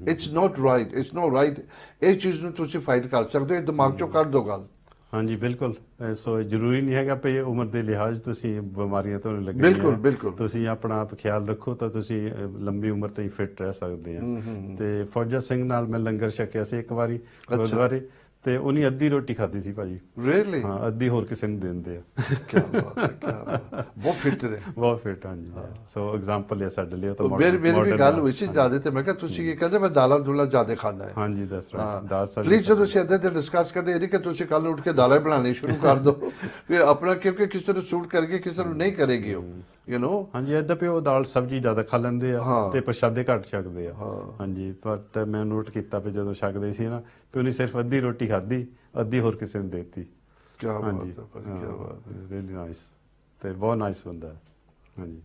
it's not right, it's no right. ਇਹ ਚੀਜ਼ ਨੂੰ ਤੁਸੀਂ ਫਾਈਟ ਕਰ ਸਕਦੇ ਹੋ, ਇਹ ਦਿਮਾਗ ਚੋਂ ਕੱਢ ਦਿਓ ਗੱਲ। ਹਾਂਜੀ ਬਿਲਕੁਲ। ਸੋ ਜ਼ਰੂਰੀ ਨਹੀਂ ਹੈਗਾ ਵੀ ਉਮਰ ਦੇ ਲਿਹਾਜ਼ ਤੁਸੀਂ ਬਿਮਾਰੀਆਂ ਤੋਂ ਨਹੀਂ ਲੱਗਣੀਆਂ। ਬਿਲਕੁਲ ਬਿਲਕੁਲ। ਤੁਸੀਂ ਆਪਣਾ ਆਪ ਖਿਆਲ ਰੱਖੋ ਤਾਂ ਤੁਸੀਂ ਲੰਬੀ ਉਮਰ ਤਾਈਂ ਫਿੱਟ ਰਹਿ ਸਕਦੇ ਆ। ਤੇ ਫੌਜਾ ਸਿੰਘ ਨਾਲ ਮੈਂ ਲੰਗਰ ਛਕਿਆ ਸੀ ਇੱਕ ਵਾਰੀ ਗੁਰਦੁਆਰੇ, ਤੇ ਉਹਨੇ ਅੱਧੀ ਰੋਟੀ ਖਾਧੀ ਸੀ ਭਾਜੀ। ਰੀਅਲੀ? ਹਾਂ, ਅੱਧੀ ਹੋਰ ਕਿਸੇ ਨੂੰ ਦੇ ਦਿੰਦੇ ਆ। ਕੀ ਬਾਤ ਹੈ, ਕੀ ਬਾਤ ਹੈ। ਬਹੁਤ ਫਿੱਟ ਨੇ, ਬਹੁਤ ਫਿੱਟ। ਹਾਂਜੀ ਸੋ ਐਗਜ਼ਾਮਪਲ ਹੈ ਸਾਡੇ ਲਈ। ਉਹ ਤਾਂ ਮੇਰੀ ਵੀ ਗੱਲ ਹੋਈ ਸੀ ਜਿਆਦਾ, ਤੇ ਮੈਂ ਕਿਹਾ ਤੁਸੀਂ ਕੀ ਕਹਿੰਦੇ, ਮੈਂ ਦਾਲਾਂ ਦੂਲਾਂ ਜ਼ਿਆਦਾ ਖਾਂਦਾ ਹੈ। ਹਾਂਜੀ ਦੱਸ ਰਾਈਟ। ਪਲੀਜ਼ ਜਦੋਂ ਤੁਸੀਂ ਇੱਦਾਂ ਤੇ ਡਿਸਕਸ ਕਰਦੇ, ਇਹ ਨਹੀਂ ਕਿ ਤੁਸੀਂ ਕੱਲ ਉੱਠ ਕੇ ਦਾਲਾਂ ਬਣਾਉਣੀ ਸ਼ੁਰੂ ਕਰ ਦਿਓ ਕਿ ਆਪਣਾ, ਕਿਉਂਕਿ ਕਿਸੇ ਨੂੰ ਸੂਟ ਕਰੇਗੀ ਕਿਸੇ ਨੂੰ ਨਹੀਂ ਕਰੇਗੀ ਉਹ, ਯੂ نو। ਹਾਂਜੀ ਏਦਾਂ ਵੀ ਉਹ ਦਾਲ ਸਬਜ਼ੀ ਜ਼ਿਆਦਾ ਖਾ ਲੈਂਦੇ ਆ ਤੇ ਪ੍ਰਸ਼ਾਦੇ ਘੱਟ ਛਕਦੇ ਆ। ਹਾਂਜੀ ਬਟ ਮੈਂ ਨੋਟ ਕੀਤਾ ਵੀ ਜਦੋਂ ਛਕਦੇ ਸੀ ਨਾ ਵੀ ਉਹਨੇ ਸਿਰਫ ਅੱਧੀ ਰੋਟੀ ਖਾਧੀ, ਅੱਧੀ ਹੋਰ ਕਿਸੇ ਨੂੰ ਦੇਤੀ। ਕੀ ਬਾਤ ਹੈ ਭਾਜੀ, ਕੀ ਬਾਤ ਹੈ। ਰੀਅਲੀ ਨਾਈਸ, ਤੇ ਬਹੁਤ ਨਾਈਸ ਬੰਦਾ ਹੈ। ਹਾਂਜੀ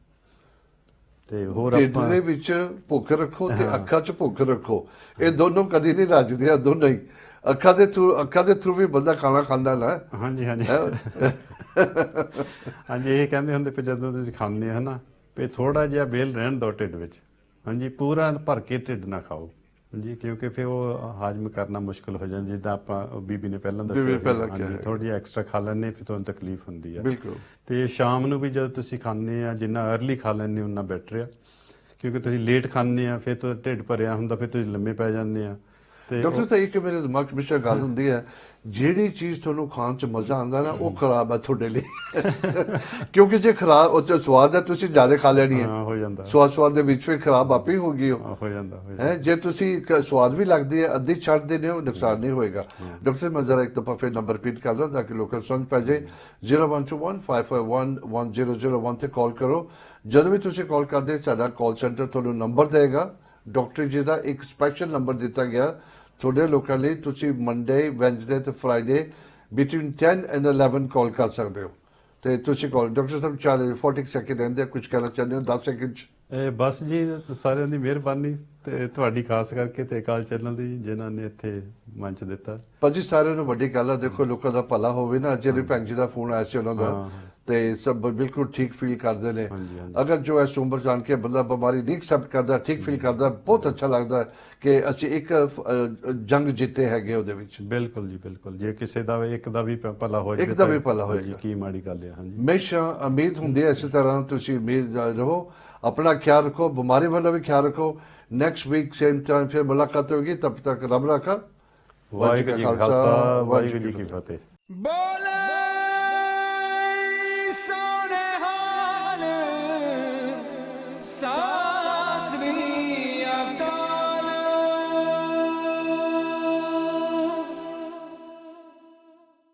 ਤੇ ਹੋਰ ਢਿੱਡ ਦੇ ਵਿੱਚ ਭੁੱਖ ਰੱਖੋ ਤੇ ਅੱਖਾਂ 'ਚ ਭੁੱਖ ਰੱਖੋ, ਇਹ ਦੋਨੋਂ ਕਦੀ ਨਹੀਂ ਰੱਜਦੀਆਂ, ਦੋਨੋਂ ਹੀ। ਅੱਖਾਂ ਦੇ ਥਰੂ ਵੀ ਬੰਦਾ ਖਾਣਾ ਖਾਂਦਾ ਨਾ। ਹਾਂਜੀ ਹਾਂਜੀ ਹਾਂਜੀ। ਇਹ ਕਹਿੰਦੇ ਹੁੰਦੇ ਵੀ ਜਦੋਂ ਤੁਸੀਂ ਖਾਂਦੇ ਹੋ ਨਾ ਵੀ ਥੋੜਾ ਜਿਹਾ ਵੇਲ ਰਹਿਣ ਦਿਓ ਢਿੱਡ ਵਿੱਚ। ਹਾਂਜੀ ਪੂਰਾ ਭਰ ਕੇ ਢਿੱਡ ਨਾ ਖਾਓ ਜੀ, ਕਿਉਂਕਿ ਫਿਰ ਉਹ ਹਾਜ਼ਮ ਕਰਨਾ ਮੁਸ਼ਕਲ ਹੋ ਜਾਂਦਾ। ਜਿੱਦਾਂ ਆਪਾਂ ਬੀਬੀ ਨੇ ਪਹਿਲਾਂ ਦੱਸਿਆ, ਥੋੜੀ ਜਿਹੀ ਐਕਸਟਰਾ ਖਾ ਲੈਂਦੇ ਫਿਰ ਤੁਹਾਨੂੰ ਤਕਲੀਫ ਹੁੰਦੀ ਆ। ਬਿਲਕੁਲ। ਤੇ ਸ਼ਾਮ ਨੂੰ ਵੀ ਜਦੋਂ ਤੁਸੀਂ ਖਾਂਦੇ ਆ, ਜਿੰਨਾ ਅਰਲੀ ਖਾ ਲੈਂਦੇ ਉਨਾ ਬੈਟਰ ਆ, ਕਿਉਂਕਿ ਤੁਸੀਂ ਲੇਟ ਖਾਂਦੇ ਆ ਫਿਰ ਤਾਂ ਢਿੱਡ ਭਰਿਆ ਹੁੰਦਾ, ਫਿਰ ਤੁਸੀਂ ਲੰਮੇ ਪੈ ਜਾਂਦੇ ਆ। ਤੇ ਡਾਕਟਰ ਸਾਹਿਬ ਇੱਕ ਮੇਰੇ ਦਿਮਾਗ 'ਚ ਹਮੇਸ਼ਾ ਗੱਲ ਹੁੰਦੀ ਹੈ, ਜਿਹੜੀ ਚੀਜ਼ ਤੁਹਾਨੂੰ ਖਾਣ 'ਚ ਮਜ਼ਾ ਆਉਂਦਾ ਨਾ ਉਹ ਖਰਾਬ ਹੈ ਤੁਹਾਡੇ ਲਈ ਕਿਉਂਕਿ ਜੇ ਖਰਾਬ ਉਹ 'ਚ ਸਵਾਦ ਹੈ ਤੁਸੀਂ ਜ਼ਿਆਦਾ ਖਾ ਲੈਣੀ ਹੈ, ਹੋ ਜਾਂਦਾ ਸਵਾਦ ਦੇ ਵਿੱਚ ਵੀ ਖਰਾਬ ਆਪੇ ਹੀ ਹੋ ਗਈ ਹੋ ਜਾਂਦਾ ਹੈ। ਜੇ ਤੁਸੀਂ ਸਵਾਦ ਵੀ ਲੱਗਦੀ ਹੈ ਅੱਧੀ ਛੱਡ ਦੇਣੇ ਹੋ, ਨੁਕਸਾਨ ਨਹੀਂ ਹੋਏਗਾ। ਡਾਕਟਰ ਸਾਹਿਬ ਮੈਂ ਜ਼ਰਾ ਇੱਕ ਦਫਾ ਫਿਰ ਨੰਬਰ ਰਿਪੀਟ ਕਰ ਦਾਂ ਤਾਂ ਕਿ ਲੋਕਾਂ ਨੂੰ ਸਮਝ ਪੈ ਜਾਏ। 0121551001 ਤੇ ਕਾਲ ਕਰੋ। ਜਦੋਂ ਵੀ ਤੁਸੀਂ ਕਾਲ ਕਰਦੇ ਸਾਡਾ ਕਾਲ ਸੈਂਟਰ ਤੁਹਾਨੂੰ ਨੰਬਰ ਦੇਗਾ, ਡਾਕਟਰ ਜੀ ਦਾ ਇੱਕ ਸਪੈਸ਼ਲ ਨੰਬਰ ਦਿੱਤਾ ਗਿਆ ਤੁਹਾਡੇ ਲੋਕਾਂ ਲਈ। ਤੁਸੀਂ ਮੰਡੇ, ਵੈਨਸਡੇ ਤੇ ਫਰਾਈਡੇ ਬਿਟਵੀਨ 10 ਐਂਡ 11 ਕਾਲ ਕਰ ਸਕਦੇ ਹੋ। ਤੇ ਤੁਸੀਂ ਕਾਲ ਡਾਕਟਰ ਸਾਹਿਬ 40 ਸੈਕਿੰਡ ਰਹਿੰਦੇ, ਕੁਝ ਕਹਿਣਾ ਚਾਹੁੰਦੇ ਹੋ 10 ਸੈਕਿੰਡ 'ਚ? ਬਸ ਜੀ ਸਾਰਿਆਂ ਦੀ ਮਿਹਰਬਾਨੀ ਤੇ ਤੁਹਾਡੀ ਖਾਸ ਕਰਕੇ ਤੇ ਅਕਾਲ ਚੈਨਲ ਦੀ ਜਿਨ੍ਹਾਂ ਨੇ ਇੱਥੇ ਮੰਚ ਦਿੱਤਾ। ਭਾਜੀ ਸਾਰਿਆਂ ਨੂੰ ਵੱਡੀ ਗੱਲ ਆ, ਦੇਖੋ ਲੋਕਾਂ ਦਾ ਭਲਾ ਹੋਵੇ ਨਾ। ਜਿਹੜੇ ਭੈਣ ਜੀ ਦਾ ਫੋਨ ਆਇਆ ਸੀ ਉਹਨਾਂ ਦਾ ਤੇ ਸਭ ਬਿਲਕੁਲ ਠੀਕ ਫੀਲ ਕਰਦੇ ਨੇ। ਅਗਰ ਜੋ ਇਸ ਉਮਰ ਜਾਣ ਕੇ ਬੰਦਾ ਬਿਮਾਰੀ ਨਹੀਂ ਐਕਸੈਪਟ ਕਰਦਾ, ਠੀਕ ਫੀਲ ਕਰਦਾ, ਬਹੁਤ ਅੱਛਾ ਲੱਗਦਾ ਕਿ ਅਸੀਂ ਇੱਕ ਜੰਗ ਜਿੱਤੇ ਹੈਗੇ ਉਹਦੇ ਵਿੱਚ। ਬਿਲਕੁਲ ਜੀ ਬਿਲਕੁਲ। ਜੇ ਕਿਸੇ ਦਾ ਇੱਕ ਦਾ ਵੀ ਭਲਾ ਹੋ ਜਾਵੇ, ਇੱਕ ਦਾ ਵੀ ਭਲਾ ਹੋਏਗਾ, ਕੀ ਮਾੜੀ ਗੱਲ ਹੈ। ਹਾਂਜੀ ਹਮੇਸ਼ਾ ਉਮੀਦ ਹੁੰਦੀ ਹੈ ਇਸੇ ਤਰ੍ਹਾਂ ਤੁਸੀਂ ਉਮੀਦ ਰਹੋ, ਆਪਣਾ ਖਿਆਲ ਰੱਖੋ, ਬਿਮਾਰੀ ਵੱਲੋਂ ਵੀ ਖਿਆਲ ਰੱਖੋ। ਨੈਕਸਟ ਵੀਕ ਸੇਮ ਟਾਈਮ ਫਿਰ ਮੁਲਾਕਾਤ ਹੋगी, तब तक रब रखा। ਵਾਹਿਗੁਰੂ ਜੀ ਕਾ ਖਾਲਸਾ, ਵਾਹਿਗੁਰੂ ਜੀ ਕੀ ਫਤਿਹ। बोल